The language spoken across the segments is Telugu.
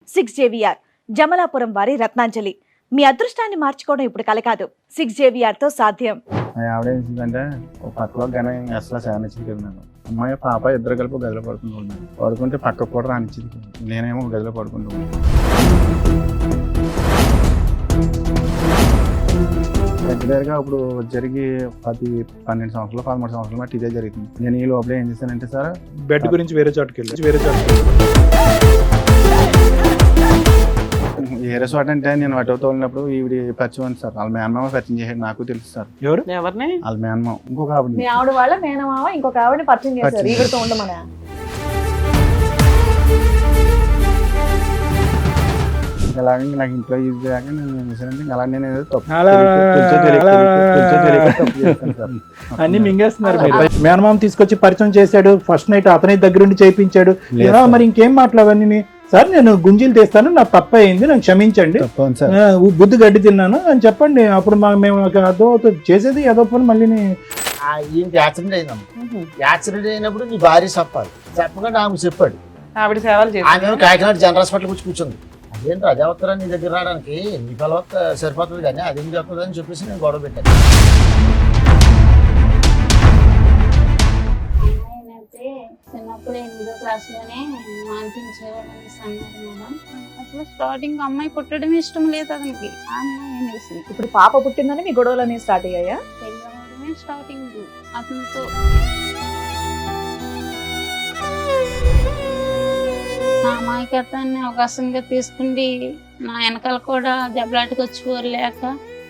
6JVR జమలాపురం వారి రత్నాంజలి. మీ అదృష్టాన్ని మార్చుకోవడం ఇప్పుడు కల కాదు, 6JVR తో సాధ్యం. ఆవిడ ఏంటంటే పక్కలో కానీ అసలు శానిచ్చింది కదా మేడం. అమ్మాయి పాప ఇద్దరు కలిపి గదిలో పడుకుంటున్నాను. పడుకుంటే పక్కకు కూడా రానిచ్చింది. నేనేమో గదిలో పడుకుంటున్నాను. దగ్గరగా ఇప్పుడు జరిగి 12 సంవత్సరాలు 13 సంవత్సరాలు బట్టి ఇదే జరుగుతుంది. నేను ఈ లోపల ఏం చేశానంటే సార్ బెడ్ గురించి వేరే చోటుకి వెళ్ళి వేరే చోట అంటే నేను అటో తోలినప్పుడు ఈవిడ పరిచయం సార్. వాళ్ళ మేనమామ పరిచయం చేశాడు, నాకు తెలుసు సార్. ఎవరు? ఎవరిని? వాళ్ళ మేనమామ ఇంకొక ఆవిడ. మీ ఆవిడ వాళ్ళ మేనమామ ఇంకొక ఆవిడని పరిచయం చేశారు ఈవిడతో ఉండమన. అలాగే నాకు ఇంట్లో యూజ్ చేయక నేను ఏం చేశానంటే అలా నేను ఏదో తప్పు అన్ని మింగేస్తున్నారు మీరు. మేనమామ తీసుకొచ్చి పరిచయం చేశాడు, ఫస్ట్ నైట్ అతని దగ్గరుండి చేయించాడు. మరి ఇంకేం మాట్లాడవన్నీ సార్, నేను గుంజీలు తీస్తాను, నాకు తప్ప అయింది, నాకు క్షమించండి, బుద్ధి గడ్డి తిన్నాను అని చెప్పండి. అప్పుడు మేము అదో చేసేది ఏదో పని మళ్ళీ యాక్సిడెంట్ అయిందమ్మా. యాక్సిడెంట్ అయినప్పుడు నీ భార్య చెప్పాలి, చెప్పకుండా ఆమె చెప్పాడు. ఆవిడ సేవలు చేసి ఆమె కాకినాడ జనరల్ హాస్పిటల్ వచ్చి కూర్చుంది. అదేంటి అదేవత్తరా నీ దగ్గర రావడానికి, నీ ఫలవత్త సరిపోతుంది కానీ అదేం చెప్తుంది అని చెప్పేసి నేను గొడవ పెట్టాను. చిన్నప్పుడు 8వ క్లాస్లోనే మాన్పించేవాడు అనేసి అన్నారు మేడం. అసలు స్టార్టింగ్ అమ్మాయి పుట్టడం ఇష్టం లేదు అతనికి. ఆ అమ్మాయి అనేసి ఇప్పుడు పాప పుట్టిందని మీ గొడవలు అనేవి స్టార్ట్ అయ్యాయా? పెళ్ళవడమే స్టార్టింగ్ అతనితో. నా అమాయకత్వాన్ని అవకాశంగా తీసుకుండి నా వెనకాల కూడా దెబ్బలాటకు వచ్చేవారు లేక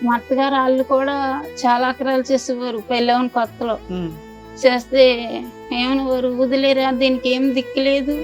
మా అత్తగారు వాళ్ళు కూడా చాలా అక్రాలు చేసేవారు. పెళ్ళవని కొత్తలో చేస్తే ఏమనేవారు, వదిలేరా దీనికి ఏం దిక్కులేదు.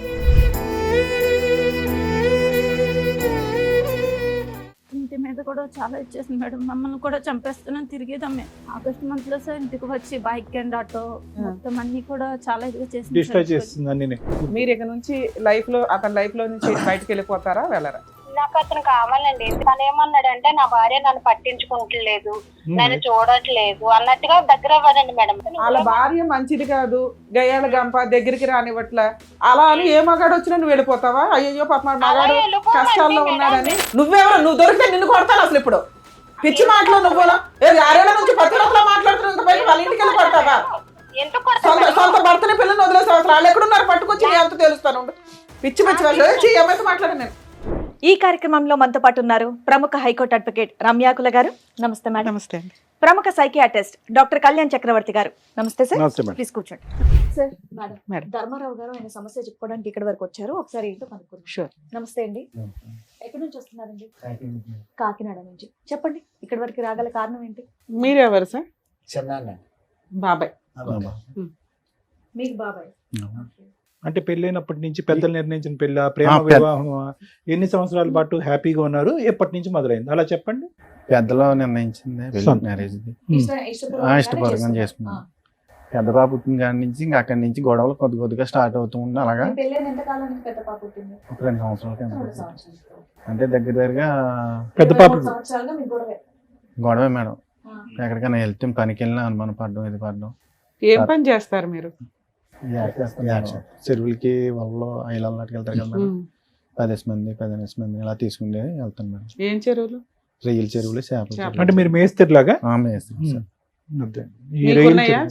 ఇంటి మీద కూడా చాలా ఇచ్చేసింది మేడం. మమ్మల్ని కూడా చంపేస్తున్నాను తిరిగేదమ్మే. ఆగస్ట్ మంత్ లో సార్ ఇంటికి వచ్చి బైక్ అండ్ ఆటో మొత్తం అన్ని కూడా చాలా ఇదిగా డిస్ట్రాయ్ చేస్తుంది అన్ని. మీరు ఇక నుంచి లైఫ్ లో అతని లైఫ్ లో నుంచి బయటకు వెళ్ళిపోతారా, వెళ్ళరా? నాకు అతను కావాలండి. తను ఏమన్నాడంటే నా భార్య నన్ను పట్టించుకుంటలేదు, నన్ను చూడట్లేదు అన్నట్టుగా దగ్గర అవ్వదండి మేడం. వాళ్ళ భార్య మంచిది కాదు, గయ్యాల గంప దగ్గరికి రానివ్వట్లే, అలా అని ఏ మగాడు వచ్చినా నువ్వు వెళ్ళిపోతావా? అయ్యో పాప మగాడు కష్టాల్లో ఉన్నాడని. నువ్వెవరు? నువ్వు దొరికితే నిన్ను కొడతాను అసలు. ఇప్పుడు పిచ్చి మాటలు నువ్వు 6 నుంచి 10 రోజులు మాట్లాడుతున్నా వాళ్ళ ఇంటికి వెళ్ళి కొడతావా? సొంత భర్తని పిల్లల్ని వదిలేసావు. అసలు వాళ్ళు ఎక్కడున్నారు పట్టుకొచ్చి నేను ఎంత తెలుస్తాను. పిచ్చి పిచ్చి వాళ్ళు ఏమైతే మాట్లాడాను నేను. ఈ కార్యక్రమంలో మనతో పాటు ఉన్నారు ప్రముఖ హైకోర్టు అడ్వకేట్ రమ్యాకుల గారు. నమస్తే మేడం. నమస్తే. ప్రముఖ సైకియాట్రిస్ట్ డాక్టర్ కళ్యాణ్ చక్రవర్తి గారు. నమస్తే సార్. ప్లీజ్ కూర్చోండి సార్. మేడం ధర్మారావు గారు ఆయన సమస్య చెప్పుకోవడానికి ఇక్కడ వరకు వచ్చారు. ఒకసారి ఏంటో కనుక్కుందాం. షూర్. నమస్తే అండి. ఎక్కడి నుంచి వస్తున్నారండి? కాకినాడ నుంచి. చెప్పండి, ఇక్కడ వరకు రాగల కారణం ఏంటి? మీరెవరు సార్? చిన్న బాబాయ్. మీకు బాబాయ్. అంటే పెళ్ళైనప్పటి నుంచి పెద్దలు నిర్ణయించిన పెళ్ళ, ప్రేమ వివాహం, ఎన్ని సంవత్సరాల పాటు హ్యాపీగా ఉన్నారు, ఎప్పటి నుంచి మొదలైంది అలా చెప్పండి. పెద్దలో నిర్ణయించింది మ్యారేజ్. ఇష్టపూర్వకంగా చేసుకున్నాను. పెద్ద పాప పుట్టిన కాడి నుంచి ఇంకా అక్కడి నుంచి గొడవలు కొద్దిగా స్టార్ట్ అవుతూ ఉంది. అలాగా 2 సంవత్సరాల కింద అంటే దగ్గరగా పెద్ద పాప గొడవే మేడం. ఎక్కడికైనా వెళ్తే పనికి వెళ్ళినా అనుమానం పడడం, ఇది పడడం. ఏం పని చేస్తారు మీరు? చెరువులకి వాళ్ళలో ఐలాల నాటికి వెళ్తారు కదా మేడం. 15 మంది ఇలా తీసుకుంటే వెళ్తాను మేడం. ఏం చెరువులు? రొయ్యల చెరువులు, చేపలు. అంటే మీరు మేస్త్రిలాగా?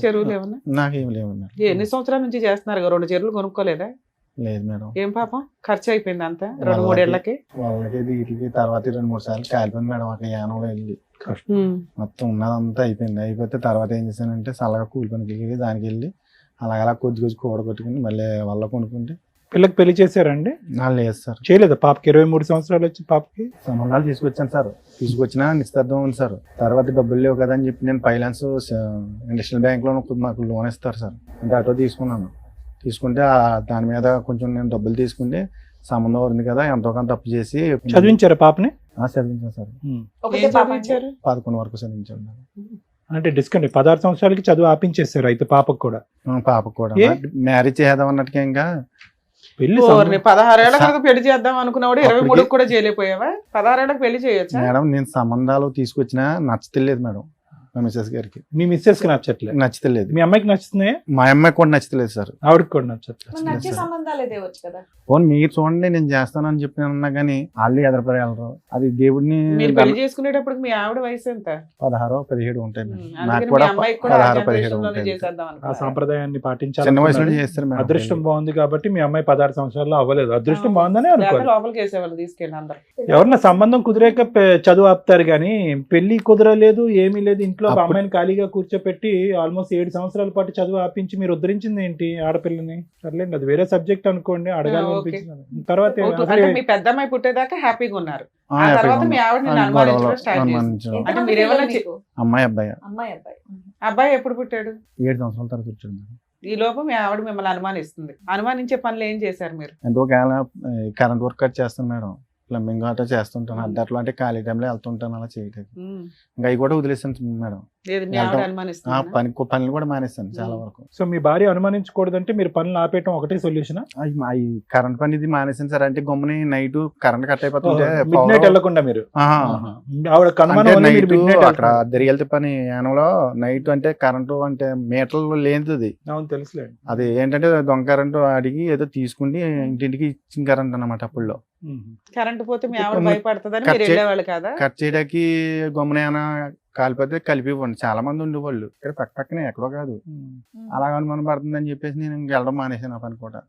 చెరువులు ఏమన్నా? నాకేం లేవు మేడం. ఎన్ని సంవత్సరాల నుంచి చేస్తున్నారు? 2 చెరువులు కొనుక్కోలేదా? లేదు మేడం. ఏం పాపం ఖర్చు అయిపోయింది అంతా 2-3 ఏళ్ళకి. వాళ్ళకి వీటికి తర్వాత 2-3 సార్లు కాలిపోయింది మేడం. అక్కడ యానంలో వెళ్ళి మొత్తం ఉన్నదంతా అయిపోతే తర్వాత ఏం చేశానంటే చల్లగా కూలి పనికి వెళ్ళి దానికి వెళ్ళి అలా కొద్ది కూడగొట్టుకుని మళ్ళీ వాళ్ళ కొనుక్కుంటే. పిల్లకి పెళ్లి చేశారండి? లేదు సార్, చేయలేదు. పాపకి 23 సంవత్సరాలు వచ్చి పాపకి సంబంధాలు తీసుకొచ్చాను సార్. తీసుకొచ్చినా నిశ్చితార్థం ఉంది సార్. తర్వాత డబ్బులు లేవు కదా అని చెప్పి నేను ఫైనాన్స్ ఇండస్ట్రియల్ బ్యాంక్ లో మాకు లోన్ ఇస్తారు సార్. అంటే ఆటో తీసుకున్నాను. తీసుకుంటే దాని మీద కొంచెం నేను డబ్బులు తీసుకుంటే సంబంధం ఉంది కదా, ఎంతో కొంత తప్పు చేసి చదివించారా పాపని? చదివించాను సార్. 11 వరకు చదివించాను. అంటే డిస్కౌంట్ 16 సంవత్సరాలకి చదువు ఆపించేస్తారు అయితే పాపకు కూడా? పాపకు కూడా మ్యారేజ్ చేద్దాం అన్నట్టుగా ఇంకా పెళ్లి 16 ఏళ్ళ కనుక పెళ్లి చేద్దాం అనుకున్నవాడు 23 కూడా చేయలేకపోయావా? 16 ఏళ్ళకి పెళ్లి చేయొచ్చా మేడం? నేను సంబంధాలు తీసుకొచ్చినా నచ్చలేదు మేడం. మా మిస్సెస్ గారికి మీ మిస్సెస్ కి నచ్చట్లేదు, నచ్చలేదు. మీ అమ్మాయికి నచ్చుతున్నాయి, మా అమ్మాయికి కూడా నచ్చలేదు సార్. ఆవిడకి కూడా నచ్చట్లేదు. మరి నచ్చే సంబంధాలు తేవచ్చు కదా. పోనీ మీరు చూడండి నేను చేస్తానని చెప్పి అన్నా కానీ వాళ్ళు ఎదరపడగలరు. అది దేవుడిని మీరు పెళ్లి చేసుకునేటప్పుడు మీ ఆవిడ వయసు ఎంత? 16-17 ఉంటాయి మేడం. నాకు అందుకని మీ కూడా అమ్మాయికి కూడా 16-17 జనరేషన్లోనే ఉంటాయి. చేసేద్దాం ఆ అనుకున్నారా? సాంప్రదాయాన్ని చిన్న వయసు పాటించాలి. నుండి చేస్తారు మేడం. అదృష్టం బాగుంది కాబట్టి మీ అమ్మాయి 16 సంవత్సరాల్లో అవ్వలేదు. అదృష్టం బాగుందని లేకపోతే అనుకోవాలి. లోపలికి వేసేవాళ్ళు తీసుకెళ్ళి అందరు. ఎవరన్నా సంబంధం కుదిరాక చదువు ఆపుతారు కానీ పెళ్లి కుదరలేదు, ఏమీ లేదు, ఇంట్లో అప్పుడు- అమ్మాయిని ఖాళీగా కూర్చోపెట్టి ఆల్మోస్ట్ 7 సంవత్సరాల పాటు చదువు ఆపించి మీరు ఉద్ధరించింది ఏంటి ఆడపిల్లని? సర్లేండి, అది వేరే సబ్జెక్ట్ అనుకోండి, అడగాలి ఓకే. అనిపించింది. తర్వాత అంటే మీ పెద్ద అమ్మాయి పుట్టేదాకా హ్యాపీగా ఉన్నారు. ఆ తర్వాత మీ ఆవిడ నిన్ను అనుమానించడం స్టార్ట్ చేసింది. అనుమానించడం. అంటే ఎంతమంది మీరేమన్నా పిల్లలు మీకు? అమ్మాయి అబ్బాయి అమ్మాయి అబ్బాయి. అబ్బాయి ఎప్పుడు పుట్టాడు? 7 సంవత్సరాల తర్వాత వచ్చాడు మేడం. ఈ లోపు మీ ఆవిడ మిమ్మల్ని అనుమానిస్తుంది. అనుమానించే పనులు ఏం చేశారు మీరు? ఎంతో కరెంట్ వర్క్ కట్ చేస్తాను మేడం. ప్లంబింగ్ అట్లా చేస్తుంటాను. అద్దట్లో అంటే ఖాళీ టైంలో వెళ్తుంటాను అలా చేయటం. ఇంకా అవి కూడా వదిలేసాను మేడం. లేదు మీ ఆవిడ వెళ్తాం. అనుమానిస్తుంది. పనులు కూడా మానేస్తాను చాలా వరకు. సో మీ భార్య అనుమానించకూడదంటే మీరు పనులు ఆపేయటం ఒకటే సొల్యూషన్? అవి కరెంట్ పని ఇది మానేసాను సార్. అంటే గమ్ముని నైట్ కరెంట్ కట్ అయిపోతుంటే మిడ్ నైట్ వెళ్ళకుండా మీరు ఆవిడ నైట్ అక్కడ దరిగెళ్తే పని యానంలో నైట్ అంటే కరెంటు అంటే మీటర్లు లేనిది. అవును తెలుసులే. అది ఏంటంటే దొంగ కరెంటు అడిగి ఏదో తీసుకుని ఇంటింటికి ఇచ్చిన కరెంట్ అన్నమాట. అప్పుల్లో కరెంట్ పోతే మీ ఆవిడ ఇప్పుడు భయపడుతుందని కట్ మీరు చే- వెళ్ళేవాళ్ళు కదా? కట్ చేయడానికి గమ్మున ఏమైనా కాలిపోతే కలిపి ఇవ్వండి. చాలా మంది ఉండేవాళ్ళు ఇక్కడ పక్కనే, ఎక్కడో కాదు. అలా అనుమానం పడుతుందని చెప్పేసి నేను ఇంక వెళ్ళడం మానేసాను. ఆ పని కూడా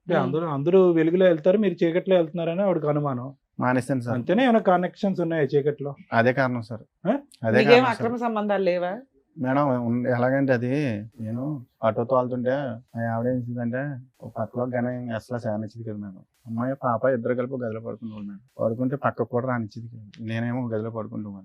అందరూ వెలుగులో వెళ్తారు, మీరు చీకట్లో వెళ్తున్నారని ఆవిడకి అనుమానం. మానేసాను సార్. అంతేనే ఏమైనా కనెక్షన్స్ ఉన్నాయా చీకట్లో? అదే కారణం సార్. ఆ? అదే మీకేం కారణం అక్రమ సార్. సంబంధాలు లేవా? మేడం ఎలాగంటే అది నేను ఆటో తోలుతుంటే మా ఆవిడ ఏం చేసిందంటే ఒక పక్కలో గన అసలు శానిచ్చింది కదా మేడం. అమ్మాయి పాప ఇద్దరు కలిపి గదిలో పడుకుంటాం మేడం. పడుకుంటే పక్కకు కూడా రానిచ్చింది కదా. నేనేమో గదిలో పడుకుంటాను.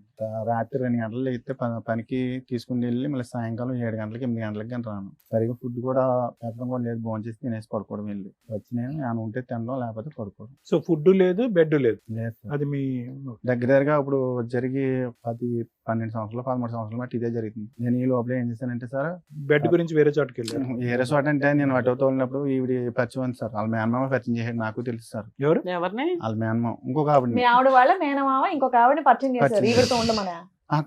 రాత్రి 2 గంటలు లేస్తే పనికి తీసుకుని వెళ్ళి మళ్ళీ సాయంకాలం 7 గంటలకి 8 గంటలకి కానీ రాను. సరిగ్గా ఫుడ్ కూడా పెట్టడం కూడా లేదు. భోంచేసి తినేసి పడుకోవడం వెళ్ళి వచ్చి నేను ఆయన ఉంటే తినడం, లేకపోతే పడుకోవడం. సో ఫుడ్ లేదు, బెడ్ లేదు. లేదు సార్. అది మీ దగ్గరగా ఇప్పుడు జరిగి 12 సంవత్సరాలు 13 సంవత్సరాలు బట్టి ఇదే జరుగుతుంది. నేను ఈ లోపల ఏం చేశానంటే సార్, బెడ్ గురించి వేరే చోటుకి వెళ్ళారు. ఏరే చోట అంటే నేను ఆటో తోలినప్పుడు ఈవిడ పరిచయం ఉంది సార్. వాళ్ళ మేనమామ పరిచయం చేశాడు. నాకు తెలుసు సార్. ఎవరు? ఎవరిని? వాళ్ళ మేనమామ ఇంకొక ఆవిడ మీ ఆవిడ వాళ్ళ మేనమామ ఇంకొక ఆవిడని పరిచయం చేశారు. పరిచయం ఈవిడతో ఉండమనా?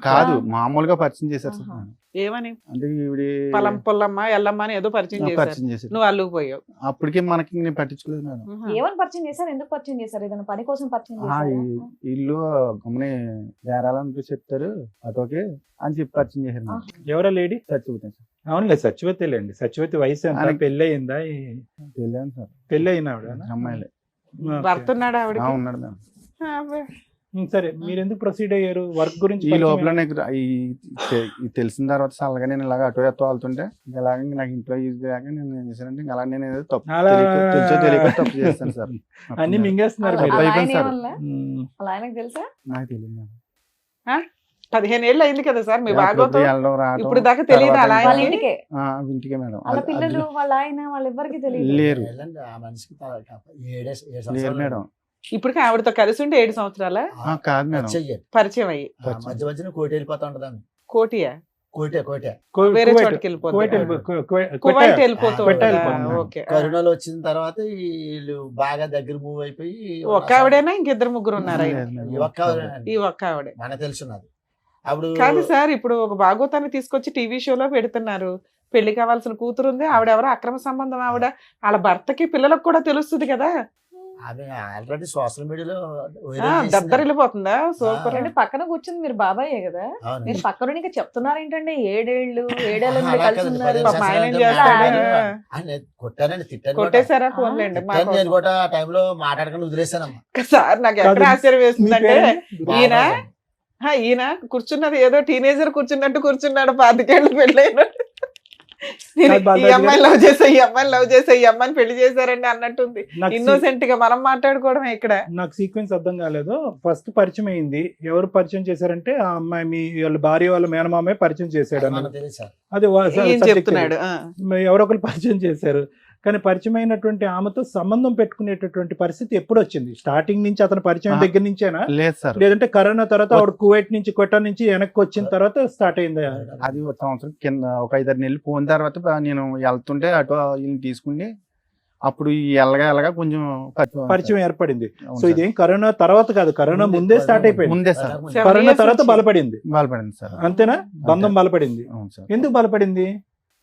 కాదు, మామూలుగా పరిచయం చేశారు సార్. ఆహా. ఏమని? అంటే ఈవిడ పొలం పొల్లమ్మ ఎల్లమ్మ అని ఏదో పరిచయం చేశారు. పరిచయం చేశారు. నువ్వు అల్లుకుపోయావు. అప్పటికే మనకి నేను పట్టించుకోలేదు మేడం. ఏమని పరిచయం చేశారు? ఎందుకు పరిచయం చేశారు? ఏదైనా పని కోసం పరిచయం ఆ, చేశారు? ఇల్లు గమ్ముని బేరాలని చెప్తారు ఆటోకి అని చెప్పి పరిచయం చేశారు మేడం. ఎవరా లేడీ? చచ్చిపోతాను సార్. అవునులే, సత్యవతి లేండి. సత్యవతి వయసు ఎంత? ఆయనకి- పెళ్ళి అయిందా? తెలియదు సార్. పెళ్ళి అయిన ఆవిడ? అమ్మాయిలే. భర్త ఉన్నాడు ఆవిడకి? ఉన్నాడు మేడం. సరే, మీరు ఎందుకు ప్రొసీడ్ అయ్యారు? వర్క్ గురించి ఈ పరిచయం లోపల అయ్యారు. నాకు ఈ తెలిసిన తర్వాత చల్లగా నేను ఇలాగ ఆటో వెళ్తుంటే ఇలాగ నాకు ఇంట్లో యూజ్ చేయక నేను ఏం చేశానంటే ఇంకా అలా నేను ఏదో తప్పు అలా తెలుసో తెలియక తప్పు చేస్తాను సార్. అన్ని మింగేస్తున్నారు అలా- మీరు. అలా అయిపోయింది ఆయన సార్. ఏమనలే? ఉమ్. అలా ఆయనకు తెలుసా? నాకు తెలియదు మేడం. 15 ఏళ్ళు అయింది కదా సార్ మీ అప్పుడప్పుడు బాగోతో. వెళ్ళడం, రావడం, ఇప్పుడు దాకా తెలియదా తర్వాత అలా వాళ్ళ ఆయనకి? ఇంటికే ఇంటికే మేడం. వాళ్ళ పిల్లలు వాళ్ళ ఆయన వాళ్ళెవ్వరికి తెలియదు. లేరు. వెళ్ళండి, ఆ మనిషికి 7 లేరు సంవత్సరాలు మేడం. ఇప్పటికి ఆవిడతో కలిసి ఉంటే 7 సంవత్సరాల కాదు మేడం. చెయ్యాలి. పరిచయం అయ్యి. మధ్య మధ్యన కోటి వెళ్ళిపోతా ఉంటదాన్ని. కోటియా? కోటే వేరే కువైట్- చోటుకి వెళ్ళిపోతుంది. కువైట్ కువైట్ వెళ్ళిపోతూ కువైట్ ఉంటుందా? వెళ్ళిపోతుంది. ఓకే. కరోనాలో వచ్చిన తర్వాత వీళ్ళు బాగా దగ్గర మూవ్ అయిపోయి ఒక్క ఆవిడేనా ఇంకిద్దరు ముగ్గురు ఉన్నారా? లేదు మేడం. ఈ ఒక్క ఆవిడేనండి. ఈ ఒక్క ఆవిడే. మనకు తెలుసున్నది. అప్పుడు కాదు సార్, ఇప్పుడు ఒక భాగవతాన్ని తీసుకొచ్చి టీవీ షోలో పెడుతున్నారు. పెళ్లి కావాల్సిన కూతురు ఉంది, ఆవిడెవరో అక్రమ సంబంధం ఆవిడ. వాళ్ళ భర్తకి పిల్లలకు కూడా తెలుస్తుంది కదా. ఆమె ఆల్రెడీ సోషల్ మీడియాలో దద్దరిల్లిపోతుందా? సూపర్. అంటే పక్కన కూర్చుంది మీరు బాబాయే కదా, మీరు పక్కన ఇంకా చెప్తున్నారు ఏంటంటే 7 ఏళ్ళ నుండి అలా కలిసి కాదు, ఉన్నారు. 15 పాపం ఆయన ఏం సంవత్సరాలు చేస్తాడు? కొట్టానండి, తిట్టాను కూడా. కొట్టేశారా? ఫోన్లేండి. తిట్టాను నేను కూడా. ఆ టైంలో మాట్లాడకుండా వదిలేసానమ్మా. సార్ నాకు ఎక్కడ కాదు. ఆశ్చర్యం మీ వేస్తుందంటే పేరు? ఈయన ఈయన కూర్చున్నది ఏదో టీనేజర్ కూర్చున్నట్టు కూర్చున్నాడు. 25 ఏళ్ళు పెళ్ళైన ఈ అమ్మాయిని లవ్ చేసా, ఈ అమ్మాయిని లవ్ చేసా, ఈ అమ్మాయిని పెళ్లి చేశారండి అన్నట్టుంది. నాకు ఇన్నోసెంట్ గా మనం మాట్లాడుకోవడమే ఇక్కడ. నాకు సీక్వెన్స్ అర్థం కాలేదు. ఫస్ట్ పరిచయం అయింది, ఎవరు పరిచయం చేశారంటే ఆ అమ్మాయి మీ వాళ్ళ భార్య వాళ్ళ మేనమామే పరిచయం చేశాడు అన్నది. మనకు తెలుసు సార్. అది ఏం చెప్తున్నాడు? ఎవరో ఒకరు పరిచయం చేశారు. కానీ పరిచయం అయినటువంటి ఆమెతో సంబంధం పెట్టుకునేటటువంటి పరిస్థితి ఎప్పుడు వచ్చింది? స్టార్టింగ్ నుంచి అతను పరిచయం దగ్గర నుంచేనా, లేదు సార్. లేదంటే కరోనా తర్వాత ఆవిడ కువైట్ నుంచి కొట్టా నుంచి వెనక్కి వచ్చిన తర్వాత స్టార్ట్ అయిందా? అది ఒక సంవత్సరం కింద ఒక 5-6 నెలలు పోయిన తర్వాత నేను వెళ్తుంటే ఆటో ఈయన తీసుకుని అప్పుడు ఈ ఎల్లగా కొంచెం పరిచయం ఏర్పడింది. అవును సో సార్. ఇదేం కరోనా తర్వాత కాదు, కరోనా ముందే స్టార్ట్ అయిపోయింది. ముందే సార్ 7 కరోనా years తర్వాత నుంచి. బలపడింది బాధపడింది సార్. అంతేనా? బంధం బలపడింది. అవును సార్. ఎందుకు బలపడింది?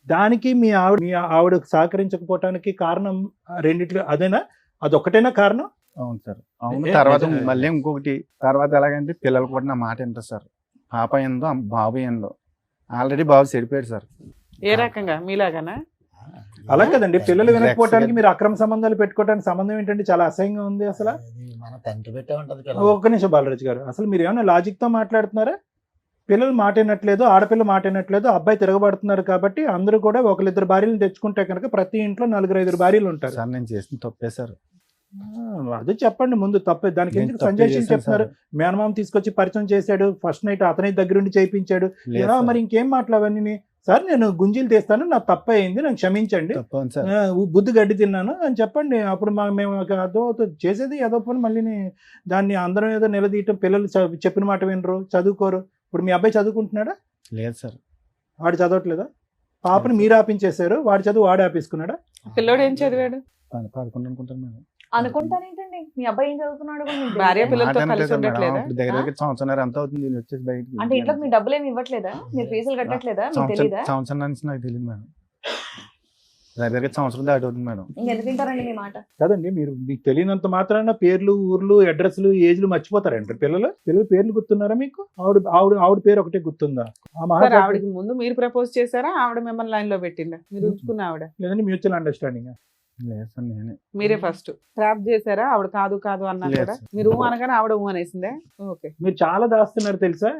దానికి మీ ఆవిడ సహకరించకపోవటానికి కారణం రెండిట్లో అదేనా? అదొక్కటేనా కారణం? అవును సార్. అవును. ఏ- తర్వాత నిజమే. మళ్ళీ ఇంకొకటి తర్వాత ఎలాగంటే పిల్లలు కూడా నా మాట వింటారు సార్. పాప ఏందో బాబు ఏందో. ఆల్రెడీ బాబు చెడిపోయాడు సార్. ఏ రకంగా మీలాగానా? అలా కదండి, పిల్లలు వినకపోవటానికి మీరు అక్రమ సంబంధాలు పెట్టుకోవడానికి సంబంధం ఏంటంటే చాలా అసహ్యంగా ఉంది అసలు. అది మన తండ్రి పెట్టే ఉంటది ఒక్క నిమిషం బాలరాజు గారు, అసలు మీరు ఏమైనా లాజిక్ తో మాట్లాడుతున్నారా? పిల్లలు మాట వినట్లేదు, ఆడపిల్ల మాట వినట్లేదు, అబ్బాయి తిరగబడుతున్నారు కాబట్టి అందరూ కూడా ఒకరిద్దరు భార్యలు తెచ్చుకుంటే కనుక ప్రతి ఇంట్లో 4-5 భార్యలు ఉంటారు. సార్ నేను చేసిన తప్పే సార్. అది చెప్పండి ముందు, తప్పే. దానికి నేను ఎందుకు తప్పే సంజయ్ సింగ్ చేశాను చెప్తున్నారు? సార్. మేనమామ తీసుకొచ్చి పరిచయం చేశాడు, ఫస్ట్ నైట్ అతని దగ్గరుండి చేయించాడు. లేదు ఎలా సార్. మరి ఇంకేం మాట్లాడవన్నీ? సార్ నేను గుంజీలు తీస్తాను, నా తప్పే అయింది, నాకు క్షమించండి, తప్పు అవును సార్. బుద్ధి గడ్డి తిన్నాను అని చెప్పండి. అప్పుడు మేము అదో చేసేది ఏదో పని మళ్ళీ దాన్ని అందరం ఏదో నిలదీయటం. పిల్లలు చెప్పిన మాట వినరు, చదువుకోరు. ఇప్పుడు మీ అబ్బాయి చదువుకుంటున్నాడా? లేదు సార్. వాడు చదవట్లేదా? పాపని మీరు ఆపించేశారు, వాడి చదువు వాడు ఆపేసుకున్నాడా? పిల్లోడు ఏం చదివాడు? 11 అనుకుంటాను మేడం. అనుకుంటానేంటండి, మీ అబ్బాయి ఏం చదువుతున్నాడు కూడా మీకు భార్య తెలియదా? పిల్లలతో మాట కలిసి అనట్లేదు మేడం. ఉండట్లేదా? ఇప్పుడు దగ్గర సంవత్సరం ఎంత అవుతుంది దీన్ని వచ్చేసి బయటికి. అంటే ఇంట్లో మీ డబ్బులు ఏమి ఇవ్వట్లేదా? మీరు ఫీజులు కట్టట్లేదా? మీకు తెలియదా? సంవత్సరం నుంచి నాకు తెలియదు మేడం. దగ్గర సంవత్సరం దాటి అవుతుంది మేడం. ఇంకెందుకు తింటారండి మీ మాట? కదండి, మీరు మీకు తెలియనంత మాత్రాన పేర్లు, ఊర్లు, అడ్రస్లు, ఏజ్లు మర్చిపోతారంటారు పిల్లలు. పేర్లు గుర్తున్నారా మీకు? ఆవిడ పేరు ఒకటే గుర్తుందా? ఆ సార్ మహారాజు ఆవిడకి ముందు మీరు ప్రపోజ్ చేశారా? ఆవిడ మిమ్మల్ని లైన్ లో పెట్టిందా? మీరు ఉంచుకున్న ఆవిడ లేదండి, మ్యూచువల్ అండర్స్టాండింగ్. లేదు సార్ నేనే. మీరే ఫస్ట్ ట్రాప్ చేశారా? ఆవిడ కాదు అన్నా లేదు కూడా సార్. మీరు అనగానే ఆవిడ అనేసిందే. ఓకే. మీరు చాలా దాస్తున్నారు తెలుసా?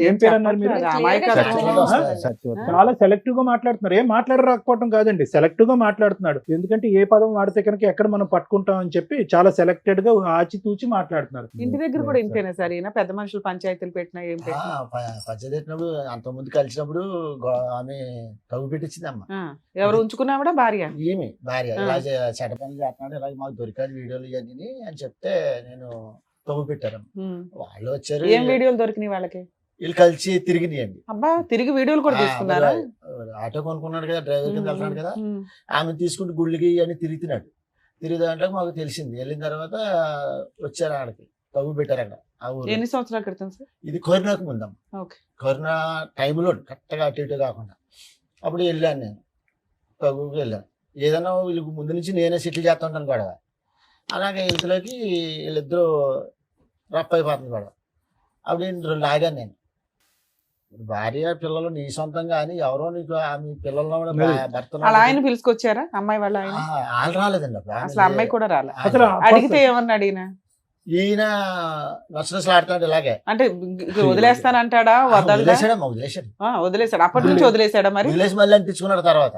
ఏం పేరు అన్నారు మీరు? చెప్పట్లేదు. అమాయకత్వం. సత్యవతి. చాలా సెలెక్టివ్ గా మాట్లాడుతున్నారు. ఏం మాట్లాడరాకపోవడం కాదండి, సెలెక్టివ్ గా మాట్లాడుతున్నాడు. ఎందుకంటే ఏ పదం వాడితే కనుక ఎక్కడ మనం పట్టుకుంటాం అని చెప్పి చాలా సెలెక్టెడ్ గా ఆచితూచి మాట్లాడుతున్నారు. ఇంటి దగ్గర కూడా ఇంతేనా సార్? ఈయన పెద్ద మనుషులు పంచాయతీలు పెట్టినా ఏం పెట్టినా పంచదెట్టినప్పుడు అంత ముందు కలిసినప్పుడు ఆమె తగ్గు పెట్టించిందమ్మా. ఎవరు ఉంచుకున్నావిడ? భార్య. ఈమె భార్య ఇలా చెడ్డ పనులు చేస్తున్నాడు, ఇలాగ మాకు దొరికాడు వీడియోలు ఇవన్నీ అని చెప్తే నేను తగ్గు పెట్టారు. వాళ్ళు వచ్చారు, ఏం వీడియోలు దొరికినాయి వాళ్ళకి? వీళ్ళు కలిసి తిరిగినాయండి. అబ్బా, తిరిగి వీడియోలు కూడా తీసుకున్నారా? ఆటో కొనుక్కున్నాడు కదా, డ్రైవర్ కింద వెళ్తున్నాడు కదా, ఆమె తీసుకుంటూ గుళ్ళకి అని తిరుగుతున్నాడు. తిరుగుదాంట్లో మాకు తెలిసింది. వెళ్ళిన తర్వాత వచ్చారు ఆడకి తగ్గు పెట్టారు అక్కడ ఆ ఊరు. ఎన్ని సంవత్సరాల క్రితం సార్? ఇది కరోనాకు ముందమ్మ. ఓకే. కరోనా టైంలో కరెక్ట్గా అటు ఇటు కాకుండా అప్పుడు వెళ్ళాను నేను తగ్గుకి వెళ్ళాను. ఏదైనా వీళ్ళకి ముందు నుంచి నేనే సెటిల్ చేస్తూ ఉంటాను గొడవ. అలాగే ఇంతలోకి వీళ్ళిద్దరూ రఫ్ అయిపోతుంది గొడవ. అప్పుడు నేను లాగాను నేను. భార్య పిల్లలు నీ సొంతం కానీ ఎవరో నీకు ఆమె పిల్లల్లో కూడా భర్త అలా ఆయన పిలుచుకొచ్చారా అమ్మాయి వాళ్ళ ఆయన? వాళ్ళు రాలేదండి అసలు అమ్మాయి కూడా రాలే. అసలు అడిగితే ఏమన్నాడు ఈయన? ఈయన నచ్చనసలు ఆడుతున్నాడు ఇలాగే. అంటే వదిలేస్తానంటాడా? వదిలేసాడమ్మా, వదిలేసాడు. వదిలేసాడు. అప్పటి నుంచి వదిలేసాడా? మరి వదిలేసి మళ్ళీ అంటించుకున్నాడు తర్వాత.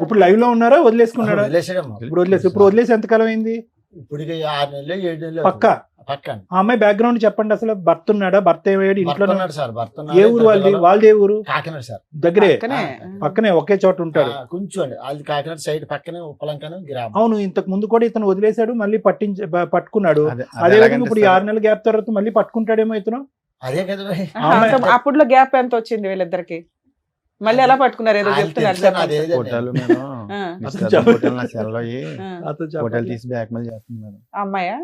ఇప్పుడు లైవ్ లో ఉన్నారా? వదిలేసుకున్నాడా? వదిలేసాడమ్మా. ఇప్పుడు వదిలేసి ఎంతకాలం అయింది? ఇప్పటికి 6 నెలలు 7 నెలలు పక్కా. పక్కన ఆ అమ్మాయి బ్యాక్గ్రౌండ్ చెప్పండి. అసలు భర్త ఉన్నాడా? భర్త ఏమయ్యాడు? ఇంట్లో ఉన్నాడు సార్. భర్త ఏ ఊరు వాళ్ళది? వాళ్ళది ఏ ఊరు? కాకినాడ సార్. దగ్గరే, పక్కనే. పక్కనే ఒకే చోట ఉంటాడు. కొంచెం అండి వాళ్ళది కాకినాడ సైడ్ పక్కనే ఉప్పలంకను గ్రామం. అవును, ఇంతకు ముందు కూడా ఇతను వదిలేశాడు, మళ్ళీ పట్టుకున్నాడు. అదే అదే ఎలాగంటే ఇప్పుడు ఈ సార్, 6 నెలల గ్యాప్ తర్వాత మళ్ళీ పట్టుకుంటాడేమో ఇతను. అదే కదా మరి. అప్పుడులో గ్యాప్ ఎంత వచ్చింది వీళ్ళిద్దరికి? మళ్ళీ ఎలా పట్టుకున్నారు? ఏదో చెప్తున్నారు. చెప్పండి. ఫోటోలు మేడం ఆ. నిశ్చితార్థం ఫోటోలు నా సెల్లో ఆ. ఫోటోలు తీసి బ్లాక్ మెయిల్ చేస్తుంది మేడం. అమ్మాయా?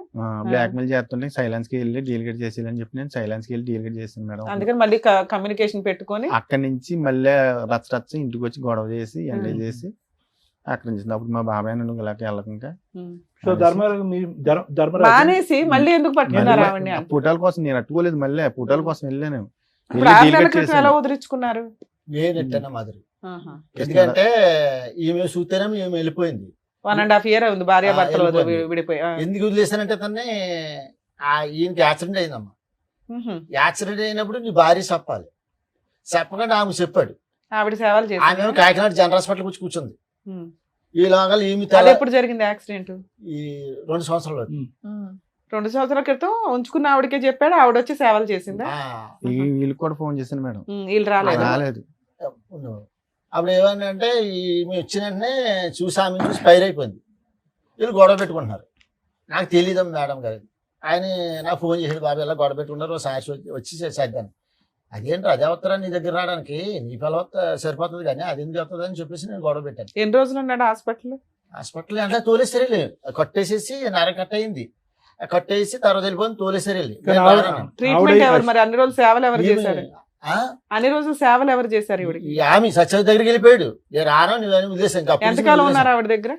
బ్లాక్ మెయిల్ చేస్తుంటే సైలెన్స్ కి వెళ్ళి డీలిగేట్ చేసేయాలని చెప్పి నేను సైలెన్స్ కి వెళ్ళి డీలిగేట్ చేసాను మేడం. అందుకని మళ్ళీ కమ్యూనికేషన్ పెట్టుకొని అక్కడి నుంచి మళ్ళీ రచ్చ ఇంటికి వచ్చి గొడవ చేసి ఎంజాయ్ చేసి అక్కడ నుంచి అప్పుడు మా బాబాయ్ నన్ను ఇలాగే వెళ్ళకుండా సో ధర్మరాజు మానేసి మళ్ళీ ఎందుకు పట్టుకున్నారు ఆవిడని? ఫోటోల కోసం నేను అట్టుకోలేదు, మళ్ళీ ఫోటోల కోసం వెళ్ళాను. ఇప్పుడు 6 నెలల క్రితం ఎలా వదిలించుకున్నారు? నేను ఎట్టన్నా మాదిరి. ఎందుకంటే ఈమె చూస్తేనే ఈమె వెళ్ళిపోయింది. 1.5 year ఉంది భార్య భర్తలు విడిపోయి. ఎందుకు వదిలేసానంటే తన్ని ఈయనకి యాక్సిడెంట్ అయిందమ్మా. యాక్సిడెంట్ అయినప్పుడు నీ భార్య చెప్పాలి. చెప్పకుండా ఆమె చెప్పాడు. ఆవిడ సేవలు చేసి ఆమె కాకినాడ జనరల్ హాస్పిటల్ వచ్చి కూర్చుంది. ఈ లాగా ఈమె ఎప్పుడు జరిగింది యాక్సిడెంట్? ఈ 2 సంవత్సరాలు. 2 సంవత్సరాల క్రితం ఉంచుకున్న ఆవిడకే చెప్పాడు, ఆవిడ వచ్చి సేవలు చేసిందా? వీళ్ళకి కూడా ఫోన్ చేశాను మేడం, వీళ్ళు రాలేదు. అప్పుడు ఏమన్నా అంటే ఈమె వచ్చిన వెంటనే చూసి ఆమె చూసి ఫైర్ అయిపోయింది. వీళ్ళు గొడవ పెట్టుకుంటున్నారు. నాకు తెలియదు మేడం గారు. ఆయన నాకు ఫోన్ చేసాడు, బాబు ఇలా గొడవ పెట్టుకున్నారు, సాక్షి వచ్చి చేద్దాను. అదేంటి అదే వస్తారా నీ దగ్గర రావడానికి? నీ పిల్ల సరిపోతుంది కానీ అది ఎందుకు వస్తుంది అని చెప్పేసి నేను గొడవ పెట్టాను. ఎన్ని రోజులు ఉన్నాడు హాస్పిటల్? హాస్పిటల్ అంటే తోలేసారు వెళ్ళి కట్టేసేసి నర కట్ అయింది, కట్టేసి తర్వాత వెళ్ళిపోయింది తోలేసారు వెళ్ళి. కానీ నేను ఆవిడ- రానన్నాను. ట్రీట్మెంట్ ఎవరు మరి? అన్ని రోజులు సేవలు ఎవరు చేశారు? ఆ? అన్ని రోజులు సేవలు ఎవరు చేశారు ఇవిడికి? ఈ ఆమె సత్యవతి దగ్గరికి వెళ్ళిపోయాడు. నేను రాను నువ్వు వదిలేసాను. ఇంకా అప్పటి నుంచి ఎంతకాలం వదిలేసాను. ఉన్నారు ఆవిడ దగ్గర?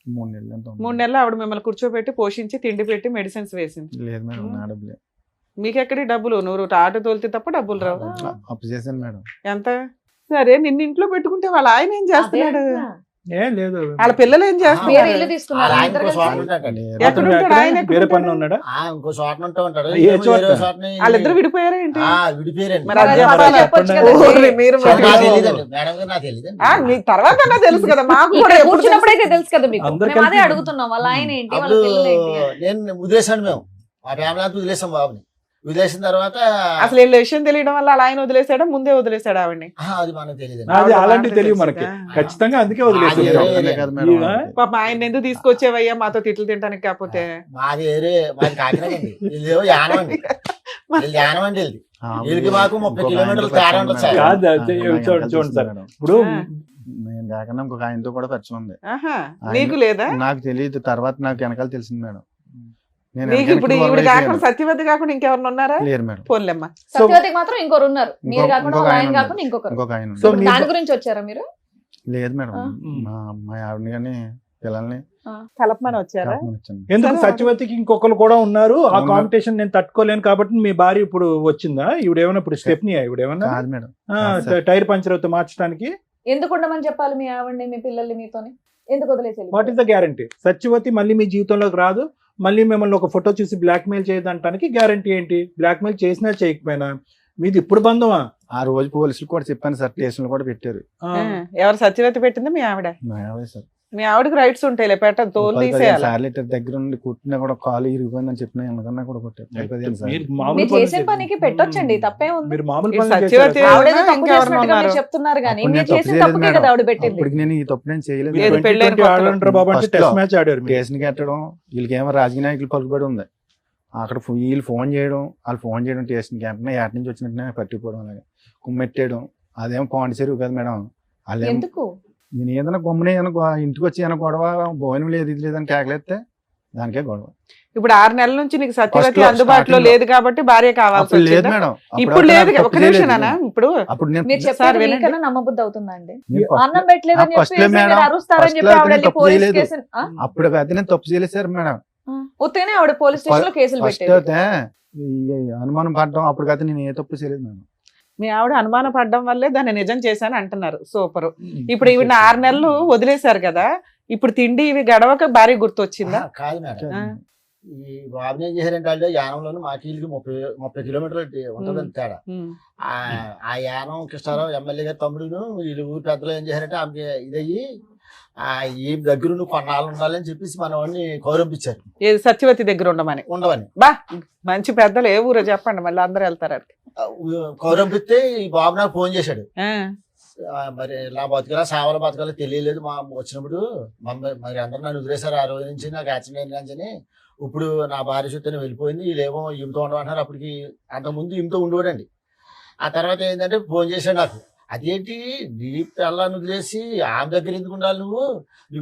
3 నెలలు ఎంత ఉంది? 3 నెలలు ఆవిడ మిమ్మల్ని కూర్చోబెట్టి పోషించి తిండి పెట్టి మెడిసిన్స్ వేసింది. లేదు మేడం, నా డబ్బులే. మీకెక్కడి డబ్బులు? నువ్వు ఆటో తోలితే తప్ప డబ్బులు రావు. అప్పు చేశాను మేడం. ఎంత? సరే నిన్ను ఇంట్లో పెట్టుకుంటే వాళ్ళ ఆయన ఏం చేస్తున్నాడు? ఏం లేదు, వాళ్ళ పిల్లలు ఏం వేరే చేస్తున్నారు? ఇల్లు వాళ్ళ తీసుకున్నారు ఆయన ఇద్దరు ఇంకో చోట కలిసి? ఉంటాడండి. లేదు. ఎక్కడ ఉంటాడు ఆయన? ఎక్కడ వేరే ఉంటాడు? పనులు ఉన్నాడా? ఇంకో చోట ఉంటా ఉంటాడు. ఏ ఏమో చోట? వేరే చోటని వాళ్ళిద్దరు విడిపోయారా ఏంటి? విడిపోయారండి. మరి అది మరి చెప్పాలా? మాతో చెప్పొచ్చు చెప్పండి. కదండి. ఓరి మీరు నాకు మరి- తెలియదండి మేడం గారు, నాకు తెలియదండి. మీకు తర్వాత అన్నా తెలుసు కదా, మాకు కూడా ఇక్కడ ఎప్పుడు తెలుసు? కూర్చున్నప్పుడైతే తెలుసు కదా మీకు. అందరు మేము అదే కలిసి- అడుగుతున్నాం, వాళ్ళ ఆయన ఏంటి, వాళ్ళ అప్పుడు పిల్లలు ఏంటి అని. నేను వదిలేసాను. మేము మా ఫ్యామిలీ అంతా వదిలేసాం బాబుని. వదిలేసిన తర్వాత అసలు వీళ్ళ విషయం తెలియడం వల్ల వాళ్ళ ఆయన వదిలేసాడా, ముందే వదిలేసాడా ఆవిడ్ని? అది మనకు తెలియదండి. అది అలాంటి మాటలు తెలియదు తెలుసు మనకి. కదా. ఖచ్చితంగా అందుకే అది వదిలేస్తుంది. వేరే ఒక్కనే కాదు మేడం. ఈయన? పాప ఆయన ఎందుకు తీసుకొచ్చేవయ్యా మాతో తిట్లు తింటానికి? కాకపోతే మాది వేరే, మాది కాకినాడ అండి. వీళ్ళేమో యానం అండి. వీళ్ళు యానం అండి. వీళ్ళది వీళ్ళకి మాకు 30 కిలోమీటర్లు తేడా ఉండదు సార్. కాదు, అది చూడండి సార్. ఇప్పుడు నేను కాకుండా ఇంకొక ఆయనతో కూడా పరిచయం ఉంది. ఆహా, ఆయన- నీకు లేదా? నాకు తెలియదు, తర్వాత నాకు వెనకాల తెలిసింది మేడం. నేను నీకు వెనకాలకి ఇప్పుడు దూరం ఈవిడ కాకుండా అయిపోయాను. సత్యవతి కాకుండా ఇంకెవరిని ఉన్నారా? లేరు మేడం. ఫోన్లేమ్మా. సత్యవతికి మాత్రం ఇంకొకరు ఉన్నారు, మీరు ఇంకొక- కాకుండా ఇంకొక వాళ్ళ ఆయన ఆయన ఉన్నారు. కాకుండా ఇంకొకరు. ఇంకొక ఆయన సో ఉన్నారు. మీ- దాని గురించి వచ్చారా మీరు? లేదు మేడం, ఆ. మా ఆవిడని కానీ పిల్లల్ని కలపమని వచ్చారా? కలపమని వచ్చాను. ఎందుకు సరే. సత్యవతికి ఇంకొకరు కూడా ఉన్నారు, ఆ అవునా? కాంపిటీషన్ నేను తట్టుకోలేను కాబట్టి మీ భార్య ఇప్పుడు వచ్చిందా? ఇవిడేమన్నా ఇప్పుడు స్టెప్ని ఇవిడేమన్నా కాదు మేడం. కాదు సార్. టైర్ పంచర్ అవుతా మార్చడానికి? ఎందుకు ఉండమని చెప్పాలి మీ ఆవిడ్ని, మీ పిల్లల్ని మీతోని? ఎందుకు వదిలేసి what is the guarantee? Satyavati మళ్ళీ మీ జీవితంలోకి రాదు, మళ్ళీ మిమ్మల్ని ఒక ఫోటో చూసి బ్లాక్మెయిల్ చేయదంటానికి గ్యారంటీ ఏంటి? బ్లాక్మెయిల్ చేసినా చేయకపోయినా మీది ఇప్పుడు బంధమా? ఆ రోజు పోలీసులు కూడా చెప్పాను సార్, స్టేషన్లో కూడా పెట్టారు. ఎవరు సత్యవతి పెట్టింది? మీ ఆవిడ. మా ఆవిడే సార్. మీ ఆవిడకి రైట్స్ ఉంటాయి, పెట్ట తోలు 10-15 తీసేయాలి. సార్లు ఇట్లా దగ్గర నుండి కుట్టినా కూడా కాలు ఇరిగిపోయిందని చెప్పిన ఎందుకన్నా కూడా కొట్టారు. 10-15 సార్లు. మీరు మామూలు మీరు పనులు చేసిన చేసి- పనికి పెట్టొచ్చండి, తప్పే ఉంది. మీరు మామూలు ఈ పనులు సత్యవతి చేశారా? ఆవిడ ఇంకా తప్పు ఎవరన్నా చేసినట్టుగా మీరు ఉన్నారు? చెప్తున్నారు కానీ అప్పుడు మీరు నేను తప్పు చేసిన చేయలేదు తప్పుకే మేడం. కదా ఆవిడ పెట్టింది. అప్పటికి నేను ఈ తప్పు నేను చేయలేదు. లేదు, మీరు పెళ్ళైన 2020 కొత్తలో. ఆడంటారు బాబు అంటే ఫస్ట్ టెస్ట్ లో. మ్యాచ్ ఆడారు మీరు. కేసుని కట్టడం, వీళ్ళకేమో రాజకీయ నాయకులు పలుకుబడి ఉంది. అక్కడ వీళ్ళు ఫోన్ చేయడం, వాళ్ళు ఫోన్ చేయడం స్టేషన్కి వెంటనే ఏట నుంచి వచ్చినట్టు పట్టుకుపోవడం, అలాగే కుమ్మెట్టేయడం. అదేమో పాండిచేరు కదా మేడం. వాళ్ళేమో ఎందుకు? నేను ఏదైనా గమ్మునే ఇంటికి వచ్చి ఏమైనా గొడవ, భోజనం లేదు ఇది లేదని కేకలేస్తే దానికే గొడవ. ఇప్పుడు 6 నెలల నుంచి నీకు సత్యవతి First లో, అందుబాటులో starting లో. లేదు కాబట్టి భార్య కావాల్సి అప్పుడు లేదు వచ్చిందా? మేడం. ఇప్పుడు లేదు. అప్పుడు ఒక నిమిషం నాన్న, ఇప్పుడు అప్పుడు నేను మీరు సార్ చెప్పారు వినండి. మీకన్నా నమ్మబుద్ధి అవుతుందా అండి? నేను first అన్నం లో- పెట్టలేదని first చెప్పి లో మేడం, మీరు అరుస్తారని first చెప్పి లో ఆవిడ నేను తప్పు పోలీస్ చేయలేదు. కేసు అప్పుడు అయితే నేను తప్పు చేయలేదు సార్ మేడం. ఉత్తగానే ఆవిడ పోలీస్ స్టేషన్ లో కేసులు ఫస్ట్ పెట్టేది. అయితే ఈ అనుమానం పడడం, అప్పటికైతే నేను ఏ తప్పు చేయలేదు మేడం. మీ ఆవిడ అనుమాన పడడం వల్లే దాన్ని నిజం చేశాను అంటున్నారు. సూపర్. ఇప్పుడు ఈవిడ 6 నెలలు వదిలేశారు కదా, ఇప్పుడు తిండి ఇవి గడవక భార్య గుర్తొచ్చిందా? కాదు మేడం. ఆ. ఈ బాబుని ఏం చేశారంటే వాళ్ళు యానంలోను మాకు వీళ్ళకి 30 కిలోమీటర్లు ఉంటుందని తేడా. ఉమ్. ఆ యానం కృష్ణారావు ఎమ్మెల్యే గారి తమ్ముడును వీళ్ళు ఊరి పెద్దలు ఏం చేశారంటే ఆమెకి ఇదయ్యి ఈ దగ్గర నువ్వు కొన్నాళ్ళు ఉండాలని చెప్పేసి మన వాడిని కౌరంపించారు, ఏది సత్యవతి దగ్గర ఉండమని. ఉండవని. బా, మంచి పెద్దలు ఏ ఊరో చెప్పండి, మళ్ళీ అందరూ వెళ్తారు అక్కడికి. కౌరంపిస్తే ఈ బాబు నాకు ఫోన్ చేశాడు. ఆ. మరి నా బతకలా సేవల బతకాలో తెలియలేదు మా వచ్చినప్పుడు మరి అందరూ నన్ను వదిలేశారు. ఆ రోజు నుంచి నాకు యాక్సిడెంట్ అని ఇప్పుడు నా భార్య చుట్టూ వెళ్ళిపోయింది, వీళ్ళేమో ఈమెతో ఉండమంటున్నారు. అప్పటికి అంతకుముందు ఈమెతో ఉండేవాడండి. ఆ తర్వాత ఏంటంటే ఫోన్ చేశాడు నాకు. అదేంటి నీ పిల్లని వదిలేసి ఆమె దగ్గర ఎందుకు ఉండాలి, నువ్వు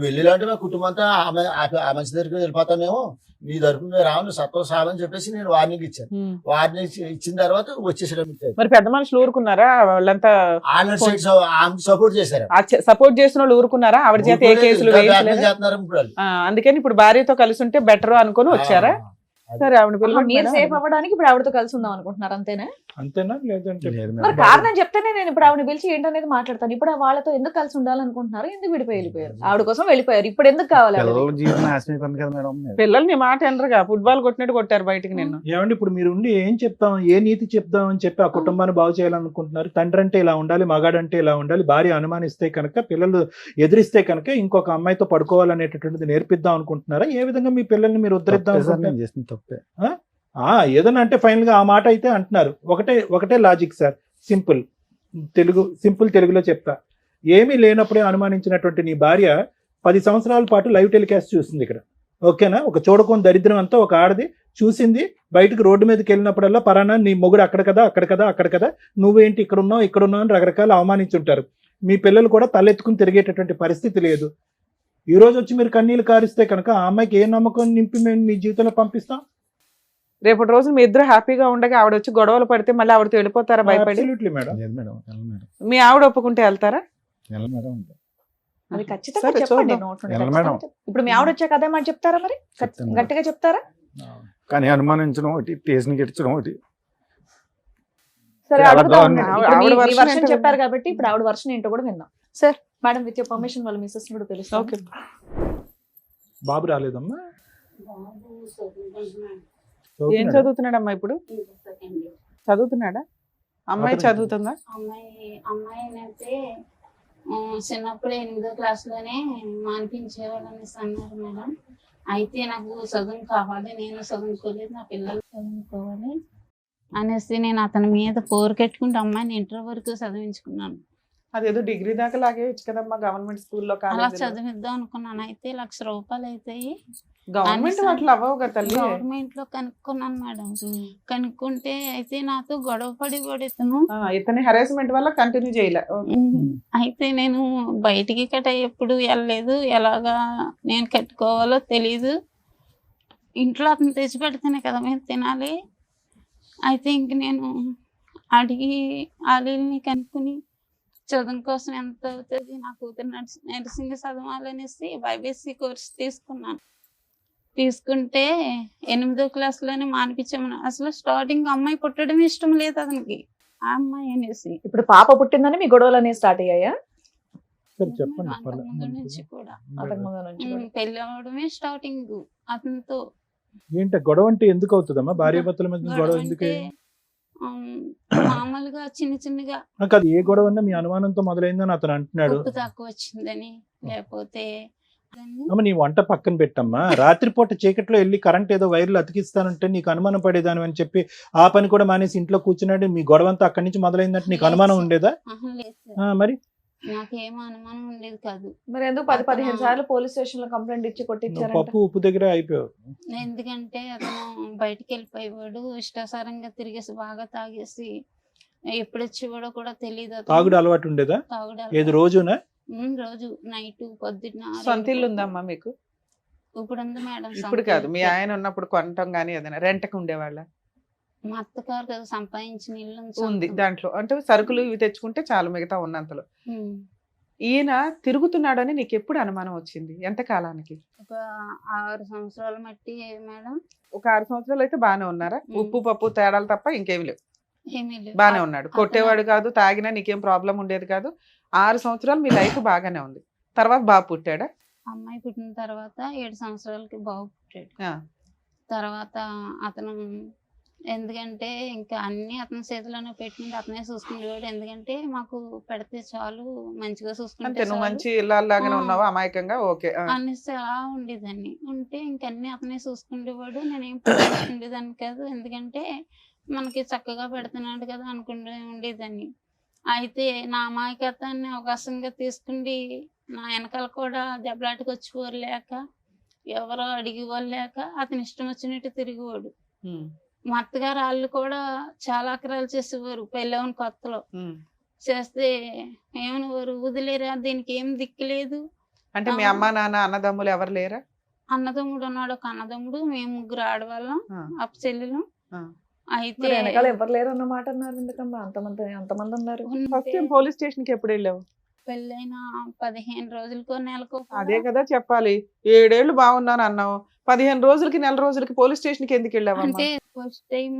వెళ్ళిలాంటి మా కుటుంబం అంతా ఆమె ఆ మంచి దగ్గరికి వెళ్ళిపోతాం మేము, నీ తరపు మేము రావు, సత్వం సావని చెప్పేసి నేను వార్నింగ్ ఇచ్చాను. ఉమ్. వార్నింగ్ ఇచ్చిన తర్వాత వచ్చేసాడు. మరి పెద్ద మనుషులు ఊరుకున్నారా? వాళ్ళంతా ఆన్లైన్ సైడ్ ఆమె సపోర్ట్ చేశారు. సపోర్ట్ చేసిన వాళ్ళు ఊరుకున్నారా? ఆవిడ చేత ఏ కేసులు వేయించలేదు. చేస్తున్నారు ఇప్పుడు వాళ్ళు. అందుకని ఇప్పుడు భార్యతో కలిసి ఉంటే బెటర్ అనుకుని వచ్చారా? సరే, ఆవిడ ఆహా, పిల్లలు మీరు సేఫ్ అవ్వడానికి ఇప్పుడు ఆవిడతో కలిసి ఉందాం అనుకుంటున్నారు అంతేనా? అంతేనా? లేదంటే లేదు మరి మేడం. కారణం చెప్తేనే నేను ఇప్పుడు ఆవిడ పిలిచి ఏంటనేది మాట్లాడతాను. ఇప్పుడు వాళ్ళతో ఎందుకు కలిసి ఉండాలనుకుంటున్నారు, ఎందుకు విడిపోయి వెళ్ళిపోయారు? ఆవిడ కోసం వెళ్ళిపోయారు, ఇప్పుడు ఎందుకు కావాలి ఆవిడ? పిల్లల జీవితం నాశనం అయిపోయింది కదా మేడం. పిల్లలు నీ మాట ఎనరుగా ఫుట్బాల్ కొట్టినట్టు కొట్టారు బయటికి నిన్ను. ఏమండి ఇప్పుడు మీరు ఉండి ఏం చెప్తాం, ఏ నీతి చెప్తాం అని చెప్పి ఆ కుటుంబాన్ని బాగు చేయాలనుకుంటున్నారు? తండ్రి అంటే ఇలా ఉండాలి, మగాడంటే ఇలా ఉండాలి, భార్య అనుమానిస్తే కనుక, పిల్లలు ఎదిరిస్తే కనుక ఇంకొక అమ్మాయితో పడుకోవాలనేటటువంటిది నేర్పిద్దాం అనుకుంటున్నారా? ఏ విధంగా మీ పిల్లల్ని మీరు ఉద్ధరిద్దాం తప్పే సార్, అనుకుంటున్నారు? నేను చేసిన తప్పే. ఏదన్నా అంటే ఫైనల్ గా ఆ మాట అయితే అంటున్నారు. ఒకటే లాజిక్ సార్, సింపుల్ తెలుగులో చెప్తా. ఏమీ లేనప్పుడే అనుమానించినటువంటి నీ భార్య 10 సంవత్సరాల పాటు లైవ్ టెలికాస్ట్ చూస్తుంది ఇక్కడ, ఓకేనా? ఒక చూడకొని దరిద్రం అంతా ఒక ఆడది చూసింది. బయటకు రోడ్డు మీదకి వెళ్ళినప్పుడల్లా పరానా నీ మొగుడు అక్కడ కదా నువ్వేంటి ఇక్కడ ఉన్నావు అని రకరకాల అవమానించుంటారు. మీ పిల్లలు కూడా తలెత్తుకుని తిరిగేటటువంటి పరిస్థితి లేదు. ఈ రోజు వచ్చి మీరు కన్నీళ్ళు కారిస్తే కనుక ఆ అమ్మాయికి ఏ నమ్మకం నింపి మేము మీ జీవితంలో పంపిస్తాం? రేపటి రోజు మీ ఇద్దరు హ్యాపీగా ఉండగా ఆవిడ వచ్చి గొడవలు పడితే మళ్ళీ ఆవిడతో వెళ్ళిపోతారా భయపడి? Absolutely madam. లేదు మేడం, వెళ్ళను మేడం, మీ ఆవిడ ఒప్పుకుంటే వెళ్తారా? వెళ్ళను మేడం. అది ఖచ్చితంగా సరే, చెప్పండి. చూద్దాం. నోట్ నుండి ఎలా ఖచ్చితంగా మేడం? చెప్పండి. ఇప్పుడు మీ ఆవిడ వచ్చాక అదే మాట చెప్తారా మరి? చెప్తాను. గట్టిగా చెప్తారా? కానీ అనుమానించడం ఒకటి, టేస్ట్ని గెలిచడం ఒకటి. సరే, చాలా అడుగుతా దారుణం. ఉండండి. ఆవిడ ఇప్పుడు మీ version version ఏంటో చెప్పారు విందాం. కాబట్టి ఇప్పుడు ఆవిడ వర్షన్ ఏంటో కూడా విందాం. Sir, madam with your permission వాళ్ళ మిస్సెస్ కూడా పిలుస్తాం. ఓకే. బాబు రాలేదమ్మా? ఏం చదువుతున్నాడమ్మా ఇప్పుడు? చదువుతున్నాడా? అమ్మాయి చదువుతుందా? అమ్మాయి అయితే చిన్నప్పుడు 8వ క్లాస్లోనే మానిపించేవాళ్ళు అనేసి అన్నారు మేడం. అయితే నాకు చదువు కావాలి, నేను చదువుకోలేదు, నా పిల్లలు చదువుకోవాలి అనేసి నేను అతని మీద పోరుకెట్టుకుంటే అమ్మాయిని ఇంటర్ వరకు చదివించుకున్నాను. అదేదో డిగ్రీ దాకా లాగేయచ్చు కదమ్మా గవర్నమెంట్ స్కూల్లో, అలా కాలేజీలో. చదివిద్దాం అనుకున్నాను. అయితే ₹1,00,000 అవుతాయి. గవర్నమెంట్ వాటిలో అవ్వవు కదా తల్లి. గవర్నమెంట్ లో కనుక్కున్నాను మేడం. కనుక్కుంటే అయితే నాతో గొడవ పడి ఇతను. ఇతని హెరాస్మెంట్ వల్ల కంటిన్యూ చేయలే. అయితే నేను బయటికి ఎప్పుడు వెళ్ళలేదు. ఎలాగా నేను కట్టుకోవాలో తెలీదు. ఇంట్లో అతను తెచ్చి పెడితేనే కదా మేము తినాలి. అయితే ఇంక నేను అడిగి వాళ్ళని కనుక్కుని చదువు కోసం ఎంత అవుతుంది, నా కూతురు నర్సింగ్ చదవాలనేసి బైబీసీ కోర్స్ తీసుకున్నాను. తీసుకుంటే 8వ క్లాస్లోనే మానిపించామని. అసలు స్టార్టింగ్ అమ్మాయి పుట్టడం ఇష్టం లేదు అతనికి, ఆ అమ్మాయి అనేసి. ఇప్పుడు పాప పుట్టిందని మీ గొడవలు అనేవి స్టార్ట్ అయ్యాయా? సరే చెప్పండి. అంతకుముందు నుంచి కూడా అంతకు ముందు నుంచి కూడా. పెళ్లి అవడమే స్టార్టింగ్ అతనితో. ఏంటి గొడవ అంటే ఎందుకు అవుతుందమ్మా? భార్య భర్తల మధ్య గొడవ ఎందుకు? మామూలుగా చిన్న చిన్నగా నాకు అది ఏ గొడవ అన్నా మీ అనుమానంతో మొదలైందని అతను అంటున్నాడు. ఉప్పు తక్కువ వచ్చిందని, లేకపోతే అమ్మ నీ వంట పక్కన పెట్టమ్మా. రాత్రిపూట చీకట్లో వెళ్ళి కరెంట్ ఏదో వైర్లు అతికిస్తానంటే నీకు అనుమానం పడేదాని అని చెప్పి ఆ పని కూడా మానేసి ఇంట్లో కూర్చున్నాడు. మీ గొడవ అంతా అక్కడి నుంచి మొదలైందంటే నీకు అనుమానం ఉండేదా? లేదు సార్, మరి నాకేం అనుమానం ఉండేది కాదు. మరి ఎందుకు 10-15 సార్లు పోలీస్ స్టేషన్ లో కంప్లైంట్ ఇచ్చి నువ్వు కొట్టించారు? పప్పు ఉప్పు దగ్గర అయిపోయావు. ఎందుకంటే అతను బయటికి వెళ్ళిపోయేవాడు, ఇష్టాసారంగా తిరిగేసి బాగా తాగేసి ఎప్పుడు వచ్చేవాడో కూడా తెలియదు. తాగుడు అలవాటు ఉండేదా? తాగుడు ఏది రోజునా? రోజు నైట్ పొద్దున్న. సొంత ఇల్లు ఉందమ్మా మీకు? ఇప్పుడు ఉంది మేడం. ఇప్పుడు కాదు, మీ ఆయన ఉన్నప్పుడు కొనటం గానీ ఏదైనా రెంట్కి ఉండేవాళ్ళ? మా అత్తగారు కదా సంపాదించిన ఇల్లు ఉంది దాంట్లో. అంటే సరుకులు ఇవి తెచ్చుకుంటే చాలు మిగతా ఉన్నంతలో. ఈయన తిరుగుతున్నాడని నీకు ఎప్పుడు అనుమానం వచ్చింది? ఎంత కాలానికి? ఒక 6 సంవత్సరాల మట్టి మేడం. ఒక 6 సంవత్సరాలు అయితే బాగానే ఉన్నారా? ఉప్పు పప్పు తేడాలు తప్ప ఇంకేమి లేవు. ఏమీ లేదు. బాగానే ఉన్నాడు, కొట్టేవాడు కాదు, తాగినా నీకేం ప్రాబ్లం ఉండేది కాదు. 6 సంవత్సరాలు మీ లైఫ్ బాగానే ఉంది. తర్వాత బాబు పుట్టాడా? అమ్మాయి పుట్టిన తర్వాత 7 సంవత్సరాలకి బాబు పుట్టాడు. తర్వాత అతను ఎందుకంటే ఇంకా అన్ని అతని చేతిలోనే పెట్టుకుంటే అతనే చూసుకునేవాడు. ఎందుకంటే మాకు పెడితే చాలు, మంచిగా చూసుకుంటే నువ్వు మంచి ఇళ్ళలాగానే ఉన్నావా అమాయకంగా? ఓకే అనేసి అలా ఉండేదాన్ని. ఉంటే ఇంకన్నీ అతనే చూసుకునేవాడు. నేనేం పట్టించుకునేదాన్ని కాదు, ఎందుకంటే మనకి చక్కగా పెడుతున్నాడు కదా అనుకుంటూ ఉండేదాన్ని. అయితే నా అమాయకత్వాన్ని అవకాశంగా తీసుకుండి నా వెనకాల కూడా దెబ్బలాటకు వచ్చేవారు లేక, ఎవరో అడిగేవాళ్ళు లేక అతని ఇష్టం వచ్చినట్టు తిరిగేవాడు. మా అత్తగారు వాళ్ళు కూడా చాలా అక్రాలు చేసేవారు పెళ్ళవని కొత్తలో. చేస్తే ఏమనేవారు, వదిలేరా, దీనికి ఏం దిక్కులేదు. అంటే మీ అమ్మ నాన్న అన్నదమ్ములు ఎవరు లేరా? అన్నదమ్ముడు ఉన్నాడు, ఒక అన్నదమ్ముడు, మేము 3 ఆడవాళ్ళం, అప్ప చెల్లెలు. అయితే వెనకాల ఎవరు లేరు అన్నమాట అన్నారు. ఎందుకమ్మా అంతమంది ఉన్నారు? ఫస్ట్ టైం పోలీస్ స్టేషన్ కి ఎప్పుడు వెళ్ళావు? పెళ్ళైన 15 రోజులకో నెలకో. అదే కదా చెప్పాలి. 7 ఏళ్ళు బాగున్నాను అన్నావు, 15 రోజులకి నెల రోజులకి పోలీస్ స్టేషన్ కి ఎందుకు వెళ్ళావు? అంటే ఫస్ట్ టైం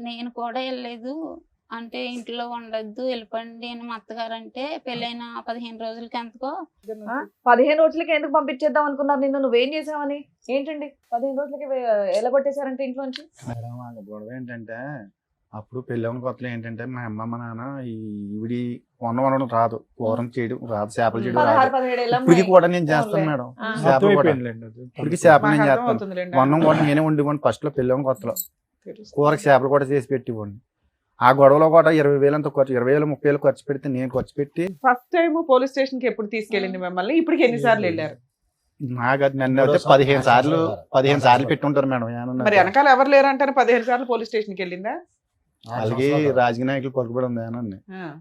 నేను కూడా వెళ్ళలేదు. అంటే ఇంట్లో ఉండద్దు, వెళ్ళిపోండి అని మా అత్తగారు అంటే, పెళ్ళైన 15 రోజులకి ఎంతకో. 15 రోజులకి ఎందుకు పంపించేద్దాం అనుకున్నారు నిన్ను? నువ్వేం చేసావని? ఏంటండి 15 రోజులకి ఎలా కొట్టేశారంటే ఇంట్లోంచి? మేడం ఆ గొడవ ఏంటంటే, అప్పుడు పెళ్ళవని కొత్తలో ఏంటంటే మా అమ్మ మా నాన్న ఈవిడి వండడం రాదు, కూరం చేయడం రాదు, చేపలు చేయడం రాదు. 16-17 ఏళ్ళ ఇప్పటికి కూడా నేను చేస్తాను మేడం. చేపలు కూడా ఇప్పటికి చేపలు నేను చేస్తాను. వండం కూడా నేనే వండివ్వండి. ఫస్ట్ లో పెళ్ళవని కొత్తలో కూరకి చేపలు కూడా చేసి పెట్టివ్వండి. ఆ గొడవలో కూడా 20,000 అంత ఖర్చు, 20,000 30,000 ఖర్చు పెడితే నేను ఖర్చు పెట్టి. ఫస్ట్ టైం పోలీస్ స్టేషన్ కి ఎప్పుడు తీసుకెళ్ళింది మిమ్మల్ని? ఇప్పటికి ఎన్నిసార్లు వెళ్ళారు? నాకు నన్ను అయితే 15 సార్లు పెట్టుంటారు మేడం. మరి వెనకాల ఎవరు లేరు అంటారు? 15 సార్లు పోలీస్ స్టేషన్ కి వెళ్ళిందా? అలాగే రాజకీయ నాయకులు పలుకుబడి ఉంది అని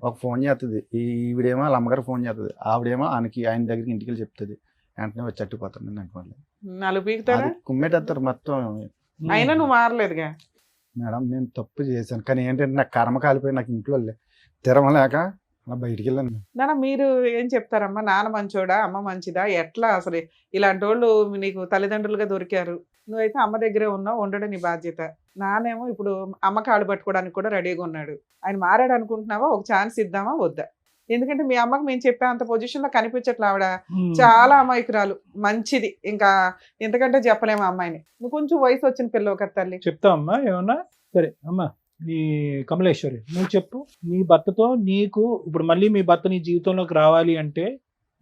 ఒక ఫోన్ చేస్తుంది. ఈవిడేమో వాళ్ళ అమ్మగారు ఫోన్ చేస్తుంది, ఆవిడేమో ఆయన దగ్గరికి ఇంటికి వెళ్ళి చెప్తుంది. వెంటనే వచ్చి అట్టుకుపోతాను నాకు మళ్ళీ నాలుగు పీకుతారా అది కుమ్మేటేస్తారు మొత్తం. అయినా నువ్వు మారలేదుగా. మేడం నేను తప్పు చేశాను, కానీ ఏంటంటే నాకు కర్మ కాలిపోయి నాకు ఇంట్లో తిరమలేక అలా బయటికి వెళ్ళాను. నాన్న మీరు ఏం చెప్తారమ్మా? నాన్న మంచోడా, అమ్మ మంచిదా, ఎట్లా అసలు? ఇలాంటి వాళ్ళు నీకు తల్లిదండ్రులుగా దొరికారు, నువ్వైతే అమ్మ దగ్గరే ఉన్నావు, ఉండడం నీ బాధ్యత. నానేమో ఇప్పుడు అమ్మ కాళ్ళు పట్టుకోవడానికి కూడా రెడీగా ఉన్నాడు. ఆయన మారాడు అనుకుంటున్నావా? ఒక ఛాన్స్ ఇద్దామా వద్దా? ఎందుకంటే మీ అమ్మకి మేము చెప్పే అంత పొజిషన్ లో కనిపించట్లే. ఆవిడ చాలా అమాయకురాలు, మంచిది, ఇంకా ఎంతకంటే చెప్పలేము అమ్మాయిని. నువ్వు కొంచెం వయసు వచ్చిన పిల్లవు కదా తల్లి. చెప్తావు అమ్మా ఏమన్నా? సరే అమ్మా, నీ కమలేశ్వరి నువ్వు చెప్పు. నీ భర్తతో నీకు ఇప్పుడు మళ్ళీ మీ భర్త నీ జీవితంలోకి రావాలి అంటే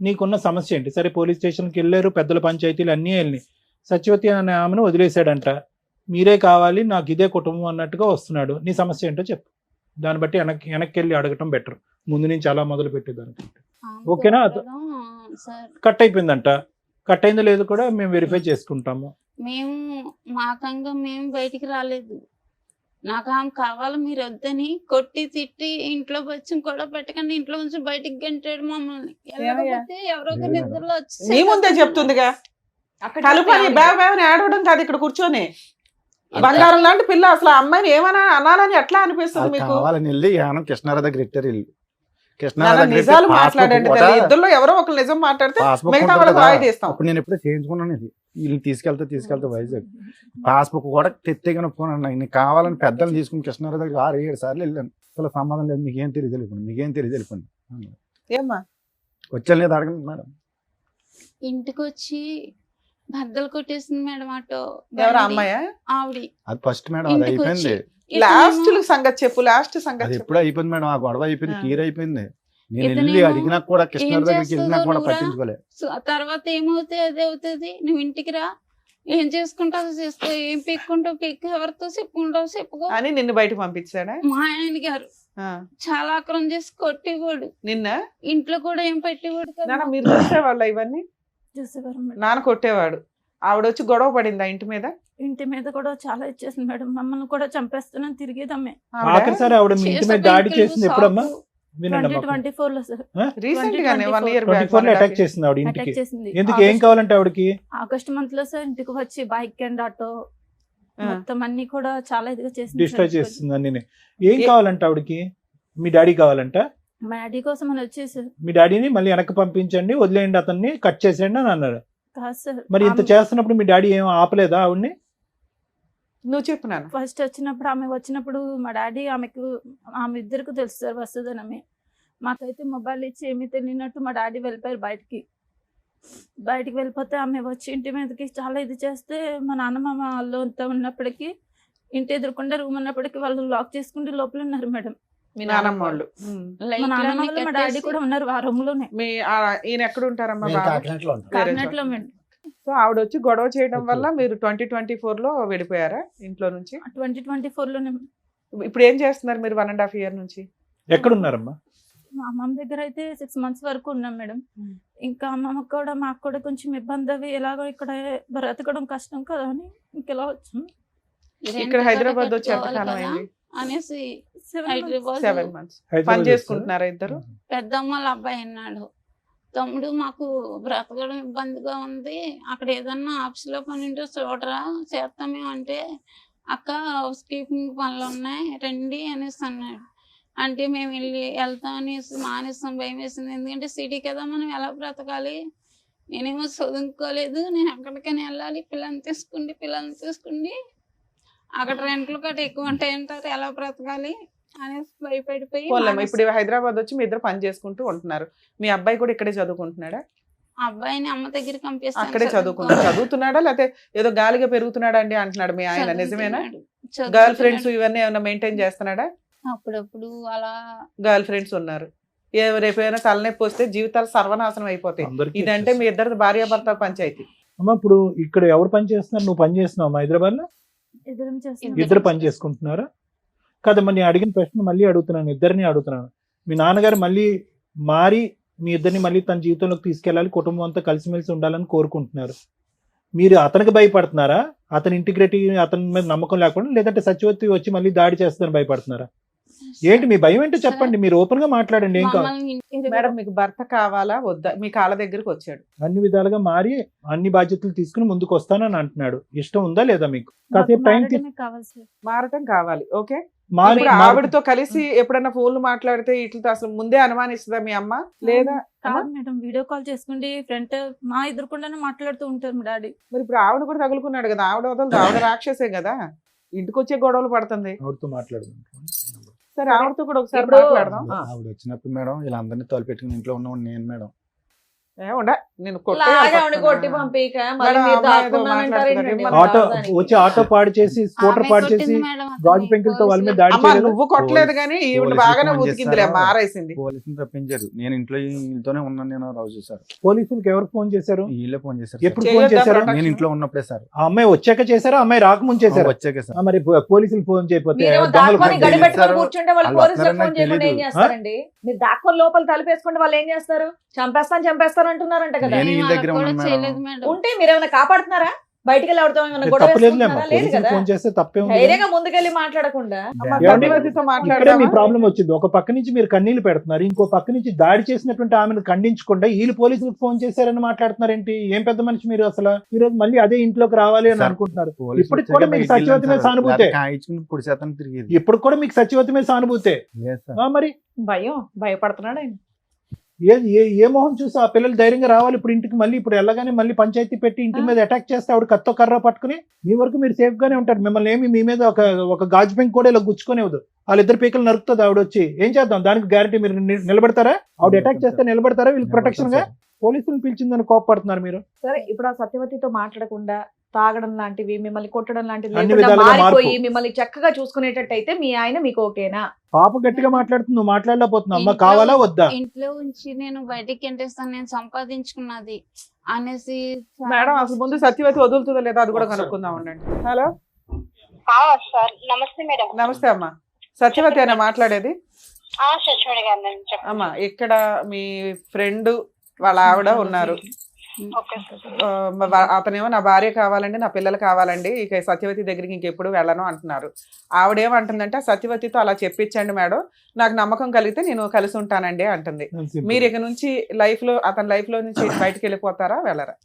నీకున్న సమస్య ఏంటి? సరే పోలీస్ స్టేషన్కి వెళ్ళారు, పెద్దల పంచాయతీలు అన్నీ వెళ్ళి సత్యవతి అనే ఆమెను వదిలేశాడంట, మీరే కావాలి నాకు ఇదే కుటుంబం అన్నట్టుగా వస్తున్నాడు. నీ సమస్య ఏంటో చెప్పు, దాన్ని బట్టి వెనక్కి వెళ్ళి అడగటం బెటర్, ముందు నుంచి అలా మొదలు పెట్టేదానికంటే. ఓకేనా? కట్ అయిపోయిందంట, కట్ అయిందో లేదో కూడా మేము వెరిఫై చేసుకుంటాము. మేము మాకంగా మేము బయటికి రాలేదు. నాకు ఆమె కావాలి, మీరు వద్దని కొట్టి తిట్టి ఇంట్లో వచ్చి కూడా పెట్టకండి, ఇంట్లో నుంచి బయటికి గంటాడు మమ్మల్ని. వెళ్ళకపోతే ఎవరో ఒక నిద్రలో వచ్చి నీ ముందే చెప్తుందిగా, కలుపని బాగా ఆడవడం కాదు, ఇక్కడ కూర్చొని బంగారం లాంటి పిల్ల. అసలు ఆ అమ్మాయిని ఏమన్నా అనాలని ఎట్లా అనిపిస్తుంది మీకు? కావాలని వెళ్ళి యానం కృష్ణారావు దగ్గర ఇట్టారు ఇల్లు. నిజాలు మాట్లాడండి, ఇద్దరులో ఎవరో ఒకరు నిజం మాట్లాడితే మిగతా వాళ్ళకి వాయి తీస్తాం. అప్పుడు నేను ఎప్పుడూ చేయించుకున్నాను, ఇది వీళ్ళని తీసుకెళ్తే వైజాగ్ పాస్బుక్ కూడా తెత్తేగా ఒప్పుకున్నాను. నేను కావాలని పెద్దలు తీసుకుని కృష్ణారావు దగ్గర 6-7 సార్లు వెళ్ళాను. అసలు సంబంధం లేదు, మీకేం తెలియదు వెళ్ళిపోయింది, మీకేం తెలియదు వెళ్ళిపోయింది. ఏమ్మా వచ్చాను లేదు అడగండి మేడం. ఇంటికి వచ్చి బద్దలు కొట్టేసింది మేడం ఆటో. ఎవరు అమ్మాయా? ఆవిడ. అది ఫస్ట్ మేడం, అది అయిపోయింది. లాస్ట్ సంగతి చెప్పు, లాస్ట్ సంగతి అది ఎప్పుడు అయిపోయింది మేడం, ఆ గొడవ అయిపోయింది, క్లియర్ అయిపోయింది. నేను వెళ్ళి అడిగినా కూడా కృష్ణారావు దగ్గరికి వెళ్ళినా కూడా పట్టించుకోలేదు. తర్వాత ఏమవుతాయి అదే అవుతుంది, నువ్వు ఇంటికి రా, ఏం చేసుకుంటావు చేసుకో, ఏం పీక్కుంటావు పీక్కు, ఎవరితో చెప్పుకుంటావు చెప్పుకో అని నిన్ను బయటకు పంపించాడా మా ఆయన గారు. చాలా ఆక్రమం చేసి కొట్టేవాడు, నిన్న ఇంట్లో కూడా ఏం పెట్టేవాడు కదా. మీరు చూసేవాళ్ళ ఇవన్నీ? నాన్న కొట్టేవాడు, ఆవిడ వచ్చి గొడవ పడిందా ఇంటి మీద? ఇంటి మీద కూడా చాలా ఇచ్చేసింది మేడం, మమ్మల్ని కూడా చంపేస్తున్నాను తిరిగేదమ్మే. ఆఖరిసారి ఆవిడ మీ ఇంటి మీద దాడి చేసింది ఎప్పుడమ్మా? 2024 లో సార్, రీసెంట్ గానే 1 year 24 లో అటాక్ చేసింది ఆవిడ ఇంటికి. అటాక్ చేసింది. ఎందుకు, ఏం కావాలంటే ఆవిడకి? ఆగస్ట్ మంత్ లో సార్ ఇంటికి వచ్చి బైక్ అండ్ ఆటో మొత్తం అన్ని కూడా చాలా ఇదిగా చేసింది, డిస్ట్రాయ్ చేస్తుంది అన్ని. ఏం కావాలంటే ఆవిడకి? మీ డాడీ కావాలంట? మా డాడీ కోసం అని వచ్చేసారు. మీ డాడీని మళ్ళీ వెనక్కి పంపించండి, వదిలేయండి, అతన్ని కట్ చేసేయండి అని అన్నారు. కాదు సార్, మరి ఇంత చేస్తున్నప్పుడు మీ డాడీ ఏం ఆపలేదా ఆవిడ్ని? నువ్వు చెప్పు నాన్న. ఫస్ట్ వచ్చినప్పుడు ఆమె వచ్చినప్పుడు మా డాడీ ఆమె ఇద్దరికి తెలుసు సార్ వస్తుందనమే. మాకైతే మొబైల్ ఇచ్చి ఏమీ తెలియనట్టు మా డాడీ వెళ్ళిపోయారు బయటికి వెళ్ళిపోతే ఆమె వచ్చి ఇంటి మీదకి చాలా ఇది చేస్తే మా నాన్నమ్మ వాళ్ళు ఉన్నప్పటికీ ఇంటి ఎదురుకుండా రూమ్ ఉన్నప్పటికీ వాళ్ళు లాక్ చేసుకుంటే లోపల ఉన్నారు మేడం. మీ నాన్నమ్మ వాళ్ళు? మా నాన్నమ్మ వాళ్ళు మా డాడీ కూడా ఉన్నారు ఆ రూమ్ లోనే. ఈయన ఎక్కడ ఉంటారమ్మా? కాకినాడలో మేడం. సో ఆవిడ వచ్చి గొడవ చేయడం వల్ల మీరు 2024 లో వెళ్ళిపోయారా ఇంట్లో నుంచి? 2024 లోనే. ఇప్పుడు ఏం చేస్తున్నారు మీరు 1.5 year నుంచి? ఎక్కడున్నారమ్మా? మా అమ్మమ్మ దగ్గర అయితే 6 months వరకు ఉన్నాం మేడం. ఇంకా అమ్మమ్మకి కూడా మాకు కూడా కొంచెం ఇబ్బంది అవి, ఎలాగో ఇక్కడ బ్రతకడం కష్టం కదా అని ఇంకెలా వచ్చాం. ఇక్కడ హైదరాబాద్ వచ్చి ఎంతకాలం అయింది అనేసి 7 months పని చేసుకుంటున్నారా ఇద్దరు? పెద్దమ్మ వాళ్ళ అబ్బాయి అన్నాడు, తమ్ముడు మాకు బ్రతకడం ఇబ్బందిగా ఉంది, అక్కడ ఏదన్నా ఆఫీస్ లో పని ఉంటే చూడరా చేస్తామే అంటే, అక్క హౌస్ కీపింగ్ పనులు ఉన్నాయి రండి అనేసి అన్నాడు. అంటే మేము వెళ్తాం అనేసి మానేస్తాం, భయం వేసింది. ఎందుకంటే సిటీ కదా, మనం ఎలా బ్రతకాలి, నేనేమో చదువుకోలేదు, నేను ఎక్కడికైనా వెళ్ళాలి, పిల్లల్ని తీసుకుండి అక్కడ రెంట్లు కట్ట ఎక్కువ ఉంటాయంటారు, ఎలా బ్రతకాలి అనేసి భయపడిపోయి. ఇప్పుడు హైదరాబాద్ వచ్చి మీ ఇద్దరు పని చేసుకుంటూ ఉంటున్నారు. మీ అబ్బాయి కూడా ఇక్కడే చదువుకుంటున్నాడా? అబ్బాయిని అమ్మ దగ్గర అక్కడే చదువుతున్నాడా లేకపోతే ఏదో గాలిగా పెరుగుతున్నాడా అండి అంటున్నాడు మీ ఆయన, నిజమేనా? గర్ల్ ఫ్రెండ్స్ ఇవన్నీ ఏమైనా మెయింటైన్ చేస్తున్నాడా? అప్పుడప్పుడు అలా గర్ల్ ఫ్రెండ్స్ ఉన్నారు. రేపైనా తలనొప్పి వస్తే జీవితాలు సర్వనాశనం అయిపోతాయి. ఇదంటే మీ ఇద్దరు భార్యాభర్త పంచాయతీ. అమ్మ ఇప్పుడు ఇక్కడ ఎవరు పని చేస్తున్నారు? నువ్వు పని చేస్తున్నావు హైదరాబాద్ లో? ఇద్దరు పని చేసుకుంటున్నారా? కదమ్మా, నేను అడిగిన ప్రశ్న మళ్ళీ అడుగుతున్నాను, ఇద్దరిని అడుగుతున్నాను. మీ నాన్నగారు మళ్ళీ మారి మీ ఇద్దరిని మళ్ళీ తన జీవితంలోకి తీసుకెళ్ళాలి, కుటుంబం అంతా కలిసిమెలిసి ఉండాలని కోరుకుంటున్నారు. మీరు అతనికి భయపడుతున్నారా? అతని ఇంటిగ్రిటీ, అతని మీద నమ్మకం లేకుండా, లేదంటే సత్యవతి వచ్చి మళ్ళీ దాడి చేస్తుందని భయపడుతున్నారా? ఏంటి మీ భయం ఏంటో చెప్పండి, మీరు ఓపెన్ గా మాట్లాడండి. ఏం కావాలి? మమ్మల్ని ఇంటికి మేడం మీకు భర్త కావాలా వద్దా? మీ కాళ్ళ దగ్గరికి వచ్చాడు. అన్ని విధాలుగా మారి అన్ని బాధ్యతలు తీసుకుని ముందుకు వస్తానని అంటున్నాడు. ఇష్టం ఉందా లేదా మీకు? కాసేపు టైం మారడమే కావాలి సార్. మారటం కావాలి. ఓకే, మారి ఇప్పుడు ఆవిడతో కలిసి ఎప్పుడన్నా ఫోన్లు మాట్లాడితే ఇట్లతో అసలు ముందే అనుమానిస్తుందా మీ అమ్మ? లేదా కాదు మేడం, వీడియో కాల్ చేసుకుంటే ఫ్రంట్ మా ఎదురుకుండానే మాట్లాడుతూ ఉంటారు మా డాడీ. మరి ఇప్పుడు ఆవిడ కూడా తగులుకున్నాడు కదా, ఆవిడ వదలదు, ఆవిడ రాక్షసే కదా, ఇంటికి వచ్చే గొడవలు పడుతుంది. ఎవరితో మాట్లాడదాం? సరే ఆవిడతో కూడా ఒకసారి ఇప్పుడు- మాట్లాడదాం. ఆవిడ వచ్చినప్పుడు మేడం వీళ్ళందరినీ తోలిపెట్టుకుని ఇంట్లో ఉన్నవాడు నేను మేడం. నేను కొట్టి పంపిక మళ్ళీ మీరు దాక్కున్నానంటారు ఏంటండి? ఆటో దానికి. వచ్చి ఆటో పాడు చేసి స్కూటర్ ఆమె పాడు చేసి కొట్టింది మేడం అతన్ని, గాజు పెంకులతో వాళ్ళ మీద దాడి అమ్మా చేయలేదు. నువ్వు కొట్టలేదు కానీ ఈవిడ పోలీసులు బాగానే ఫోన్ ఉతికిందిలే, చేస్తారా? మారేసింది. పోలీసులు తప్పించారు. నేను ఇంట్లో వీళ్ళతోనే ఉన్నాను. నేను రోజు సార్ పోలీసులకు ఎవరు ఫోన్ చేశారు? వీళ్ళే ఫోన్ చేశారు ఎప్పుడు సార్. ఫోన్ చేయొద్దా చేశారు? ప్రొటెక్షన్? నేను ఇంట్లో ఉన్నప్పుడే సార్. ఆ అమ్మాయి వచ్చాక చేశారా, అమ్మాయి రాకముందు చేశారా? వచ్చాక సార్. మరి పోలీసులు ఫోన్ చేయకపోతే మీరేమో దొంగలు దాక్కుని ఫోన్ గడి చేశారు. పెట్టుకొని కూర్చుంటే వాళ్ళు వాళ్ళు పోలీసులకు వస్తారని ఫోన్ చేయకుండా ఏం తెలీదు. చేస్తారండి? మీరు దాక్కుని లోపల తలుపేసుకుంటే వాళ్ళు ఏం చేస్తారు? చంపేస్తాను అంటున్నారంట కదా. నేను మేము ఈ దగ్గర అలా కూడా ఉన్నాను చేయలేదు మేడం. మేడం. ఉంటే మీరు ఏమైనా కాపాడుతున్నారా? బయటికి వెళ్ళి ఎవరితో ఏమైనా గొడవ తప్పలేదులేమ్మా, వేసుకుంటున్నారా? లేదు పోలీసులు కదా. ఫోన్ చేస్తే తప్పే ఉంది. ధైర్యంగా ముందుకెళ్ళి మాట్లాడకుండా అమ్మ, ఏమండి? సత్యవతితో ఇక్కడే మీ మాట్లాడదామా? ప్రాబ్లం వచ్చింది. ఒక పక్క నుంచి మీరు కన్నీళ్లు పెడుతున్నారు, ఇంకో పక్క నుంచి దాడి చేసినటువంటి ఆమెను ఖండించకుండా వీళ్ళు పోలీసులకు ఫోన్ చేశారని మాట్లాడుతున్నారేంటి? ఏం పెద్ద మనిషి మీరు అసలు. ఈ రోజు మళ్ళీ అదే ఇంట్లోకి రావాలి అని సార్, అనుకుంటున్నారు. పోలీసులు ఇప్పటికి వచ్చాక కూడా మీకు బయటికి వెళ్ళాను సత్యవతి మీద సార్. సానుభూతే. లేకపోతే కాయించుకుని పొడి శాతం తిరిగేది. ఇప్పుడు కూడా మీకు సత్యవతి మీద సానుభూతే. లేదు సార్. మరి భయపడుతున్నాడు ఆయన. ఏ మొహం చూసి ఆ పిల్లలు ధైర్యంగా రావాలి ఇప్పుడు ఇంటికి? మళ్ళీ ఇప్పుడు వెళ్ళగానే మళ్ళీ పంచాయతీ పెట్టి ఇంటి మీద అటాక్ చేస్తే ఆవిడ కత్తో కర్ర పట్టుకుని మీ వరకు మీరు సేఫ్ గానే ఉంటారు. మిమ్మల్ని ఏమి మీ మీద ఒక గాజు పెంకు కూడా ఇలా గుచ్చుకునేవద్దు. వాళ్ళిద్దరు పీకలు నరుకుతుంది ఆవిడ వచ్చి. ఏం చేద్దాం దానికి గ్యారంటీ? మీరు నిలబడతారా? ఆవిడ అటాక్ చేస్తే నిలబడతారా? వీళ్ళు ప్రొటెక్షన్ గా పోలీసులు పిలిచిందని కోపడుతున్నారు మీరు. సరే ఇప్పుడు ఆ సత్యవతితో మాట్లాడకుండా తాగడం లాంటివి, మిమ్మల్ని కొట్టడం లాంటివి అన్ని లేకుండా విధాలుగా మారిపోయి మార్పు. మిమ్మల్ని చక్కగా చూసుకునేటట్టయితే మీ ఆయన మీకు ఓకేనా? పాప గట్టిగా మాట్లాడుతుంది, నువ్వు మాట్లాడలేకపోతున్నావు. అమ్మ కావాలా వద్దా? ఇంట్లో ఉంచి నేను బయటికి ఎంటేస్తాను, నేను సంపాదించుకున్నది అనేసి. మేడం అసలు ముందు సత్యవతి వదులుతుందో లేదా అది కూడా కనుక్కుందాం ఉండండి. హలో సార్ నమస్తే మేడం. నమస్తే అమ్మా, సత్యవతి అయినా మాట్లాడేది? సచివాడి గారు చెప్పండి. అమ్మా ఇక్కడ మీ ఫ్రెండ్ వాళ్ళ ఆవిడ ఉన్నారు. ఓకే అతనేమో నా భార్య కావాలండి, నా పిల్లలు కావాలండి, ఇక సత్యవతి దగ్గరికి ఇంకెప్పుడు వెళ్ళను అంటున్నారు. ఆవిడేమంటుందంటే సత్యవతితో అలా చెప్పించండి మేడం, నాకు నమ్మకం కలిగితే నేను కలిసి ఉంటానండి అంటుంది. మీరు ఇక నుంచి అతని లైఫ్ లో నుంచి బయటకు వెళ్ళిపోతారా వెళ్ళరా?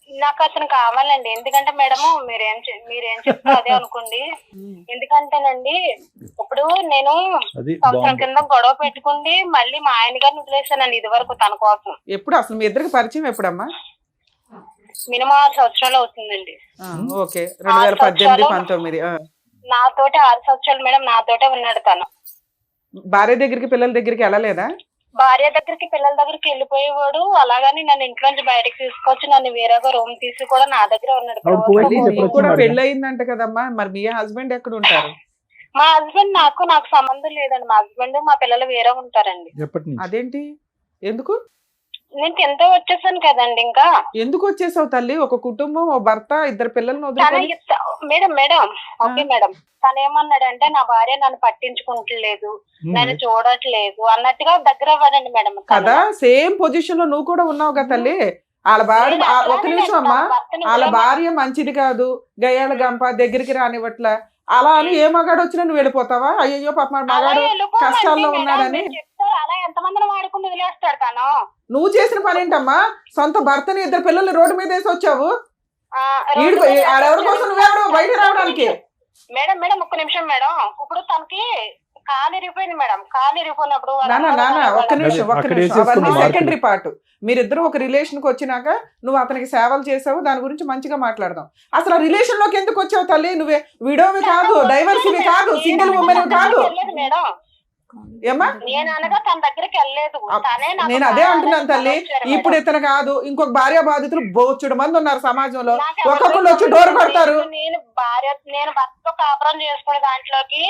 నాకు అతను కావాలండి. ఎందుకంటే మేడం మీరేం చెప్తారో అదే అనుకోండి. ఎందుకంటేనండి ఇప్పుడు నేను అది సంవత్సరం కింద గొడవ పెట్టుకుంది మళ్ళీ మా ఆయన గారిని వదిలేసానండి ఇది వరకు తన కోసం. ఎప్పుడు అసలు మీ ఇద్దరికి పరిచయం ఎప్పుడమ్మా? మినిమం 6 సంవత్సరాలు అవుతుందండి. ఓకే, 2018, 19. నాతోటి 6 సంవత్సరాలు మేడం నాతోటే ఉన్నాడు తను. భార్య దగ్గరికి పిల్లల దగ్గరికి వెళ్ళలేదా? భార్య దగ్గరికి పిల్లల దగ్గరికి వెళ్ళిపోయేవాడు. అలాగని నన్ను ఇంట్లో నుంచి బయటకు తీసుకొచ్చి నన్ను వేరేగా రూమ్ తీసి కూడా నా దగ్గర ఉన్నాడు. కువైట్ నుంచి నీకు కూడా పెళ్లి అయిందంట కదమ్మా, మరి మీ హస్బెండ్ ఎక్కడ ఉంటారు? మా హస్బెండ్ నాకు సంబంధం లేదండి. మా హస్బెండ్ మా పిల్లలు వేరే ఉంటారండి. ఎప్పటి నుంచి? అదేంటి? ఎందుకు? నేను ఎంతో వచ్చేసాను కదండి. ఇంకా ఎందుకు వచ్చేసావు తల్లి? ఒక కుటుంబం, ఓ భర్త, 2 పిల్లల్ని వదిలికొని. మేడం ఓకే మేడం, తను ఏమన్నాడంటే నా భార్య నన్ను పట్టించుకుంటలేదు, నన్ను చూడట్లేదు అన్నట్టుగా దగ్గర అవ్వదండి మేడం. కదా సేమ్ పొజిషన్ లో నువ్వు కూడా ఉన్నావు కదా తల్లి. వాళ్ళ భార్య ఒక నిమిషం అమ్మా, వాళ్ళ భార్య మంచిది కాదు, గయ్యాల గంప, దగ్గరికి రానివ్వట్ల, అలా అని ఏ మగాడు వచ్చినా నువ్వు వెళ్ళిపోతావా? అయ్యో పాప మగాడు కష్టాల్లో ఉన్నాడని. అలా ఎంతమందిని వాడుకుని వదిలేస్తాడు తను. నువ్వు చేసిన పని ఏంటమ్మా? సొంత భర్తని 2 పిల్లల్ని రోడ్డు మీద వేసి వచ్చావు. ఆడెవరి కోసం నువ్వెవరు బయట రావడానికి? మేడం ఒక్క నిమిషం మేడం. ఇప్పుడు తనకి కాలు ఇరిగిపోయింది మేడం. కాలు ఇరిగిపోయినప్పుడు ఒక్క నిమిషం అవన్నీ సెకండరీ పార్ట్. మీరిద్దరు ఒక రిలేషన్ కి వచ్చినాక నువ్వు అతనికి సేవలు చేసావు, దాని గురించి మంచిగా మాట్లాడదాం. అసలు ఆ రిలేషన్ లోకి ఎందుకు వచ్చావు తల్లి? నువ్వే విడోవి కాదు, డైవర్సివి కాదు, సింగిల్ ఉమెన్ కాదు. మేడం ఏమ్మా నేను అనగా తన దగ్గరికి వెళ్ళలేదు. నేను అదే అంటున్నాను తల్లి. ఇప్పుడు ఇతను కాదు, ఇంకొక భార్య బాధితులు బోచుడు మంది ఉన్నారు సమాజంలో. ఒక్కొక్కళ్ళు వచ్చి డోర్ కొడతారు. నేను భర్తతో కాపురం చేసుకునే దాంట్లోకి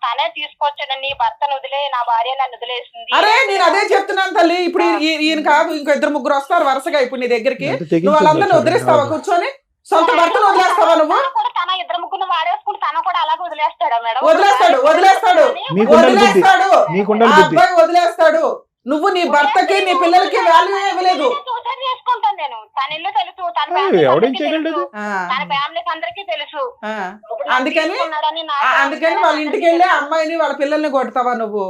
తనే తీసుకొచ్చాడు. నీ భర్తను వదిలే, నా భార్య నన్ను వదిలేసింది. అరే నేను అదే చెప్తున్నాను తల్లి. ఇప్పుడు ఈయన కాదు, ఇంకో 2-3 వస్తారు వరుసగా ఇప్పుడు నీ దగ్గరికి. నువ్వు వాళ్ళందరినీ వదిలేస్తావా? కూర్చొని సొంత భర్తను వదిలేస్తావా నువ్వు? తన 2-3 వాడేసుకుంటే తన కూడా అలాగే వదిలేస్తాడా మేడం? వదిలేస్తాడు. ఆ అబ్బాయి వదిలేస్తాడు. నువ్వు నీ భర్తకి నీ పిల్లలకి వాల్యూ ఇవ్వలేదు. చేసుకుంటాను నేను. తన ఇల్లు తెలుసు, తన ఏయ్, ఫ్యామిలీస్ ఎవడేం అందరికీ చేయగలడు? తెలుసు, ఆ, తన ఫ్యామిలీస్ అందరికీ తెలుసు. ఆ. ఇప్పుడు నన్ను అందుకని తీసుకున్నాడని నాకు అందుకని వాళ్ళ ఇంటికి వెళ్ళి ఆ అమ్మాయిని వాళ్ళ పిల్లల్ని కొడతావా నువ్వు?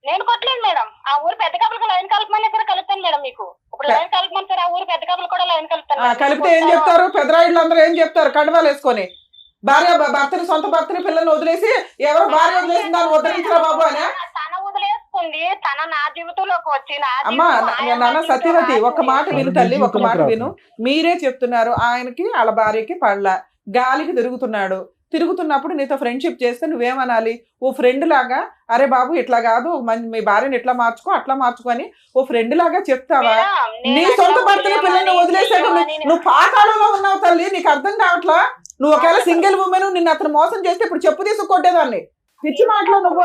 నేను కొట్టలేను మేడం. ఆ ఊరు పెద్ద కప్పులకు లైన్ కలపమని ఇక్కడ కలుపుతాను మేడం. మీకు ఇప్పుడు లైన్ కలపమంటారు, ఆ ఊరు పెద్ద కప్పులు కూడా లైన్ కలుపుతాను మేడం. కలిపితే ఏం చెప్తారు? పెద్దరాయిళ్ళు అందరూ ఏం చెప్తారు? కండవాలు వేసుకొని భర్తని, సొంత భర్తని, పిల్లల్ని వదిలేసి ఎవరో భార్య వదిలేసిన దాన్ని వదిలించరా బాబు అని. తన వదిలేసుకుంది, తన నా జీవితంలోకి వచ్చి నా అమ్మా జీవితం నాన్న సత్యవతి, ఒక్క మాట విను తల్లి, ఒక్క మాట జీవితంలోకి విను. మీరే చెప్తున్నారు ఆయనకి వాళ్ళ భార్యకి పడలా, గాలికి తిరుగుతున్నప్పుడు నీతో ఫ్రెండ్షిప్ చేస్తే నువ్వేమనాలి? ఓ ఫ్రెండ్ లాగా, అరే బాబు ఇట్లా కాదు, మీ భార్యని ఇట్లా మార్చుకో, అట్లా మార్చుకో అని ఓ ఫ్రెండ్ లాగా చెప్తావా? నీ సొంత భర్తని, పిల్లల్ని వదిలేసాక నువ్వు పాతాళంలో ఉన్నావు తల్లి, నీకు అర్థం కావట్లా? నువ్వు ఒకవేళ సింగిల్ ఉమెన్, నిన్ను అతను మోసం చేస్తే ఇప్పుడు చెప్పు తీసుకొట్టేదాన్ని. పిచ్చి మాటలో నువ్వు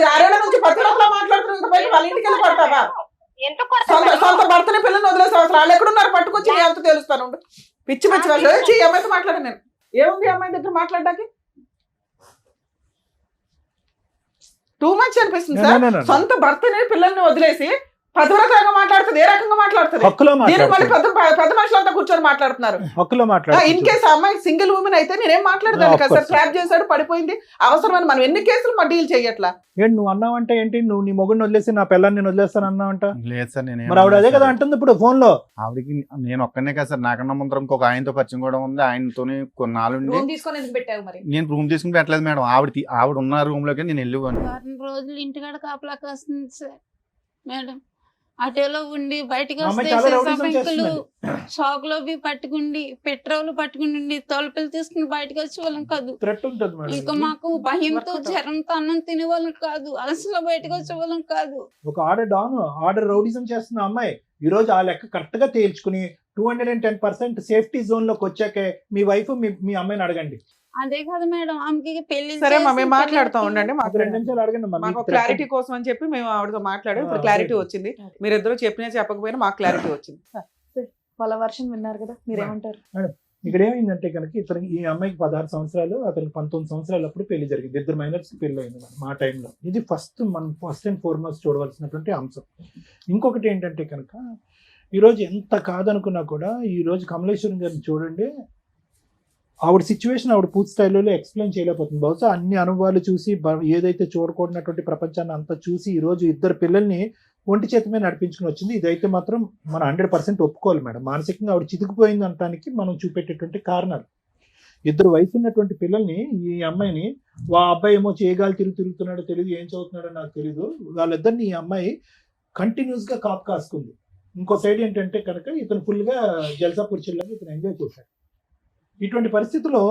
ఆరేళ్ల నుంచి పతిరతలా మాట్లాడుతున్నా, ఇంకా బయట వాళ్ళ ఇంటికి వెళ్ళి పడతావా? సొంత భర్తని, పిల్లల్ని వదిలేసావు. అసలు వాళ్ళు ఎక్కడున్నారు పట్టుకొచ్చి నీ అంత తెలుస్తాను. పిచ్చి అమ్మాయితో మాట్లాడాను నేను. ఏముంది అమ్మాయి దగ్గర మాట్లాడడానికి? టూ మచ్ అనిపిస్తుంది సార్. సొంత భర్తని, పిల్లల్ని వదిలేసి పతివ్రతగా మాట్లాడుతుంది. ఏ రకంగా మాట్లాడుతుంది? హక్కులో దీనికి మళ్ళీ మాట్లాడుతుంది. పెద్ద మనుషులంతా కూర్చొని మాట్లాడుతున్నారు. హక్కులో ఇన్ మాట్లాడుతుంది. కేసు అమ్మాయి సింగిల్ ఉమెన్ అయితే నేనేం మాట్లాడదాను Of కదా సార్. course. ట్రాప్ చేశాడు, పడిపోయింది, అవసరమని మనం ఎన్ని కేసులు మా డీల్ చెయ్యట్లా? ఏంటి నువ్వు అన్నావంటే ఏంటి? నువ్వు నీ మొగుడిని వదిలేసి నా పిల్లని నేను వదిలేస్తాను అన్నావంట? లేదు సార్, నేను మరి ఆవిడ అదే కదా అంటుంది ఇప్పుడు ఫోన్ లో. ఆవిడకి నేను ఒక్కనే కదా సార్, నాకన్నా ముందర ఇంకొక ఆయనతో పరిచయం కూడా ఉంది. ఆయనతోనే కొన్నాళ్ళు ఉండి రూమ్ తీసుకొని ఎందుకు పెట్టావు మరి? నేను రూమ్ తీసుకుని పెట్టలేదు మేడం. ఆవిడ ఉన్న రూమ్ లోకి నేను వెళ్ళిపోయాను. వారం రోజులు ఇంటికాడ కాపలా కాస్తుంది సార్ మేడం. అటోలో ఉండి బయటకు అమ్మాయి వస్తే చాలా రౌడీజం సభ్యులు చేస్తుందండి. షాక్ లో పట్టుకుండి పెట్రోల్ పట్టుకుండి తలుపులు తీసుకుని బయటకు వచ్చే వాళ్ళం కాదు. థ్రెట్ ఉంటుంది ఇంకా మేడం. మాకు భయంతో జ్వరంతో అన్నం తినే వాళ్ళం కాదు, అలసలో బయటకు వచ్చే వాళ్ళం కాదు. ఒక ఆర్డర్ రౌడీజం చేస్తున్న అమ్మాయి ఈ రోజు ఆ లెక్క కరెక్ట్ గా తేల్చుకుని 210% సేఫ్టీ జోన్ లోకి వచ్చాకే మీ వైఫ్ మీ అమ్మాయిని అడగండి. అదే కాదు మేడం, ఆమెకి పెళ్లి సరే చేసి మేము మాట్లాడుతూ ఉండండి. ఒక 2 నిమిషాలు అడగండి అమ్మా. మాకు మీకు క్లారిటీ కోసం అని చెప్పి మేము ఆవిడతో మాట్లాడాం. ఇప్పుడు క్లారిటీ వచ్చింది. మీరిద్దరూ చెప్పినా చెప్పకపోయినా మాకు క్లారిటీ వచ్చింది. వాళ్ళ వర్షన్ విన్నారు కదా, మీరేమంటారు? ఇక్కడ ఏమైందంటే కనుక ఈ అమ్మాయికి 16 సంవత్సరాలు, అతనికి 19 సంవత్సరాలు అప్పుడు పెళ్లి జరిగింది. 2 మైనర్స్ పెళ్లి అయింది మా టైంలో. ఇది ఫస్ట్ అండ్ ఫార్మోస్ట్ చూడవలసినటువంటి అంశం. ఇంకొకటి ఏంటంటే కనుక ఈరోజు ఎంత కాదనుకున్నా కూడా ఈరోజు కమలేశ్వరం గారిని చూడండి, ఆవిడ సిచ్యువేషన్ ఆవిడ పూర్తి స్థాయిలో ఎక్స్ప్లెయిన్ చేయలేకపోతుంది. బహుశా అన్ని అనుభవాలు చూసి ఏదైతే చూడకూడనటువంటి ప్రపంచాన్ని అంతా చూసి ఈరోజు 2 పిల్లల్ని ఒంటి చేతమే నడిపించుకుని వచ్చింది. ఇదైతే మాత్రం మనం 100% ఒప్పుకోవాలి మేడం. మానసికంగా ఆవిడ చితికిపోయింది అనడానికి మనం చూపెట్టేటువంటి కారణాలు. 2 వయసు ఉన్నటువంటి పిల్లల్ని, ఈ అమ్మాయిని ఆ అబ్బాయి ఏమో చేయగాలి తిరుగుతున్నాడో తెలియదు, ఏం చదువుతున్నాడో నాకు తెలియదు, వాళ్ళిద్దరిని ఈ అమ్మాయి కంటిన్యూస్గా కాపు కాసుకుంది. ఇంకో సైడ్ ఏంటంటే కనుక ఇతను ఫుల్గా జల్సా పురుషుల్లాగా ఇతను ఎంజాయ్ చేశాడు. ఇటువంటి పరిస్థితుల్లో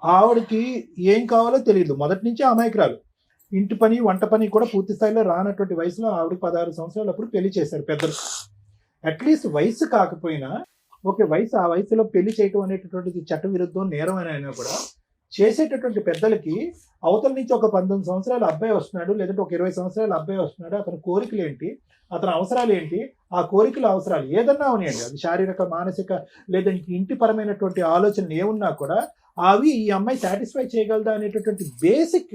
ఆవిడకి ఏం కావాలో తెలియదు. మొదటి నుంచి అమాయకురాలు. ఇంటి పని, వంట పని కూడా పూర్తి స్థాయిలో రానటువంటి వయసులో ఆవిడకి 16 సంవత్సరాలు అప్పుడు పెళ్లి చేశారు పెద్దలు. అట్లీస్ట్ వయసు కాకపోయినా ఓకే, ఆ వయసులో పెళ్లి చేయటం అనేటటువంటిది చట్ట విరుద్ధం, నేరం అని అయినా కూడా చేసేటటువంటి పెద్దలకి అవతల నుంచి ఒక 19 సంవత్సరాల అబ్బాయి వస్తున్నాడు, లేదంటే ఒక 20 సంవత్సరాల అబ్బాయి వస్తున్నాడు, అతని కోరికలు ఏంటి, అతని అవసరాలు ఏంటి, ఆ కోరికల అవసరాలు ఏదన్నా ఉన్నాయండి, అది శారీరక, మానసిక, లేదంటే ఇంటి పరమైనటువంటి ఆలోచనలు ఏమున్నా కూడా అవి ఈ అమ్మాయి సాటిస్ఫై చేయగలదా అనేటటువంటి బేసిక్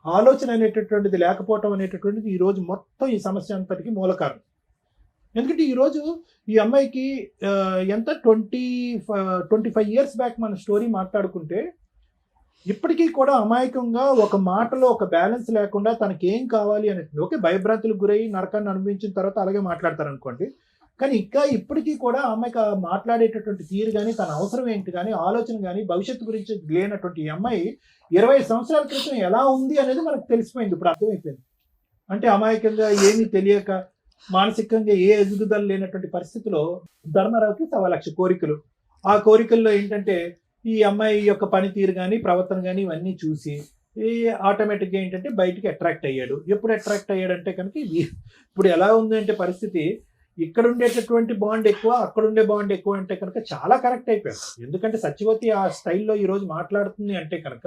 ఆలోచన అనేటటువంటిది లేకపోవటం అనేటటువంటిది ఈరోజు మొత్తం ఈ సమస్య అంతటికి మూల కారణం. ఎందుకంటే ఈరోజు ఈ అమ్మాయికి ఎంత 25 ఇయర్స్ బ్యాక్ మన స్టోరీ మాట్లాడుకుంటే ఇప్పటికీ కూడా అమాయకంగా ఒక మాటలో ఒక బ్యాలెన్స్ లేకుండా తనకి ఏం కావాలి అనేది, ఓకే భయభ్రాంతులకు గురై నరకాన్ని అనుభవించిన తర్వాత అలాగే మాట్లాడతారు అనుకోండి, కానీ ఇంకా ఇప్పటికీ కూడా అమ్మాయికి మాట్లాడేటటువంటి తీరు కానీ, తన అవసరం ఏంటి కానీ, ఆలోచన కానీ, భవిష్యత్తు గురించి లేనటువంటి ఈ అమ్మాయి 20 సంవత్సరాల క్రితం ఎలా ఉంది అనేది మనకు తెలిసిపోయింది, ఇప్పుడు అర్థమైపోయింది. అంటే అమాయకంగా ఏమీ తెలియక మానసికంగా ఏ ఎదుగుదల లేనటువంటి పరిస్థితిలో ధర్మారావుకి 1,00,000 కోరికలు. ఆ కోరికల్లో ఏంటంటే ఈ అమ్మాయి యొక్క పనితీరు కానీ, ప్రవర్తన కానీ ఇవన్నీ చూసి ఆటోమేటిక్గా ఏంటంటే బయటికి అట్రాక్ట్ అయ్యాడు. ఎప్పుడు అట్రాక్ట్ అయ్యాడంటే కనుక ఇప్పుడు ఎలా ఉంది అంటే పరిస్థితి, ఇక్కడ ఉండేటటువంటి బాండ్ ఎక్కువ, అక్కడ ఉండే బాండ్ ఎక్కువ అంటే కనుక చాలా కరెక్ట్ అయిపోయారు. ఎందుకంటే సత్యవతి ఆ స్టైల్లో ఈరోజు మాట్లాడుతుంది అంటే కనుక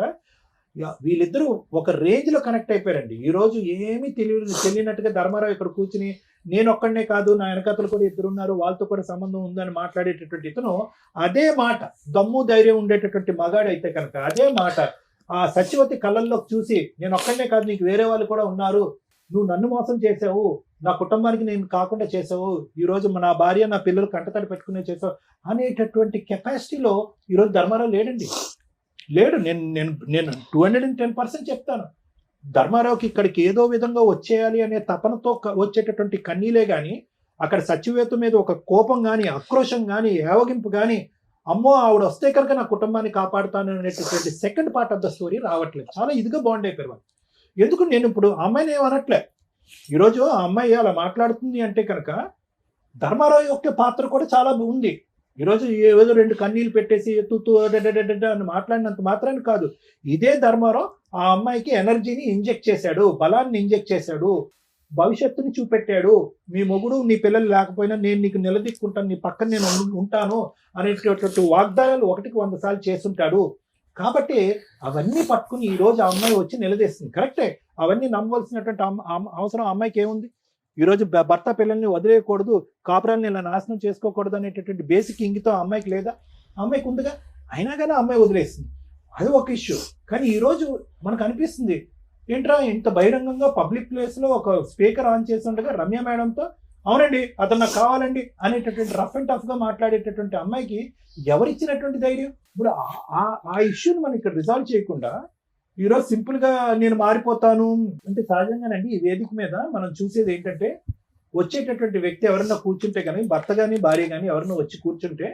వీళ్ళిద్దరూ ఒక రేంజ్లో కనెక్ట్ అయిపోయారండి. ఈరోజు ఏమీ తెలియనట్టుగా ధర్మారావు ఇక్కడ కూర్చుని నేను ఒక్కడనే కాదు, నా వెనకతలు కూడా 2 ఉన్నారు, వాళ్ళతో కూడా సంబంధం ఉందని మాట్లాడేటటువంటి ఇతను అదే మాట, దమ్ము ధైర్యం ఉండేటటువంటి మగాడైతే కనుక అదే మాట ఆ సత్యవతి కళ్ళల్లో చూసి నేను ఒక్కడనే కాదు, నీకు వేరే వాళ్ళు కూడా ఉన్నారు, నువ్వు నన్ను మోసం చేసావు, నా కుటుంబానికి నేను కాకుండా చేసావు, ఈరోజు నా భార్య నా పిల్లలు కంటతడి పెట్టుకునే చేసావు అనేటటువంటి కెపాసిటీలో ఈరోజు ధర్మారావు లేడండి. లేడు. నేను 210% చెప్తాను. ధర్మారావుకి ఇక్కడికి ఏదో విధంగా వచ్చేయాలి అనే తపనతో వచ్చేటటువంటి కన్నీలే కానీ అక్కడ సచివేత మీద ఒక కోపం కానీ ఆక్రోశం కానీ ఏవగింపు కానీ అమ్మో ఆవిడ వస్తే కనుక నా కుటుంబాన్ని కాపాడుతాను అనేటటువంటి second part of the story రావట్లేదు. చాలా ఇదిగా బాండ్ అయిపోయారు. ఎందుకు నేను ఇప్పుడు ఆ అమ్మాయిని ఏమనట్లే. ఈరోజు ఆ అమ్మాయి అలా మాట్లాడుతుంది అంటే కనుక ధర్మారావు యొక్క పాత్ర కూడా చాలా ఉంది. ఈరోజు ఏదో 2 కన్నీళ్ళు పెట్టేసి అని మాట్లాడినంత మాత్రాన్ని కాదు, ఇదే ధర్మారావు ఆ అమ్మాయికి ఎనర్జీని ఇంజెక్ట్ చేశాడు, బలాన్ని ఇంజెక్ట్ చేశాడు, భవిష్యత్తుని చూపెట్టాడు. మీ మొగుడు నీ పిల్లలు లేకపోయినా నేను నీకు నిలదీక్కుంటాను, నీ పక్కన నేను ఉంటాను అనేటటువంటి వాగ్దానాలు 1కి 100 సార్లు చేస్తుంటాడు. కాబట్టి అవన్నీ పట్టుకుని ఈ రోజు ఆ అమ్మాయి వచ్చి నిలదీస్తుంది. కరెక్టే, అవన్నీ నమ్మవలసినటువంటి అవసరం అమ్మాయికి ఏముంది? ఈరోజు భర్త పిల్లల్ని వదిలేయకూడదు, కాపురాన్ని ఇలా నాశనం చేసుకోకూడదు అనేటటువంటి బేసిక్ ఇంగితం అమ్మాయికి లేదా? అమ్మాయికి ఉందిగా. అయినా కానీ అమ్మాయి వదిలేస్తుంది, అది ఒక ఇష్యూ. కానీ ఈరోజు మనకు అనిపిస్తుంది ఏంట్రా ఇంత బహిరంగంగా పబ్లిక్ ప్లేస్లో ఒక స్పీకర్ ఆన్ చేసి ఉండగా రమ్య మేడంతో అవునండి అతను నాకు కావాలండి అనేటటువంటి రఫ్ అండ్ టఫ్గా మాట్లాడేటటువంటి అమ్మాయికి ఎవరిచ్చినటువంటి ధైర్యం? ఇప్పుడు ఆ ఇష్యూని మనం ఇక్కడ రిజాల్వ్ చేయకుండా ఈరోజు సింపుల్గా నేను మారిపోతాను అంటే సహజంగానండి ఈ వేదిక మీద మనం చూసేది ఏంటంటే వచ్చేటటువంటి వ్యక్తి ఎవరన్నా కూర్చుంటే కానీ భర్త కానీ భార్య కానీ ఎవరన్నా వచ్చి కూర్చుంటే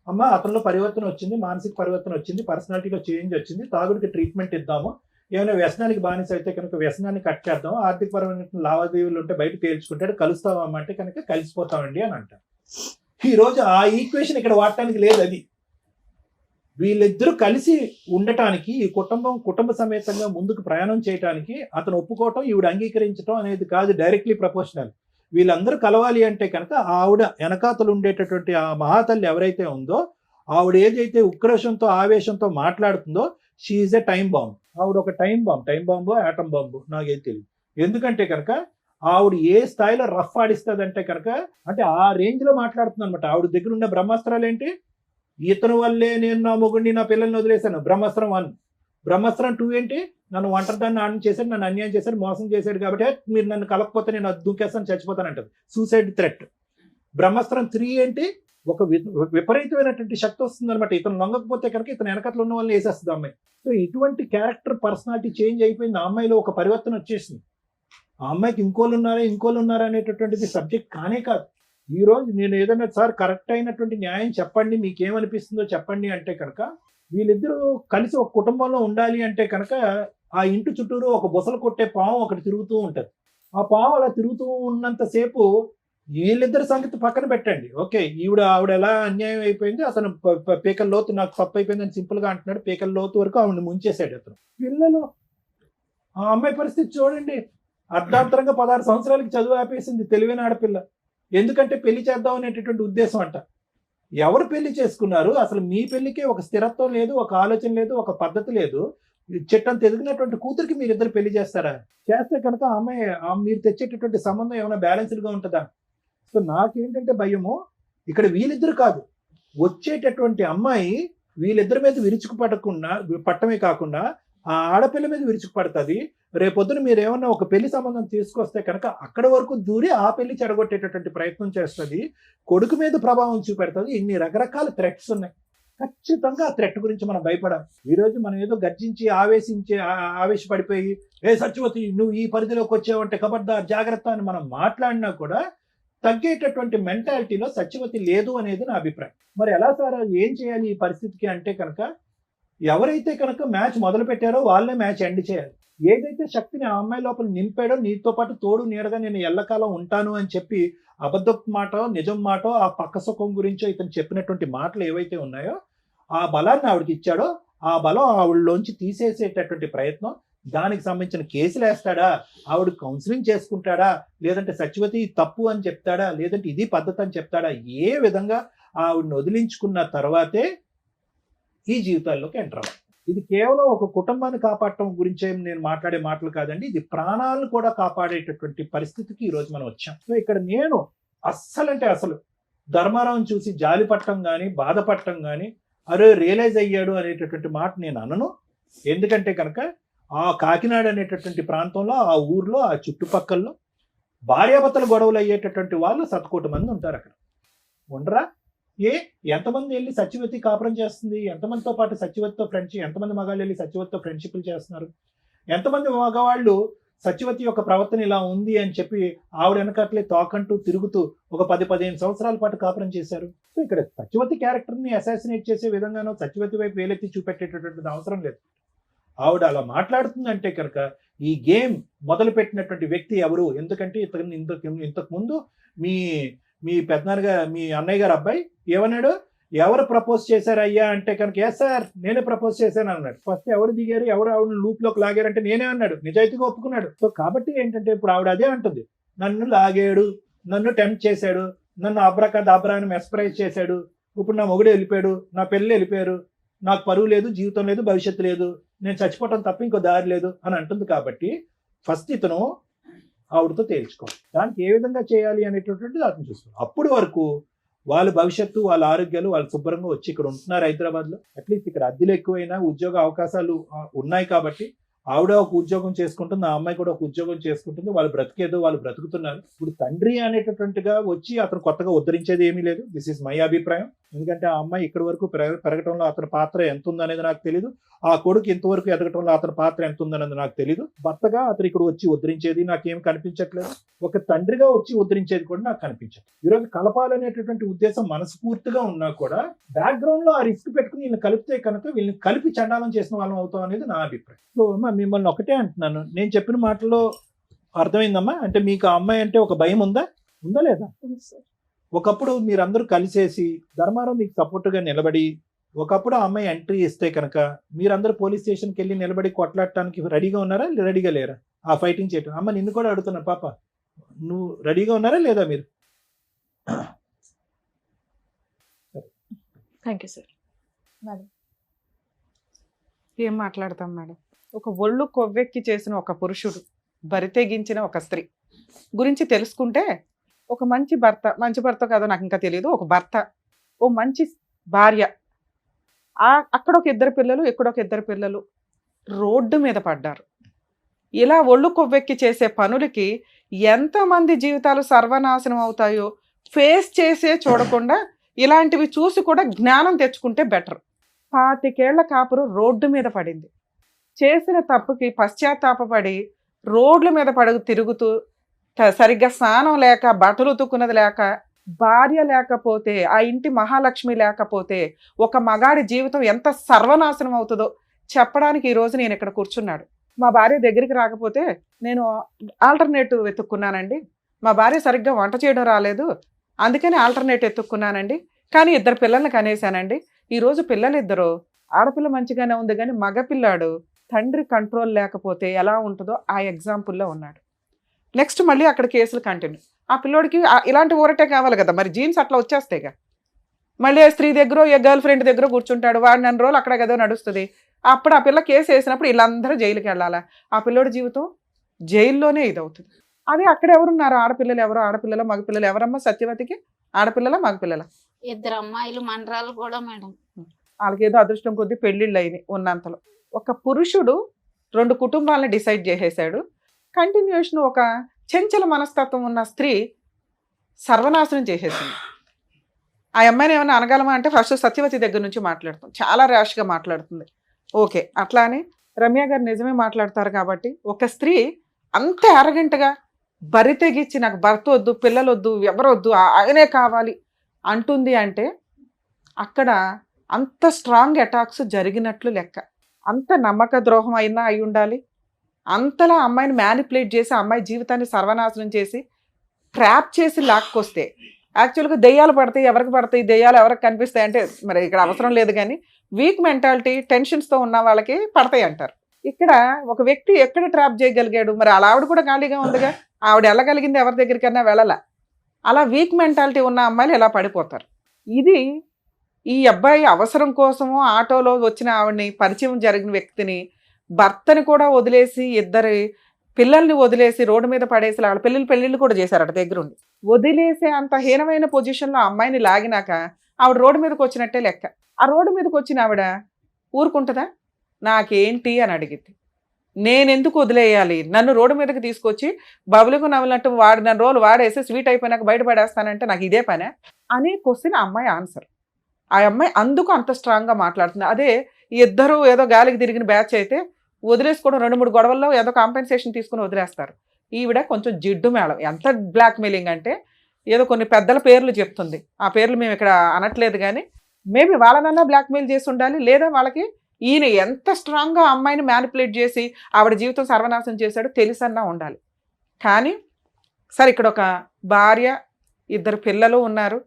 అమ్మ అతనిలో పరివర్తన వచ్చింది, మానసిక పరివర్తన వచ్చింది, పర్సనాలిటీలో చేంజ్ వచ్చింది, తాగుడికి ట్రీట్మెంట్ ఇద్దాము, ఏమైనా వ్యసనానికి బానిస అయితే కనుక వ్యసనాన్ని కట్ చేద్దాం, ఆర్థికపరమైన లావాదేవీలు ఉంటే బయట తేల్చుకుంటాడు, కలుస్తామమ్మ అంటే కనుక కలిసిపోతామండి అని అంటారు. ఈరోజు ఆ ఈక్వేషన్ ఇక్కడ వాడటానికి లేదు. అది వీళ్ళిద్దరూ కలిసి ఉండటానికి ఈ కుటుంబ సమేతంగా ముందుకు ప్రయాణం చేయడానికి అతను ఒప్పుకోవటం ఈవిడ అంగీకరించడం అనేది కాదు డైరెక్ట్లీ ప్రపోర్షనల్. వీళ్ళందరూ కలవాలి అంటే కనుక ఆవిడ వెనకాతలు ఉండేటటువంటి ఆ మహాతల్లి ఎవరైతే ఉందో ఆవిడ ఏదైతే ఉక్రోషంతో ఆవేశంతో మాట్లాడుతుందో she is a time bomb. ఆవిడ ఒక టైం బాంబు ఆటం బాంబు నాకేం తెలియదు. ఎందుకంటే కనుక ఆవిడ ఏ స్థాయిలో రఫ్ ఆడిస్తుంది అంటే కనుక అంటే ఆ రేంజ్లో మాట్లాడుతుంది అనమాట. ఆవిడ దగ్గర ఉన్న బ్రహ్మాస్త్రాలు ఏంటి? ఇతను వల్లే నేను నా మొగుడిని నా పిల్లల్ని వదిలేశాను, బ్రహ్మాస్త్రం 1. బ్రహ్మాస్త్రం 2 ఏంటి? నన్ను ఒంటరిదాన్ని ఆడని చేశాడు, నన్ను అన్యాయం చేశాడు, మోసం చేశాడు కాబట్టి మీరు నన్ను కలకపోతే నేను దూకేస్తాను చచ్చిపోతాను అంటారు, సూసైడ్ థ్రెట్. బ్రహ్మాస్త్రం 3 ఏంటి? ఒక విపరీతమైనటువంటి శక్తి వస్తుంది అనమాట. ఇతను లొంగకపోతే కనుక ఇతను వెనకట్లో ఉన్న వాళ్ళని వేసేస్తుంది అమ్మాయి. సో ఇటువంటి క్యారెక్టర్ పర్సనాలిటీ చేంజ్ అయిపోయింది. ఆ అమ్మాయిలో ఒక పరివర్తన వచ్చేసింది. ఆ అమ్మాయికి ఇంకోళ్ళు ఉన్నారా అనేటటువంటిది సబ్జెక్ట్ కానే కాదు. ఈ రోజు నేను ఏదైనా సార్ కరెక్ట్ అయినటువంటి న్యాయం చెప్పండి, మీకేమనిపిస్తుందో చెప్పండి అంటే కనుక వీళ్ళిద్దరూ కలిసి ఒక కుటుంబంలో ఉండాలి అంటే కనుక ఆ ఇంటి చుట్టూరు ఒక బుసలు కొట్టే పాము ఒకటి తిరుగుతూ ఉంటుంది. ఆ పాము అలా తిరుగుతూ ఉన్నంతసేపు వీళ్ళిద్దరి సంగతి పక్కన పెట్టండి. ఓకే, ఆవిడ ఎలా అన్యాయం అయిపోయింది, అతను పీకల లోతు నాకు తప్పు అయిపోయిందని సింపుల్గా అంటున్నాడు, పీకల లోతు వరకు ఆవిడని ముంచేశాడు అతను. పిల్లలు, ఆ అమ్మాయి పరిస్థితి చూడండి, అర్ధాంతరంగా 16 సంవత్సరాలకి చదువు ఆపేసింది, తెలివైన ఆడపిల్ల. ఎందుకంటే పెళ్లి చేద్దాం అనేటటువంటి ఉద్దేశం అంట. ఎవరు పెళ్లి చేసుకున్నారు? అసలు మీ పెళ్లికే ఒక స్థిరత్వం లేదు, ఒక ఆలోచన లేదు, ఒక పద్ధతి లేదు. చెట్టంత ఎదిగినటువంటి కూతురికి మీరిద్దరు పెళ్లి చేస్తారా? చేస్తే కనుక అమ్మాయి మీరు తెచ్చేటటువంటి సంబంధం ఏమైనా బ్యాలెన్స్డ్గా ఉంటుందా? సో నాకేంటంటే భయము ఇక్కడ వీళ్ళిద్దరు కాదు, వచ్చేటటువంటి అమ్మాయి వీళ్ళిద్దరి మీద పట్టమే కాకుండా ఆ ఆడపిల్ల మీద విరుచుకుపడుతుంది. రేపొద్దున మీరు ఏమన్నా ఒక పెళ్లి సంబంధం తీసుకొస్తే కనుక అక్కడ వరకు దూరి ఆ పెళ్లి చెడగొట్టేటటువంటి ప్రయత్నం చేస్తుంది, కొడుకు మీద ప్రభావం చూపెడుతుంది. ఇన్ని రకరకాల థ్రెట్స్ ఉన్నాయి. ఖచ్చితంగా ఆ థ్రెట్ గురించి మనం భయపడాలి. ఈరోజు మనం ఏదో గర్జించి ఆవేశపడిపోయి సత్యవతి నువ్వు ఈ పరిధిలోకి వచ్చావంటే కబడ్దార్ జాగ్రత్త అని మనం మాట్లాడినా కూడా తగ్గేటటువంటి మెంటాలిటీలో సత్యవతి లేదు అనేది నా అభిప్రాయం. మరి ఎలా సార్ ఏం చేయాలి ఈ పరిస్థితికి అంటే కనుక ఎవరైతే కనుక మ్యాచ్ మొదలు పెట్టారో వాళ్ళే మ్యాచ్ ఎండ్ చేయాలి. ఏదైతే శక్తిని ఆ అమ్మాయి లోపల నింపాడో నీతో పాటు తోడు నీడగా నేను ఎల్లకాలం ఉంటాను అని చెప్పి అబద్ధ మాట నిజం మాట ఆ పక్క సుఖం గురించో ఇతను చెప్పినటువంటి మాటలు ఏవైతే ఉన్నాయో ఆ బలాన్ని ఆవిడకి ఇచ్చాడో ఆ బలం ఆవిడలోంచి తీసేసేటటువంటి ప్రయత్నం, దానికి సంబంధించిన కేసులు వేస్తాడా, ఆవిడ కౌన్సిలింగ్ చేసుకుంటాడా, లేదంటే సత్యవతి తప్పు అని చెప్తాడా, లేదంటే ఇది పద్ధతి అని చెప్తాడా, ఏ విధంగా ఆవిడని వదిలించుకున్న తర్వాతే ఈ జీవితాల్లోకి ఎంటర్ అవ్వాలి. ఇది కేవలం ఒక కుటుంబాన్ని కాపాడటం గురించే నేను మాట్లాడే మాటలు కాదండి, ఇది ప్రాణాలను కూడా కాపాడేటటువంటి పరిస్థితికి ఈరోజు మనం వచ్చాం. సో ఇక్కడ నేను అస్సలు ధర్మారావుని చూసి జాలి పట్టడం కానీ బాధపడటం కానీ అరే రియలైజ్ అయ్యాడు అనేటటువంటి మాట నేను అనను. ఎందుకంటే కనుక ఆ కాకినాడ అనేటటువంటి ప్రాంతంలో ఆ ఊర్లో ఆ చుట్టుపక్కల్లో భార్యాభర్తల గొడవలు అయ్యేటటువంటి వాళ్ళు 100 మంది ఉంటారు అక్కడ. ఉండరా? ఎంతమంది వెళ్ళి సత్యవతి కాపురం చేస్తుంది? ఎంతమందితో పాటు సత్యవతితో ఫ్రెండ్షిప్, ఎంతమంది మగాళ్ళు వెళ్ళి సత్యవతితో ఫ్రెండ్షిప్లు చేస్తున్నారు? ఎంతమంది మగవాళ్ళు సత్యవతి యొక్క ప్రవర్తన ఇలా ఉంది అని చెప్పి ఆవిడ వెనకట్లే తోకంటూ తిరుగుతూ ఒక 10-15 సంవత్సరాల పాటు కాపురం చేశారు. సో ఇక్కడ సత్యవతి క్యారెక్టర్ని అసాసినేట్ చేసే విధంగానో సత్యవతి వైపు వేలెత్తి చూపెట్టేటటువంటి అవసరం లేదు. ఆవిడ అలా మాట్లాడుతుందంటే కనుక ఈ గేమ్ మొదలు పెట్టినటువంటి వ్యక్తి ఎవరు? ఎందుకంటే ఇంతకు ముందు మీ పెద్దనాన్నగా మీ అన్నయ్య గారు అబ్బాయి ఏమన్నాడు? ఎవరు ప్రపోజ్ చేశారు అయ్యా అంటే కనుక ఎస్ సార్ నేనే ప్రపోజ్ చేశాను అన్నాడు. ఫస్ట్ ఎవరు దిగారు, ఎవరు ఆవిడ లూప్లోకి లాగారంటే నేనే అన్నాడు. నిజాయితీగా ఒప్పుకున్నాడు. సో కాబట్టి ఏంటంటే ఇప్పుడు ఆవిడ అదే అంటుంది, నన్ను లాగాడు, నన్ను టెంప్ట్ చేశాడు, నన్ను అబ్రాని మెస్పరైజ్ చేశాడు, ఇప్పుడు నా మొగుడు వెళ్ళిపోయాడు, నా పెళ్ళి వెళ్ళిపోయారు, నాకు పరువు లేదు, జీవితం లేదు, భవిష్యత్తు లేదు, నేను చచ్చిపోవటం తప్ప ఇంకో దారి లేదు అని అంటుంది. కాబట్టి ఫస్ట్ ఇతను ఆవిడతో తేల్చుకోవాలి, దానికి ఏ విధంగా చేయాలి అనేటటువంటిది అతను చూసుకోవాలి. అప్పుడు వరకు వాళ్ళ భవిష్యత్తు, వాళ్ళ ఆరోగ్యాలు వాళ్ళు శుభ్రంగా వచ్చి ఇక్కడ ఉంటున్నారు హైదరాబాద్లో. అట్లీస్ట్ ఇక్కడ అద్దెలు ఎక్కువైనా ఉద్యోగ అవకాశాలు ఉన్నాయి కాబట్టి ఆవిడ ఒక ఉద్యోగం చేసుకుంటుంది, ఆ అమ్మాయి కూడా ఒక ఉద్యోగం చేసుకుంటుంది, వాళ్ళు బ్రతికేదో వాళ్ళు బ్రతుకుతున్నారు. ఇప్పుడు తండ్రి అనేటటువంటిగా వచ్చి అతను కొత్తగా ఉద్ధరించేది ఏమీ లేదు. దిస్ ఈజ్ మై అభిప్రాయం. ఎందుకంటే ఆ అమ్మాయి ఇక్కడి వరకు పెరగటంలో అతని పాత్ర ఎంత ఉందనేది నాకు తెలియదు, ఆ కొడుకు ఇంతవరకు ఎదగటంలో అతని పాత్ర ఎంత ఉందనేది నాకు తెలియదు. భర్తగా అతను ఇక్కడ వచ్చి ఉద్ధరించేది నాకేం కనిపించట్లేదు, ఒక తండ్రిగా వచ్చి ఉద్ధరించేది కూడా నాకు కనిపించట్లేదు. ఈరోజు కలపాలనేటటువంటి ఉద్దేశం మనస్ఫూర్తిగా ఉన్నా కూడా బ్యాక్గ్రౌండ్ లో ఆ రిస్క్ పెట్టుకుని వీళ్ళని కలిపితే కనుక వీళ్ళని కలిపి చండాలం చేసిన వాళ్ళం అవుతాం అనేది నా అభిప్రాయం. సో మిమ్మల్ని ఒకటే అంటున్నాను, నేను చెప్పిన మాటల్లో అర్థమైందమ్మా? అంటే మీకు ఆ అమ్మాయి అంటే ఒక భయం ఉందా లేదా? ఒకప్పుడు మీరందరూ కలిసేసి ధర్మారావు మీకు సపోర్ట్గా నిలబడి ఒకప్పుడు ఆ అమ్మాయి ఎంట్రీ ఇస్తే కనుక మీరందరూ పోలీస్ స్టేషన్కి వెళ్ళి నిలబడి కొట్లాడటానికి రెడీగా ఉన్నారా, రెడీగా లేరా? ఆ ఫైటింగ్ చేయటం. అమ్మ నిన్ను కూడా అడుగుతున్నాను, పాప నువ్వు రెడీగా ఉన్నారా లేదా మీరు? Thank you sir. ఏం మాట్లాడతాం మేడం? ఒక ఒళ్ళు కొవ్వెక్కి చేసిన ఒక పురుషుడు, బరితెగించిన ఒక స్త్రీ గురించి తెలుసుకుంటే ఒక మంచి భర్త కాదో నాకు ఇంకా తెలియదు, ఒక భర్త, ఓ మంచి భార్య, అక్కడ ఒక 2 పిల్లలు, ఇక్కడ ఒక 2 పిల్లలు రోడ్డు మీద పడ్డారు. ఇలా ఒళ్ళు కొవ్వెక్కి చేసే పనులకి ఎంతమంది జీవితాలు సర్వనాశనం అవుతాయో ఫేస్ చేసే చూడకుండా ఇలాంటివి చూసి కూడా జ్ఞానం తెచ్చుకుంటే బెటర్. 25 ఏళ్ల కాపురం రోడ్డు మీద పడింది. చేసిన తప్పుకి పశ్చాత్తాపపడి రోడ్ల మీద తిరుగుతూ సరిగ్గా స్నానం లేక, బట్టలు ఉతుక్కున్నది లేక, భార్య లేకపోతే, ఆ ఇంటి మహాలక్ష్మి లేకపోతే ఒక మగాడి జీవితం ఎంత సర్వనాశనం అవుతుందో చెప్పడానికి ఈరోజు నేను ఇక్కడ కూర్చున్నాడు. మా భార్య దగ్గరికి రాకపోతే నేను ఆల్టర్నేటివ్ వెతుక్కున్నానండి, మా భార్య సరిగ్గా వంట చేయడం రాలేదు అందుకని ఆల్టర్నేట్ ఎత్తుక్కున్నానండి, కానీ 2 పిల్లల్ని కనేసానండి. ఈరోజు పిల్లలిద్దరూ, ఆడపిల్ల మంచిగానే ఉంది కానీ మగపిల్లాడు తండ్రి కంట్రోల్ లేకపోతే ఎలా ఉంటుందో ఆ ఎగ్జాంపుల్లో ఉన్నాడు. నెక్స్ట్ మళ్ళీ అక్కడ కేసులు కంటిన్యూ. ఆ పిల్లోడికి ఇలాంటి ఊరటే కావాలి కదా, మరి జీన్స్ అట్లా వచ్చేస్తాయిగా. మళ్ళీ స్త్రీ దగ్గర, గర్ల్ ఫ్రెండ్ దగ్గర కూర్చుంటాడు, వాడు 2 రోజులు అక్కడ కదా నడుస్తుంది. అప్పుడు ఆ పిల్ల కేసు వేసినప్పుడు వీళ్ళందరూ జైలుకి వెళ్ళాలా? ఆ పిల్లోడి జీవితం జైల్లోనే ఇదవుతుంది. అదే అక్కడ ఎవరున్నారు? ఆడపిల్లలు ఎవరు? ఆడపిల్లల మగపిల్లలు ఎవరమ్మా సత్యవతికి? ఆడపిల్లల మగపిల్లల? 2 అమ్మాయిలు మనరాలు కూడా మేడం. వాళ్ళకేదో అదృష్టం కొద్దీ పెళ్ళిళ్ళు అయినాయి ఉన్నంతలో. ఒక పురుషుడు 2 కుటుంబాలను డిసైడ్ చేసేసాడు. కంటిన్యూషన్ ఒక చెంచల మనస్తత్వం ఉన్న స్త్రీ సర్వనాశనం చేసేసింది. ఆ అమ్మాయిని ఏమైనా అనగలమా అంటే ఫస్ట్ సత్యవతి దగ్గర నుంచి మాట్లాడుతాం, చాలా ర్యాష్గా మాట్లాడుతుంది. ఓకే, అట్లా అని రమ్య గారు నిజమే మాట్లాడతారు. కాబట్టి ఒక స్త్రీ అంత అరగంటగా బరి తెగించి నాకు భర్త వద్దు, పిల్లలు వద్దు, ఎవరొద్దు, ఆయనే కావాలి అంటుంది అంటే అక్కడ అంత స్ట్రాంగ్ అటాక్స్ జరిగినట్లు లెక్క. అంత నమ్మక ద్రోహం అయినా అయి ఉండాలి. అంతలా అమ్మాయిని మ్యానిపులేట్ చేసి అమ్మాయి జీవితాన్ని సర్వనాశనం చేసి ట్రాప్ చేసి లాక్కొస్తే, యాక్చువల్గా దెయ్యాలు పడతాయి, ఎవరికి పడతాయి, దెయ్యాలు ఎవరికి కనిపిస్తాయి అంటే మరి ఇక్కడ అవసరం లేదు, కానీ వీక్ మెంటాలిటీ, టెన్షన్స్తో ఉన్న వాళ్ళకి పడతాయి అంటారు. ఇక్కడ ఒక వ్యక్తి ఎక్కడ ట్రాప్ చేయగలిగాడు? మరి అలా ఆవిడ కూడా ఖాళీగా ఉందిగా, ఆవిడ వెళ్ళగలిగింది ఎవరి దగ్గరికన్నా వెళ్ళాల. అలా వీక్ మెంటాలిటీ ఉన్న అమ్మాయిలు ఎలా పడిపోతారు? ఇది ఈ అబ్బాయి అవసరం కోసము ఆటోలో వచ్చిన ఆవిడని, పరిచయం జరిగిన వ్యక్తిని, భర్తని కూడా వదిలేసి 2 పిల్లల్ని వదిలేసి రోడ్డు మీద పడేసి వాళ్ళ పెళ్ళిళ్ళు కూడా చేశారు అటు దగ్గరుండి. వదిలేసే అంత హీనమైన పొజిషన్లో అమ్మాయిని లాగినాక ఆవిడ రోడ్డు మీదకి వచ్చినట్టే లెక్క. ఆ రోడ్డు మీదకి వచ్చిన ఆవిడ ఊరుకుంటుందా? నాకేంటి అని అడిగిద్ది. నేను ఎందుకు వదిలేయాలి, నన్ను రోడ్డు మీదకి తీసుకొచ్చి బబులుకు నవ్వినట్టు వాడిన రోజులు వాడేసి స్వీట్ అయిపోయినాక బయటపడేస్తానంటే నాకు ఇదే పనే అనే క్వశ్చన్ ఆ అమ్మాయి ఆన్సర్. ఆ అమ్మాయి అందుకు అంత స్ట్రాంగ్గా మాట్లాడుతుంది. అదే ఇద్దరు ఏదో గాలికి తిరిగిన బ్యాచ్ అయితే వదిలేసుకోవడం 2-3 గొడవల్లో ఏదో కాంపెన్సేషన్ తీసుకుని వదిలేస్తారు. ఈవిడ కొంచెం జిడ్డు మేడం. ఎంత బ్లాక్మెయిలింగ్ అంటే ఏదో కొన్ని పెద్దల పేర్లు చెప్తుంది. ఆ పేర్లు మేము ఇక్కడ అనట్లేదు, కానీ మేబీ వాళ్ళనన్నా బ్లాక్మెయిల్ చేసి ఉండాలి, లేదా వాళ్ళకి ఈయన ఎంత స్ట్రాంగ్గా అమ్మాయిని మ్యానిపులేట్ చేసి ఆవిడ జీవితం సర్వనాశనం చేశాడో తెలుసన్నా ఉండాలి. కానీ సరే, ఇక్కడ ఒక భార్య, 2 పిల్లలు ఉన్నారు.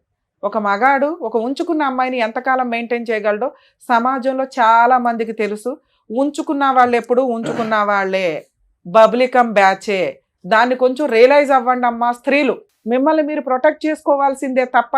ఒక మగాడు ఒక ఉంచుకున్న అమ్మాయిని ఎంతకాలం మెయింటైన్ చేయగలడో సమాజంలో చాలా మందికి తెలుసు. ఉంచుకున్న వాళ్ళు ఎప్పుడు ఉంచుకున్న వాళ్ళే, బబ్లికం బ్యాచే. దాన్ని కొంచెం రియలైజ్ అవ్వండి అమ్మా స్త్రీలు. మిమ్మల్ని మీరు ప్రొటెక్ట్ చేసుకోవాల్సిందే తప్ప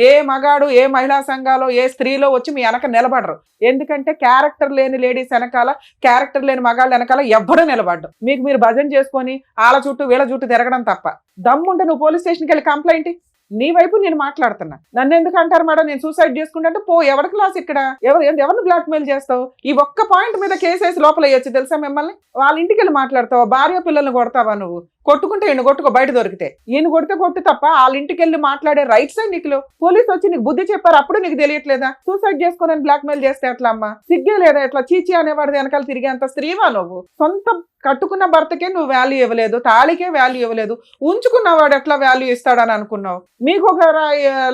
ఏ మగాడు, ఏ మహిళా సంఘాలో, ఏ స్త్రీలో వచ్చి మీ వెనక నిలబడరు. ఎందుకంటే క్యారెక్టర్ లేని లేడీస్ వెనకాల, క్యారెక్టర్ లేని మగాళ్ళ వెనకాల ఎవ్వడూ నిలబడ్డు. మీకు మీరు భజన చేసుకొని వాళ్ళ చుట్టూ వీళ్ళ చుట్టూ తిరగడం తప్ప. దమ్ముంటే నువ్వు పోలీస్ స్టేషన్కి వెళ్ళి కంప్లైంట్. నీ వైపు నేను మాట్లాడుతున్నా. నన్ను ఎందుకు అంటారు మేడం నేను సూసైడ్ చేసుకుంటే? పో, ఎవరి క్లాస్ ఇక్కడ? ఎవరిని బ్లాక్మెయిల్ చేస్తావు? ఈ ఒక్క పాయింట్ మీద కేసేసి లోపల వేయచ్చు తెలుసా మిమ్మల్ని? వాళ్ళ ఇంటికి వెళ్ళి మాట్లాడతావా? భార్య పిల్లల్ని కొడతావా నువ్వు? కొట్టుకుంటే ఈయన కొట్టుకో, బయట దొరికితే. ఈయన కొడితే కొట్టు తప్ప వాళ్ళ ఇంటికి వెళ్ళి మాట్లాడే రైట్స్ నీకు పోలీసు వచ్చి నీకు బుద్ధి చెప్పారు, అప్పుడు నీకు తెలియట్లేదా? సూసైడ్ చేసుకోనని బ్లాక్మెయిల్ చేస్తే ఎట్లా అమ్మా? సిగ్గే లేదా? ఎట్లా చీచి అనేవాడిది వెనకాల తిరిగేంత స్త్రీవా నువ్వు? సొంత కట్టుకున్న భర్తకే నువ్వు వాల్యూ ఇవ్వలేదు, తాళికే వాల్యూ ఇవ్వలేదు, ఉంచుకున్నవాడు ఎట్లా వాల్యూ ఇస్తాడని అనుకున్నావు? మీకు ఒక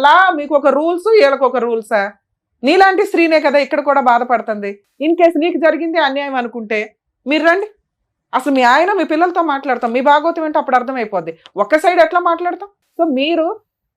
లా, మీకు ఒక రూల్స్, వీళ్ళకి ఒక రూల్సా? నీలాంటి స్త్రీనే కదా ఇక్కడ కూడా బాధపడుతుంది. ఇన్ కేసు నీకు జరిగింది అన్యాయం అనుకుంటే మీరు రండి. అసలు మీ ఆయన మీ పిల్లలతో మాట్లాడతాం, మీ భాగవతం ఏంటో అప్పుడు అర్థమైపోద్ది. ఒక్క సైడ్ ఎట్లా మాట్లాడతాం? సో మీరు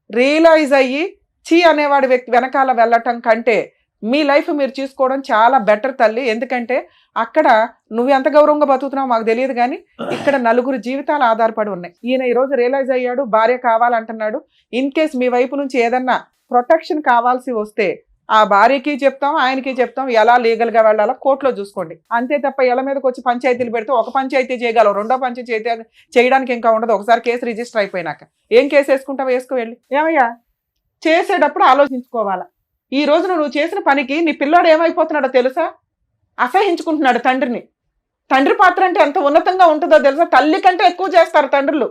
రియలైజ్ అయ్యి చీ అనేవాడి వ్యక్తి వెనకాల వెళ్ళటం కంటే మీ లైఫ్ మీరు చూసుకోవడం చాలా బెటర్ తల్లి. ఎందుకంటే అక్కడ నువ్వు ఎంత గౌరవంగా బతుకుతున్నావు మాకు తెలియదు, కానీ ఇక్కడ 4 జీవితాలు ఆధారపడి ఉన్నాయి. ఈయన ఈరోజు రియలైజ్ అయ్యాడు, భార్య కావాలంటున్నాడు. ఇన్ కేస్ మీ వైపు నుంచి ఏదన్నా ప్రొటెక్షన్ కావాల్సి వస్తే ఆ భార్యకి చెప్తాం, ఆయనకి చెప్తాం, ఎలా లీగల్గా వెళ్ళాలో కోర్టులో చూసుకోండి. అంతే తప్ప ఎలా మీదకి వచ్చి పంచాయతీలు పెడితే ఒక పంచాయతీ చేయగలవు, 2వ పంచాయతీ చేయడానికి ఇంకా ఉండదు. ఒకసారి కేసు రిజిస్టర్ అయిపోయినాక ఏం కేసు వేసుకుంటావు వేసుకో వెళ్ళి. ఏమయ్యా చేసేటప్పుడు ఆలోచించుకోవాలా. ఈ రోజు నువ్వు చేసిన పనికి నీ పిల్లాడు ఏమైపోతున్నాడో తెలుసా? అసహించుకుంటున్నాడు తండ్రిని. తండ్రి పాత్ర అంటే ఎంత ఉన్నతంగా ఉంటుందో తెలుసా? తల్లి కంటే ఎక్కువ చేస్తారు తండ్రులు,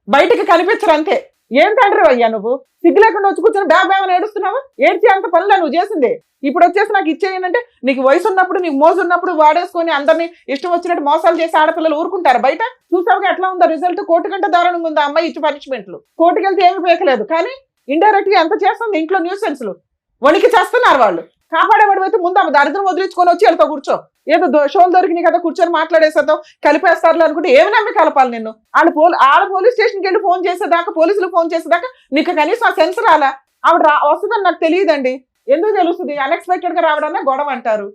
బయటికి కనిపించరు అంతే. ఏం తండ్రి అయ్యా నువ్వు? సిగ్గు లేకుండా వచ్చి కూర్చొని బ్యాగ్ ఏడుస్తున్నావా? ఏడ్చి అంత పనులు నువ్వు చేసింది. ఇప్పుడు వచ్చేసి నాకు ఇచ్చేయనంటే నీకు వయసు ఉన్నప్పుడు, నీకు మోజు ఉన్నప్పుడు వాడేసుకొని అందరినీ ఇష్టం వచ్చినట్టు మోసాలు చేసి ఆడపిల్లలు ఊరుకుంటారు బయట? చూసావుగా ఎట్లా ఉందో రిజల్ట్? కోర్టు కంటే దారుణంగా ఉంది అమ్మాయి ఇచ్చి పనిష్మెంట్లు. కోర్టుకి వెళ్తే ఏమి పేకలేదు, కానీ ఇండైరెక్ట్ గా ఎంత చేస్తుంది ఇంట్లో న్యూసెన్స్లు. వణికి చేస్తున్నారు వాళ్ళు. కాపాడేవాడు అయితే ముందు ఆమె దరిద్రం వదిలించుకొని వచ్చి వెళ్తా కూర్చో. ఏదో షోలు దొరికినాయి కదా కూర్చొని మాట్లాడేసేద్దాం, కలిపేస్తారులే అనుకుంటే ఏమి నమ్మి కలపాలి నిన్ను? ఆడ పోలీస్ స్టేషన్కి వెళ్ళి ఫోన్ చేసేదాకా, పోలీసులకు ఫోన్ చేసేదాకా నీకు కనీసం ఆ సెన్స్ రాలా? ఆవిడ వస్తుందని నాకు తెలియదండి. ఎందుకు తెలుస్తుంది? అన్ఎక్స్పెక్టెడ్ గా రావడానే గొడవ అంటారు.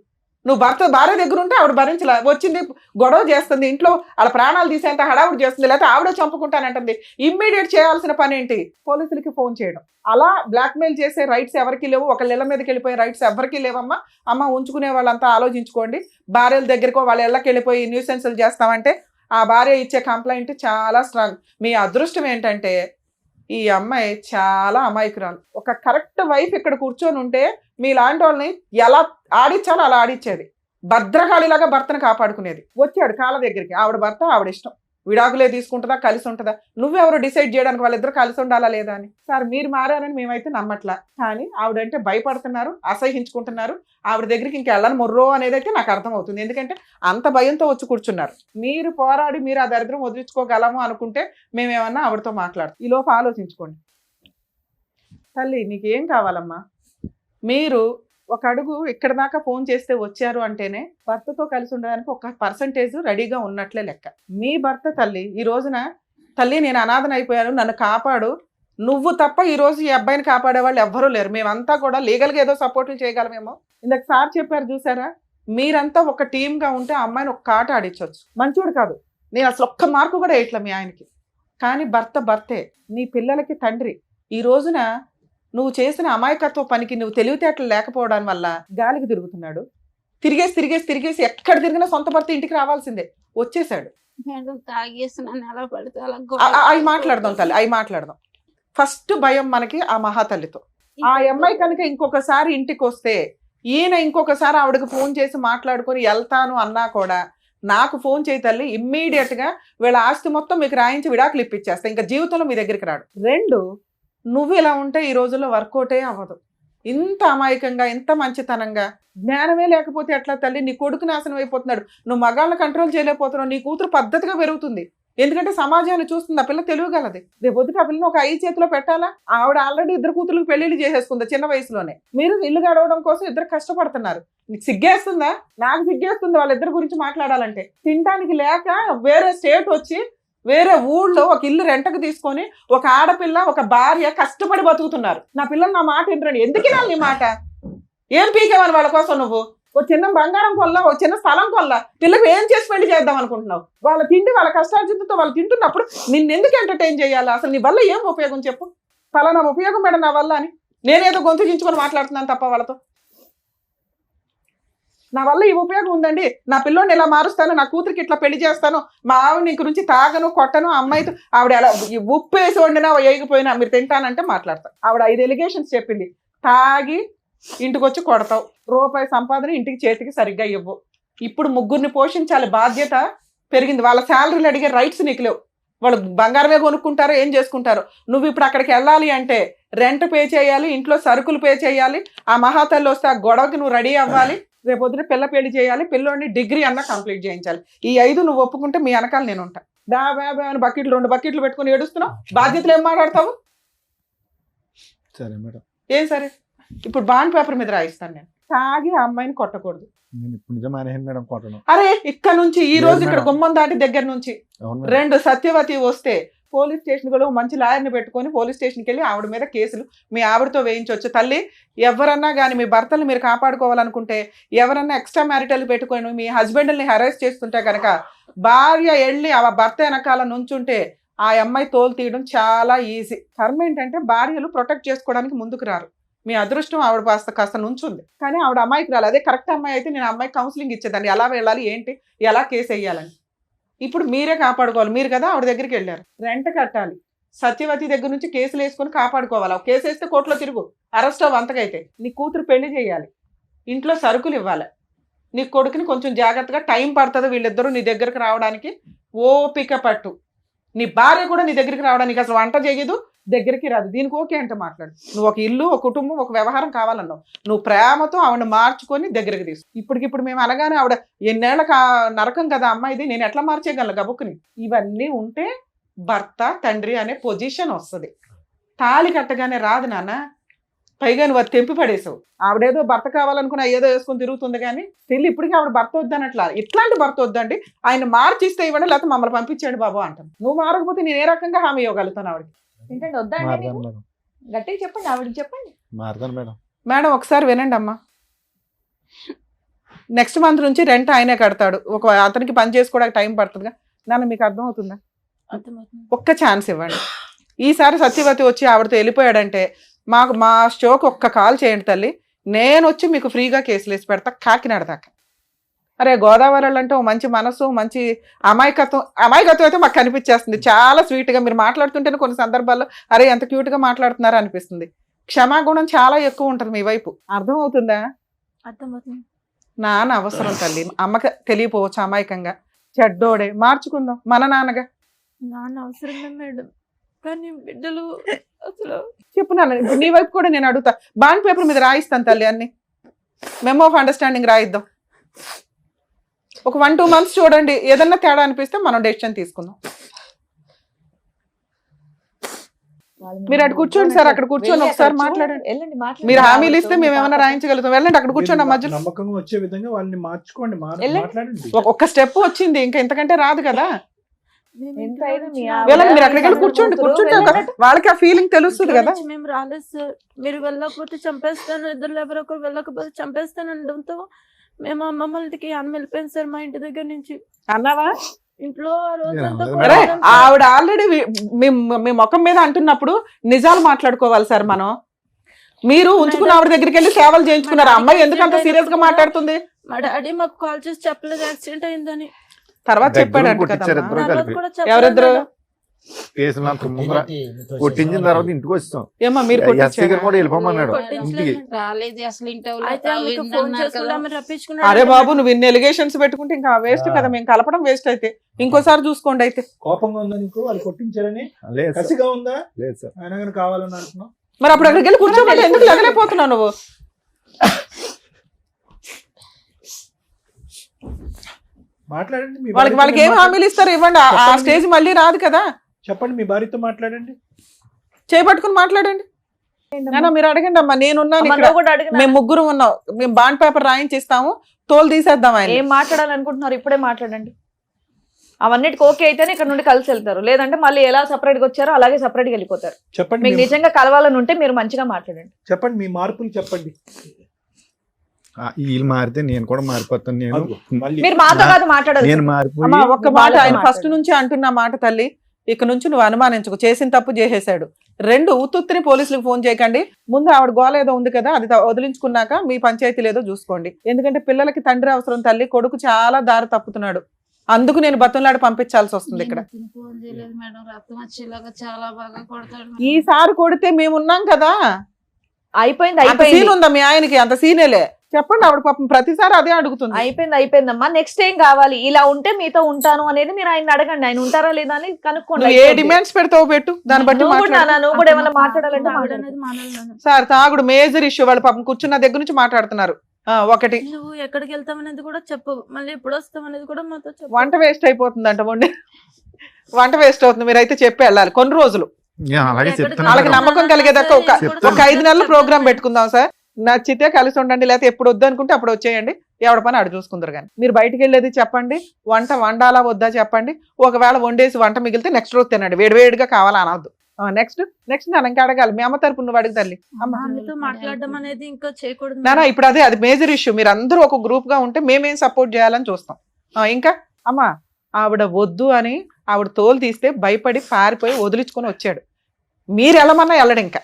నువ్వు భార్య దగ్గర ఉంటే ఆవిడ భరించలే, వచ్చింది గొడవ చేస్తుంది, ఇంట్లో వాళ్ళ ప్రాణాలు తీసేంత హడావుడి చేస్తుంది, లేకపోతే ఆవిడ చంపుకుంటానంటుంది. ఇమ్మీడియట్ చేయాల్సిన పని ఏంటి? పోలీసులకి ఫోన్ చేయడం. అలా బ్లాక్మెయిల్ చేసే రైట్స్ ఎవరికి లేవు. ఒకళ్ళ ఇళ్ళ మీదకి వెళ్ళిపోయే రైట్స్ ఎవరికి లేవమ్మా. అమ్మ ఉంచుకునే వాళ్ళంతా ఆలోచించుకోండి. భార్యల దగ్గరకో వాళ్ళ ఇళ్ళకి వెళ్ళిపోయి న్యూసెన్సులు చేస్తామంటే ఆ భార్య ఇచ్చే కంప్లైంట్ చాలా స్ట్రాంగ్. మీ అదృష్టం ఏంటంటే ఈ అమ్మాయి చాలా అమాయకురాలు. ఒక కరెక్ట్ వైఫ్ ఇక్కడ కూర్చొని ఉంటే మీలాంటి వాళ్ళని ఎలా ఆడించాలో అలా ఆడించేది. భద్రకాళిలాగా భర్తను కాపాడుకునేది. వచ్చాడు కాళ్ళ దగ్గరికి, ఆవిడ భర్త ఆవిడ ఇష్టం, విడాకులే తీసుకుంటుందా కలిసి ఉంటుందా నువ్వెవరు డిసైడ్ చేయడానికి? వాళ్ళిద్దరు కలిసి ఉండాలా లేదా అని. సార్ మీరు మారారని మేమైతే నమ్మట్లా, కానీ ఆవిడంటే భయపడుతున్నారు, అసహించుకుంటున్నారు. ఆవిడ దగ్గరికి ఇంకా వెళ్ళని మొర్రో అనేది అయితే నాకు అర్థమవుతుంది. ఎందుకంటే అంత భయంతో వచ్చి కూర్చున్నారు. మీరు పోరాడి మీరు ఆ దరిద్రం వదిలించుకోగలము అనుకుంటే మేమేమన్నా ఆవిడతో మాట్లాడతాం. ఈ లోపు ఆలోచించుకోండి. తల్లి నీకేం కావాలమ్మా? మీరు ఒక అడుగు ఇక్కడ దాకా ఫోన్ చేస్తే వచ్చారు అంటేనే భర్తతో కలిసి ఉండడానికి ఒక పర్సంటేజ్ రెడీగా ఉన్నట్లే లెక్క. మీ భర్త తల్లి ఈ రోజున తల్లి నేను అనాథన అయిపోయాను, నన్ను కాపాడు, నువ్వు తప్ప ఈ రోజు ఈ అబ్బాయిని కాపాడే వాళ్ళు ఎవ్వరూ లేరు. మేమంతా కూడా లీగల్గా ఏదో సపోర్ట్లు చేయగలమేమో. ఇందాక సార్ చెప్పారు చూసారా, మీరంతా ఒక టీమ్గా ఉంటే ఆ అమ్మాయిని ఒక్క ఆట ఆడించవచ్చు. మంచోడు కాదు, నేను అసలు ఒక్క మార్కు కూడా వేయట్లే మీ ఆయనకి, కానీ భర్త భర్తే, నీ పిల్లలకి తండ్రి. ఈ రోజున నువ్వు చేసిన అమాయకత్వ పనికి నువ్వు తెలివితేటలు లేకపోవడం వల్ల గాలికి తిరుగుతున్నాడు. తిరిగేసి ఎక్కడ తిరిగినా సొంత భర్త ఇంటికి రావాల్సిందే. వచ్చేసాడు. అవి మాట్లాడదాం తల్లి, అవి మాట్లాడదాం. ఫస్ట్ భయం మనకి ఆ మహాతల్లితో. ఆ అమ్మాయి కనుక ఇంకొకసారి ఇంటికి వస్తే ఈయన ఇంకొకసారి ఆవిడకి ఫోన్ చేసి మాట్లాడుకొని వెళ్తాను అన్నా కూడా నాకు ఫోన్ చేయి తల్లి, ఇమ్మీడియట్ గా వీళ్ళ ఆస్తి మొత్తం మీకు రాయించి విడాకులు ఇప్పించేస్తా, ఇంకా జీవితంలో మీ దగ్గరికి రాడు. 2, నువ్వు ఇలా ఉంటే ఈ రోజుల్లో వర్కౌటే అవ్వదు. ఇంత అమాయకంగా, ఇంత మంచితనంగా, జ్ఞానమే లేకపోతే ఎట్లా తల్లి? నీ కొడుకు నాశనం అయిపోతున్నాడు, నువ్వు మగాళ్ళని కంట్రోల్ చేయలేకపోతున్నావు, నీ కూతురు పద్ధతిగా పెరుగుతుంది. ఎందుకంటే సమాజాన్ని చూస్తుంది, ఆ పిల్ల తెలియగలది. రేపొద్దుట ఆ పిల్లని ఒక 5 చేతిలో పెట్టాలా? ఆవిడ ఆల్రెడీ 2 కూతురులకు పెళ్లిళ్ళు చేసేసుకుంది చిన్న వయసులోనే. మీరు ఇల్లు గడవడం కోసం 2 కష్టపడుతున్నారు. నీకు సిగ్గేస్తుందా? నాకు సిగ్గేస్తుంది వాళ్ళిద్దరి గురించి మాట్లాడాలంటే. తినడానికి లేక వేరే స్టేట్ వచ్చి వేరే ఊళ్ళో ఒక ఇల్లు రెంటకు తీసుకొని ఒక ఆడపిల్ల ఒక భార్య కష్టపడి బతుకుతున్నారు. నా పిల్లలు నా మాట ఏంటండి? ఎందుకు నా నీ మాట? ఏం పీకేవని వాళ్ళ కోసం నువ్వు? ఒక చిన్న బంగారం కొల్లా, ఒక చిన్న స్థలం కొల్లా, పిల్లలకు ఏం చేసి పెళ్లి చేద్దాం అనుకుంటున్నావు? వాళ్ళ తిండి వాళ్ళ కష్టార్జితంతో వాళ్ళు తింటున్నప్పుడు నిన్నెందుకు ఎంటర్టైన్ చేయాలి? అసలు నీ వల్ల ఏం ఉపయోగం చెప్పు? ఫలానా ఉపయోగం మేడం నా వల్ల అని నేనేదో గొంతు చించుకొని మాట్లాడుతున్నాను తప్ప వాళ్ళతో. నా వల్ల ఈ ఉపయోగం ఉందండి, నా పిల్లోని ఇలా మారుస్తాను, నా కూతురికి ఇట్లా పెళ్లి చేస్తాను, మా ఆవిడ గురించి తాగను కొట్టను, అమ్మాయితో ఆవిడ ఎలా ఉప్పు వేసి వండినా వేయకపోయినా మీరు తింటానంటే మాట్లాడతాను. ఆవిడ 5 ఎలిగేషన్స్ చెప్పింది. తాగి ఇంటికి వచ్చి కొడతావు, రూపాయి సంపాదన ఇంటికి చేతికి సరిగ్గా ఇవ్వు. ఇప్పుడు 3 పోషించాలి బాధ్యత పెరిగింది. వాళ్ళ శాలరీలు అడిగే రైట్స్ నీకు లేవు. వాళ్ళు బంగారమే కొనుక్కుంటారో ఏం చేసుకుంటారో. నువ్వు ఇప్పుడు అక్కడికి వెళ్ళాలి అంటే రెంట్ పే చేయాలి, ఇంట్లో సరుకులు పే చేయాలి, ఆ మహాతల్లి వస్తే ఆ గొడవకి నువ్వు రెడీ అవ్వాలి, రేపొద్దున పిల్ల పెళ్లి చేయాలి, పిల్లోని డిగ్రీ అన్నా కంప్లీట్ చేయించాలి. ఈ 5 నువ్వు ఒప్పుకుంటే మీ వెనకాల నేను ఉంటా. అని బకెట్లు 2 బకెట్లు పెట్టుకుని ఏడుస్తున్నావు, బాధ్యతలు ఏం మాట్లాడతావు? సరే మేడం. ఏం సరే? ఇప్పుడు బాండ్ పేపర్ మీద రాయిస్తాను నేను. తాగి ఆ అమ్మాయిని కొట్టకూడదు. నేను ఇప్పుడు నిజం మానేసాను మేడం కొట్టను. అరే ఇక్కడ నుంచి ఈ రోజు ఇక్కడ గుమ్మం దాటి దగ్గర నుంచి 2 సత్యవతి వస్తే పోలీస్ స్టేషన్ కూడా మంచి లాయర్ని పెట్టుకొని పోలీస్ స్టేషన్కి వెళ్ళి ఆవిడ మీద కేసులు మీ ఆవిడతో వేయించవచ్చు. తల్లి, ఎవరన్నా కానీ మీ భర్తలు మీరు కాపాడుకోవాలనుకుంటే, ఎవరన్నా ఎక్స్ట్రా మ్యారిటల్ పెట్టుకొని మీ హస్బెండ్ని హెరాస్ చేస్తుంటే కనుక భార్య వెళ్ళి ఆ భర్త వెనకాల నుంచుంటే ఆ అమ్మాయి తోలు తీయడం చాలా ఈజీ. కర్మ ఏంటంటే భార్యలు ప్రొటెక్ట్ చేసుకోవడానికి ముందుకు రారు. మీ అదృష్టం ఆవిడ కాస్త నుంచుంది, కానీ ఆవిడ అమ్మాయికి రాలి. అదే కరెక్ట్ అమ్మాయి అయితే నేను అమ్మాయికి కౌన్సిలింగ్ ఇచ్చేదాన్ని, ఎలా వెళ్ళాలి, ఏంటి, ఎలా కేసు వేయాలని. ఇప్పుడు మీరే కాపాడుకోవాలి. మీరు కదా ఆవిడ దగ్గరికి వెళ్ళారు, రెంట్ కట్టాలి, సత్యవతి దగ్గర నుంచి కేసులు వేసుకొని కాపాడుకోవాలి. కేసు వేస్తే కోర్టులో తిరుగు, అరెస్ట్ అవ్వ. అంతకైతే నీ కూతురు పెళ్లి చేయాలి, ఇంట్లో సరుకులు ఇవ్వాలి, నీ కొడుకుని కొంచెం జాగ్రత్తగా, టైం పడుతుంది వీళ్ళిద్దరూ నీ దగ్గరికి రావడానికి, ఓపిక పట్టు. నీ భార్య కూడా నీ దగ్గరికి రావడానికి అసలు వంట చేయదు, దగ్గరికి రాదు. దీనికి ఓకే అంటే మాట్లాడు. నువ్వు ఒక ఇల్లు, ఒక కుటుంబం, ఒక వ్యవహారం కావాలన్నావు, నువ్వు ప్రేమతో ఆవిడ మార్చుకొని దగ్గరికి తీసు. ఇప్పటికిప్పుడు మేము అనగానే ఆవిడ ఎన్నేళ్ళ నరకం కదా అమ్మాయిది, నేను ఎట్లా మార్చేయగలను గబుక్కుని? ఇవన్నీ ఉంటే భర్త తండ్రి అనే పొజిషన్ వస్తుంది. తాళి కట్టగానే రాదు నాన్న. పైగా నువ్వు అది తెంపి పడేసావు. ఆవిడేదో భర్త కావాలనుకున్నా ఏదో వేసుకొని తిరుగుతుంది, కానీ తెలియదు ఇప్పటికీ ఆవిడ భర్త వద్దనట్లా. ఇట్లాంటి భర్త వద్దండి, ఆయన మార్చిస్తే ఇవ్వండి, లేకపోతే మమ్మల్ని పంపించండి బాబు అంటాను. నువ్వు మారకపోతే నేను ఏ రకంగా హామీ ఇవ్వగలుగుతాను ఆవిడకి? ఏంటంటే వద్దా అండి? గట్టిగా చెప్పండి, ఆవిడకి చెప్పండి. మారుతాను మేడం. మేడం ఒకసారి వినండి అమ్మా. నెక్స్ట్ మంత్ నుంచి రెంట్ ఆయనే కడతాడు. అతనికి పని చేసుకోవడానికి టైం పడుతుందిగా. నాన్న మీకు అర్థమవుతుందా? ఒక్క ఛాన్స్ ఇవ్వండి. ఈసారి సత్యవతి వచ్చి ఆవిడతో వెళ్ళిపోయాడంటే మా షోకి ఒక్క కాల్ చేయండి తల్లి, నేను వచ్చి మీకు ఫ్రీగా కేసులు వేసి పెడతా కాకినాడ దాకా. అరే గోదావరి అంటే మంచి మనసు, మంచి అమాయకత్వం అయితే మాకు కనిపించేస్తుంది. చాలా స్వీట్గా మీరు మాట్లాడుతుంటేనే కొన్ని సందర్భాల్లో అరే ఎంత క్యూట్గా మాట్లాడుతున్నారో అనిపిస్తుంది. క్షమాగుణం చాలా ఎక్కువ ఉంటుంది మీ వైపు. అర్థం అవుతుందా? అర్థమవుతుంది. నాన్న అవసరం తల్లి, అమ్మకి తెలియపోవచ్చు అమాయకంగా. చెడ్డోడే, మార్చుకుందాం మన నాన్నగా. నాన్న అవసరమే మేడం, కానీ బిడ్డలు అసలు చెప్పు నాన్న. నీ వైపు కూడా నేను అడుగుతా. బాండ్ పేపర్ మీద రాయిస్తాను తల్లి, అన్ని మెమో ఆఫ్ అండర్స్టాండింగ్ రాయిద్దాం. ఒక 1-2 months చూడండి, ఏదన్నా తేడా అనిపిస్తే మనం డెసిషన్ తీసుకుందాం. మీరు అక్కడ కూర్చోండి సార్, అక్కడ కూర్చొని ఒకసారి మాట్లాడండి. మీరు హామీలు ఇస్తే మేము ఏమైనా రాయించగలుగుతాం. వెళ్ళండి అక్కడ కూర్చోండి. మధ్య నమ్మకంగా వచ్చే విధంగా వాళ్ళని మార్చుకోండి, మాట్లాడండి. ఒక్క స్టెప్ వచ్చింది, ఇంకా ఇంతకంటే రాదు కదా. వెళ్ళండి, మీరు అక్కడికి వెళ్ళి కూర్చోండి. వాళ్ళకి ఆ ఫీలింగ్ తెలుస్తుంది కదా. మేము రాలేదు సార్, మీరు వెళ్ళకపోతే చంపేస్తాను, ఇద్దరు ఎవరొకరు వెళ్ళకపోతే చంపేస్తాను అనడంతో మేము మమ్మల్ని అన్న వెళ్ళిపోయింది సార్ మా ఇంటి దగ్గర నుంచి. అన్నావా? ఇంట్లో అరే ఆవిడ ఆల్రెడీ మీ ముఖం మీద అంటున్నప్పుడు నిజాలు మాట్లాడుకోవాలి సార్ మనం. మీరు ఉంచుకున్న ఆవిడ దగ్గరికి వెళ్ళి సేవలు చేయించుకున్నారు. అమ్మాయి ఎందుకంత సీరియస్ గా మాట్లాడుతుంది? మా డాడీ మాకు కాల్ చేసి చెప్పలేదు యాక్సిడెంట్ అయిందని. తర్వాత చెప్పాడు అంట కదా. ఎవరిద్దరు? కేసులు అంత ముందర కొట్టించిన తర్వాత ఇంటికి వచ్చాం. ఏమా మీరు ఎస్సీ కొట్టించారా? గారు కూడా వెళ్ళిపోమన్నాడు ఇంటికి. రాలేదు అసలు ఇంటి వాళ్ళు అయితే ఆమెకు తాగింది ఫోన్ అన్నారు చేసుకుంటే కదా. ఆమె రప్పించుకున్నాడు. అరే బాబు నువ్వు ఇన్ని ఎలిగేషన్స్ పెట్టుకుంటే ఇంకా వేస్ట్ కదా, మేము కలపడం వేస్ట్ అయితే ఇంకోసారి చూసుకోండి అయితే. కోపంగా ఉందా నీకు వాళ్ళు కొట్టించారని? లేదు సార్, కసిగా ఉందా? లేదు సార్. ఆయన కానీ కావాలని అంటున్నావు. మరి అప్పుడు అక్కడికి వెళ్ళి కూర్చోమని ఎందుకు లగలేకపోతున్నావు నువ్వు? మాట్లాడండి మీ వాళ్ళకి భార్యతో ఏం హామీలు ఇస్తారు ఇవ్వండి, ఆ చెప్పండి. స్టేజ్ మళ్ళీ రాదు కదా. చెప్పండి, మీ భార్యతో మాట్లాడండి. చేపట్టుకుని మాట్లాడండి. నాన్న మీరు అడగండి అమ్మా, నేనున్నాను అమ్మ, ఇక్కడ. నువ్వు కూడా అడిగినా? మేము ముగ్గురు ఉన్నాం, మేము బాండ్ పేపర్ రాయించిస్తాము, తోలు తీసేద్దాం ఆయన. ఏం మాట్లాడాలనుకుంటున్నారు ఇప్పుడే మాట్లాడండి. అవన్నిటికి ఓకే అయితేనే ఇక్కడ నుండి కలిసి వెళ్తారు, లేదంటే మళ్ళీ ఎలా సపరేట్ గా వచ్చారో అలాగే సపరేట్ గా వెళ్ళిపోతారు. చెప్పండి, మీకు నిజంగా కలవాలని ఉంటే మీరు మంచిగా మాట్లాడండి. చెప్పండి మీ మార్పులు చెప్పండి. వీళ్ళు మారితే నేను కూడా మారిపోతాను. నేను అదిగో, మళ్ళీ మీరు మాతో కాదు మాట్లాడాలి. నేను మారిపోయి అమ్మా ఒక్క మాట, వాళ్ళతో ఆయన ఫస్ట్ మాట్లాడు. నుంచి అంటున్న మాట తల్లి, ఇక నుంచి నువ్వు అనుమానించుకో, చేసిన తప్పు చేసేసాడు. 2 ఉత్తుత్తిని పోలీసులకు ఫోన్ చేయకండి. ముందు ఆవిడ గోల ఏదో ఉంది కదా, అది వదిలించుకున్నాక మీ పంచాయతీలు ఏదో చూసుకోండి. ఎందుకంటే పిల్లలకి తండ్రి అవసరం తల్లి, కొడుకు చాలా దారి తప్పుతున్నాడు. అందుకు నేను బతంలాడి పంపించాల్సి వస్తుంది ఇక్కడ. నేను ఫోన్ చేయలేదు మేడం, రక్తం వచ్చేలాగా చాలా బాగా కొడతాడు మేడం. ఈసారి కొడితే మేమున్నాం కదా. అయిపోయింది అంత అయిపోయింది సీన్ ఉందా మీ ఆయనకి? అంత సీనేలే చెప్పండి. ఆవిడ పాపం ప్రతిసారి అదే అడుగుతుంది. అయిపోయిందమ్మా. నెక్స్ట్ ఏం కావాలి? ఇలా ఉంటే మీతో ఉంటాను అనేది మీరు ఆయన అడగండి. ఆయన ఉంటారా లేదా అని కనుక్కోండి. నువ్వు ఏ డిమాండ్స్ పెడతావు పెట్టు, దాన్ని బట్టి నువ్వు కూడా మాట్లాడు. నాన్న, నువ్వు కూడా ఏమైనా మాట్లాడాలంటే తాగుడు మాట్లాడు. అనేది మానాలి మేడం. సార్ తాగుడు మేజర్ ఇష్యూ. వాళ్ళు పాపం కూర్చున్న దగ్గర నుంచి మాట్లాడుతున్నారు. ఒకటి నువ్వు ఎక్కడికి వెళ్తావు అనేది కూడా చెప్పు, మళ్ళీ ఎప్పుడు వస్తావు అనేది కూడా మాతో చెప్పు. వంట వేస్ట్ అయిపోతుందంట, వంట వేస్ట్ అవుతుంది. మీరైతే చెప్పి వెళ్ళాలి కొన్ని రోజులు. అలాగే ఎక్కడికి చెప్తాను. వాళ్ళకి మేడం. నమ్మకం కలిగేదాకా ఒక 5 నెలలు ప్రోగ్రామ్ పెట్టుకుందాం సార్. నచ్చితే కలిసి ఉండండి, లేకపోతే ఎప్పుడు వద్దు అనుకుంటే అప్పుడు వచ్చేయండి. ఎవడ పని ఆడు చూసుకుందరు. కానీ మీరు బయటికి వెళ్ళేది చెప్పండి, వంట వండాలా వద్దా చెప్పండి. ఒకవేళ వండేసి వంట మిగిలితే నెక్స్ట్ రోజు తినండి, వేడివేడిగా కావాలా అనవద్దు. నెక్స్ట్ నేను ఇంకా అడగాలి. మీ అమ్మ తరపు నువ్వు అడుగు తల్లి. ఆమెతో మాట్లాడడం అనేది ఇంకా చేయకూడదు నానా మేడం. ఇప్పుడు అది మేజర్ ఇష్యూ. మీరు అందరూ ఒక గ్రూప్ గా ఉంటే మేమేం సపోర్ట్ చేయాలని చూస్తాం. ఇంకా అమ్మా ఆవిడ వద్దు అని ఆవిడ తోలు తీస్తే భయపడి పారిపోయి వదిలించుకొని వచ్చాడు. మీరు వెళ్ళమన్నా వెళ్ళడు. ఇంకా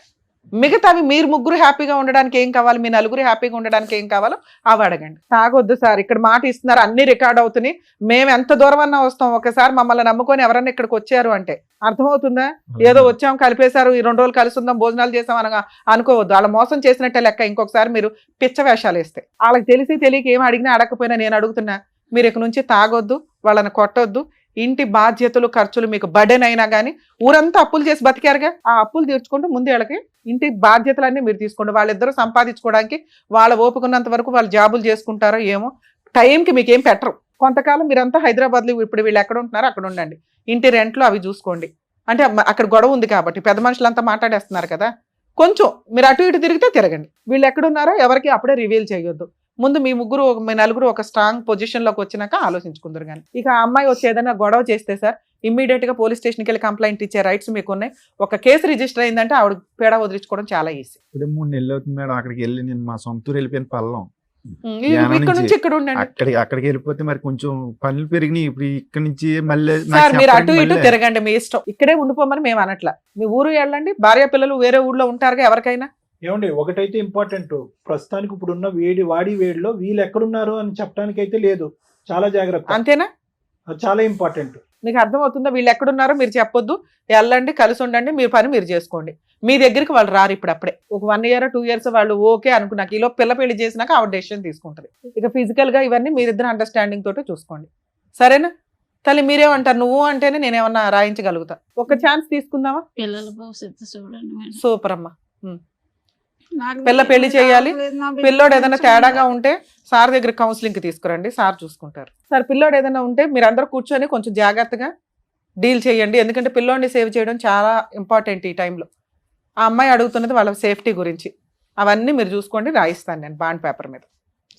మిగతావి మీరు ముగ్గురు హ్యాపీగా ఉండడానికి ఏం కావాలి, మీ నలుగురు హ్యాపీగా ఉండడానికి ఏం కావాలో అవి అడగండి. తాగొద్దు సార్, ఇక్కడ మాట ఇస్తున్నారు, అన్ని రికార్డ్ అవుతున్నాయి. మేము ఎంత దూరం అన్నా వస్తాం. ఒకసారి మమ్మల్ని నమ్ముకొని ఎవరన్నా ఇక్కడికి వచ్చారు అంటే అర్థమవుతుందా? ఏదో వచ్చాం కలిపేశారు, ఈ 2 రోజులు కలిసి ఉందాం భోజనాలు చేసాం అనగా అనుకోవద్దు. వాళ్ళ మోసం చేసినట్టే లెక్క. ఇంకొకసారి మీరు పిచ్చ వేషాలు వేస్తే వాళ్ళకి తెలియక ఏం అడిగినా అడగకపోయినా నేను అడుగుతున్నా, మీరు ఇక నుంచి తాగొద్దు, వాళ్ళని కొట్టొద్దు. ఇంటి బాధ్యతలు ఖర్చులు మీకు బర్డెన్ అయినా కానీ ఊరంతా అప్పులు చేసి బతికారుగా, ఆ అప్పులు తీర్చుకుంటూ ముందు వీళ్ళకి ఇంటి బాధ్యతలన్నీ మీరు తీసుకోండి. వాళ్ళిద్దరూ సంపాదించుకోవడానికి వాళ్ళ ఓపుకున్నంత వరకు వాళ్ళు జాబులు చేసుకుంటారో ఏమో. టైంకి మీకు ఏం పెట్టరు. కొంతకాలం మీరంతా హైదరాబాద్లో ఇప్పుడు వీళ్ళు ఎక్కడ ఉంటున్నారో అక్కడ ఉండండి. ఇంటి రెంట్లు అవి చూసుకోండి. అంటే అక్కడ గొడవ ఉంది కాబట్టి పెద్ద మనుషులంతా మాట్లాడేస్తున్నారు కదా, కొంచెం మీరు అటు ఇటు తిరిగితే తిరగండి. వీళ్ళు ఎక్కడున్నారో ఎవరికి అప్పుడే రివీల్ చేయొద్దు. ముందు మీ నలుగురు ఒక స్ట్రాంగ్ పొజిషన్ లోకి వచ్చినాక ఆలోచించుకుందరు. కానీ ఇక ఆ అమ్మాయి వచ్చి ఏదైనా గొడవ చేస్తే సార్ ఇమ్మీడియట్ గా పోలీస్ స్టేషన్కి వెళ్ళి కంప్లైంట్ ఇచ్చే రైట్స్ మీకు ఉన్నాయి. ఒక కేసు రిజిస్టర్ అయిందంటే ఆవిడ పేడ వదిలించుకోవడం చాలా ఈజీ. ఇప్పుడే 3 నెలలు అవుతుంది మేడం అక్కడికి వెళ్ళి. నేను మా సొంత ఊరు వెళ్ళిపోయిన పల్లం. ఇక్కడ నుంచి ఇక్కడ ఉండండి. అక్కడికి వెళ్ళిపోతే మరి కొంచెం పనులు పెరిగినాయి. ఇప్పుడు ఇక్కడ నుంచి మళ్ళీ సార్ మీరు అటు ఇటు తిరగండి, మీ ఇష్టం. ఇక్కడే ఉండిపోమని మేము అనట్లా. మీ ఊరు వెళ్ళండి, భార్య పిల్లలు వేరే ఊళ్ళో ఉంటారుగా ఎవరికైనా. ఏమండి ఒకటైతే ఇంపార్టెంట్, ప్రస్తుతానికి ఇప్పుడున్న వేడిలో వీళ్ళు ఎక్కడున్నారు అని చెప్పడానికి అయితే లేదు. చాలా జాగ్రత్త. అంతేనా? అది చాలా ఇంపార్టెంట్. మీకు అర్థమవుతుందా? వీళ్ళు ఎక్కడున్నారో మీరు చెప్పొద్దు, వెళ్ళండి, కలిసి ఉండండి, మీరు పని మీరు చేసుకోండి. మీ దగ్గరికి వాళ్ళు రారు. ఇప్పుడు అప్పుడే ఒక 1 year 2 years వాళ్ళు ఓకే అనుకున్నాక ఈలో పిల్ల పెళ్లి చేసినాక ఆవిడ డెసిషన్ తీసుకుంటుంది. ఇక ఫిజికల్ గా ఇవన్నీ మీరిద్దరు అండర్స్టాండింగ్ తోటి చూసుకోండి. సరేనా తల్లి? మీరేమంటారు? నువ్వు అంటేనే నేనేమన్నా రాయించగలుగుతా. ఒక ఛాన్స్ తీసుకుందామా? పిల్లల భవిష్యత్తు చూడండి మేడం. సూపర్ అమ్మా. నాకు పిల్ల పెళ్లి చేయాలి. నా బిడ్డ పిల్లోడు ఏదైనా మంచిగా తేడాగా ఉంటే సార్ దగ్గర కౌన్సిలింగ్ కి తీసుకురండి, సార్ చూసుకుంటారు. సార్ పిల్లోడు ఏదైనా ఉంటే మీరు అందరూ కూర్చొని కొంచెం జాగ్రత్తగా డీల్ చేయండి. ఎందుకంటే పిల్లోడిని సేవ్ చేయడం చాలా ఇంపార్టెంట్ ఈ టైంలో. ఆ అమ్మాయి అడుగుతున్నది వాళ్ళ సేఫ్టీ గురించి. అవన్నీ మీరు చూసుకోండి, రాయిస్తాను నేను బాండ్ పేపర్ మీద.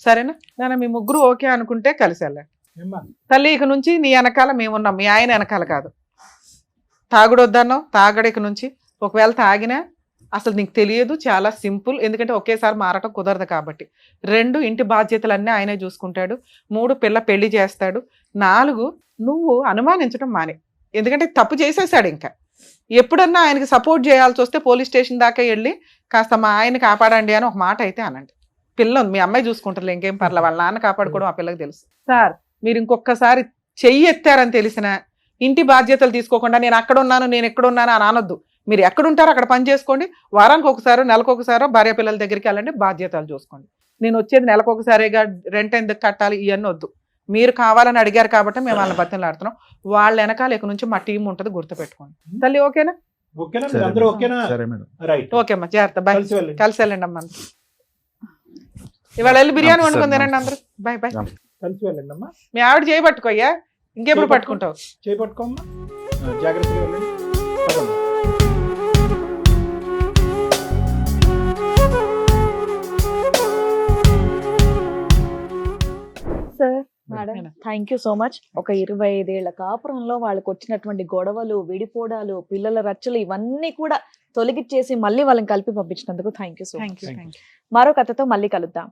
సరేనా నాన్న? మీ ముగ్గురు ఓకే అనుకుంటే కలిసి వెళ్ళండి. తల్లి ఇక నుంచి నీ వెనకాల మేమున్నాం, మీ ఆయన వెనకాల కాదు. తాగుడు వద్దన్నావు, తాగడు ఇక నుంచి. ఒకవేళ తాగినా అసలు నీకు తెలియదు, చాలా సింపుల్. ఎందుకంటే ఒకేసారి మారటం కుదరదు కాబట్టి. 2 ఇంటి బాధ్యతలన్నీ ఆయనే చూసుకుంటాడు. 3 పిల్ల పెళ్లి చేస్తాడు. 4 నువ్వు అనుమానించడం మానే. ఎందుకంటే తప్పు చేసేసాడు. ఇంకా ఎప్పుడన్నా ఆయనకి సపోర్ట్ చేయాల్సి వస్తే పోలీస్ స్టేషన్ దాకా వెళ్ళి కాస్త మా ఆయన కాపాడండి అని ఒక మాట అయితే అనండి. పిల్ల ఉంది, మీ అమ్మాయి చూసుకుంటారు, ఇంకేం పర్లే. వాళ్ళ నాన్న కాపాడుకోవడం ఆ పిల్లకి తెలుసు. సార్ మీరు ఇంకొకసారి చెయ్యి ఎత్తారని తెలిసిన ఇంటి బాధ్యతలు తీసుకోకుండా నేను అక్కడ ఉన్నాను నేను ఎక్కడ ఉన్నాను అని అనొద్దు. మీరు ఎక్కడుంటారో అక్కడ పని చేసుకోండి. వారానికి ఒకసారో నెలకు ఒకసారో భార్య పిల్లల దగ్గరికి వెళ్ళండి, బాధ్యతలు చూసుకోండి. నేను వచ్చేది నెలకు ఒకసారిగా రెంట్ ఎందుకు కట్టాలి ఇవన్నీ వద్దు. మీరు కావాలని అడిగారు కాబట్టి మేము వాళ్ళ బతిని ఆడుతున్నాం. వాళ్ళ వెనకాల ఇక నుంచి మా టీం ఉంటుంది, గుర్తుపెట్టుకోండి. తల్లి ఓకేనా? ఓకేనా సరే అందరూ మేడం. ఓకేనా? సరే మేడం. రైట్, ఓకే అమ్మా, జాగ్రత్త. బాయ్. కలిసి వెళ్ళండి. కలిసి వెళ్ళండి అమ్మా. ఇవాళ వెళ్ళి బిర్యానీ సరే, వండుకొని సరే. తినండి అందరూ. Bye bye. కలిసి వెళ్ళండి అమ్మా. మీ ఆవిడ చేయబట్టుకోయ్యా, ఇంకెప్పుడు పట్టుకుంటావు? చేపట్టుకోమ్మా, జాగ్రత్తగా వెళ్ళండి. పదమ్మా. Sir madam, thank you so much. ఒక 25 ఏళ్ల కాపురంలో వాళ్ళకి వచ్చినటువంటి గొడవలు, విడిపోవడాలు, పిల్లల రచ్చలు ఇవన్నీ కూడా తొలగిచ్చేసి మళ్ళీ వాళ్ళని కలిపి పంపించినందుకు thank you so much. Thank you. మరో కథతో మళ్ళీ కలుద్దాం.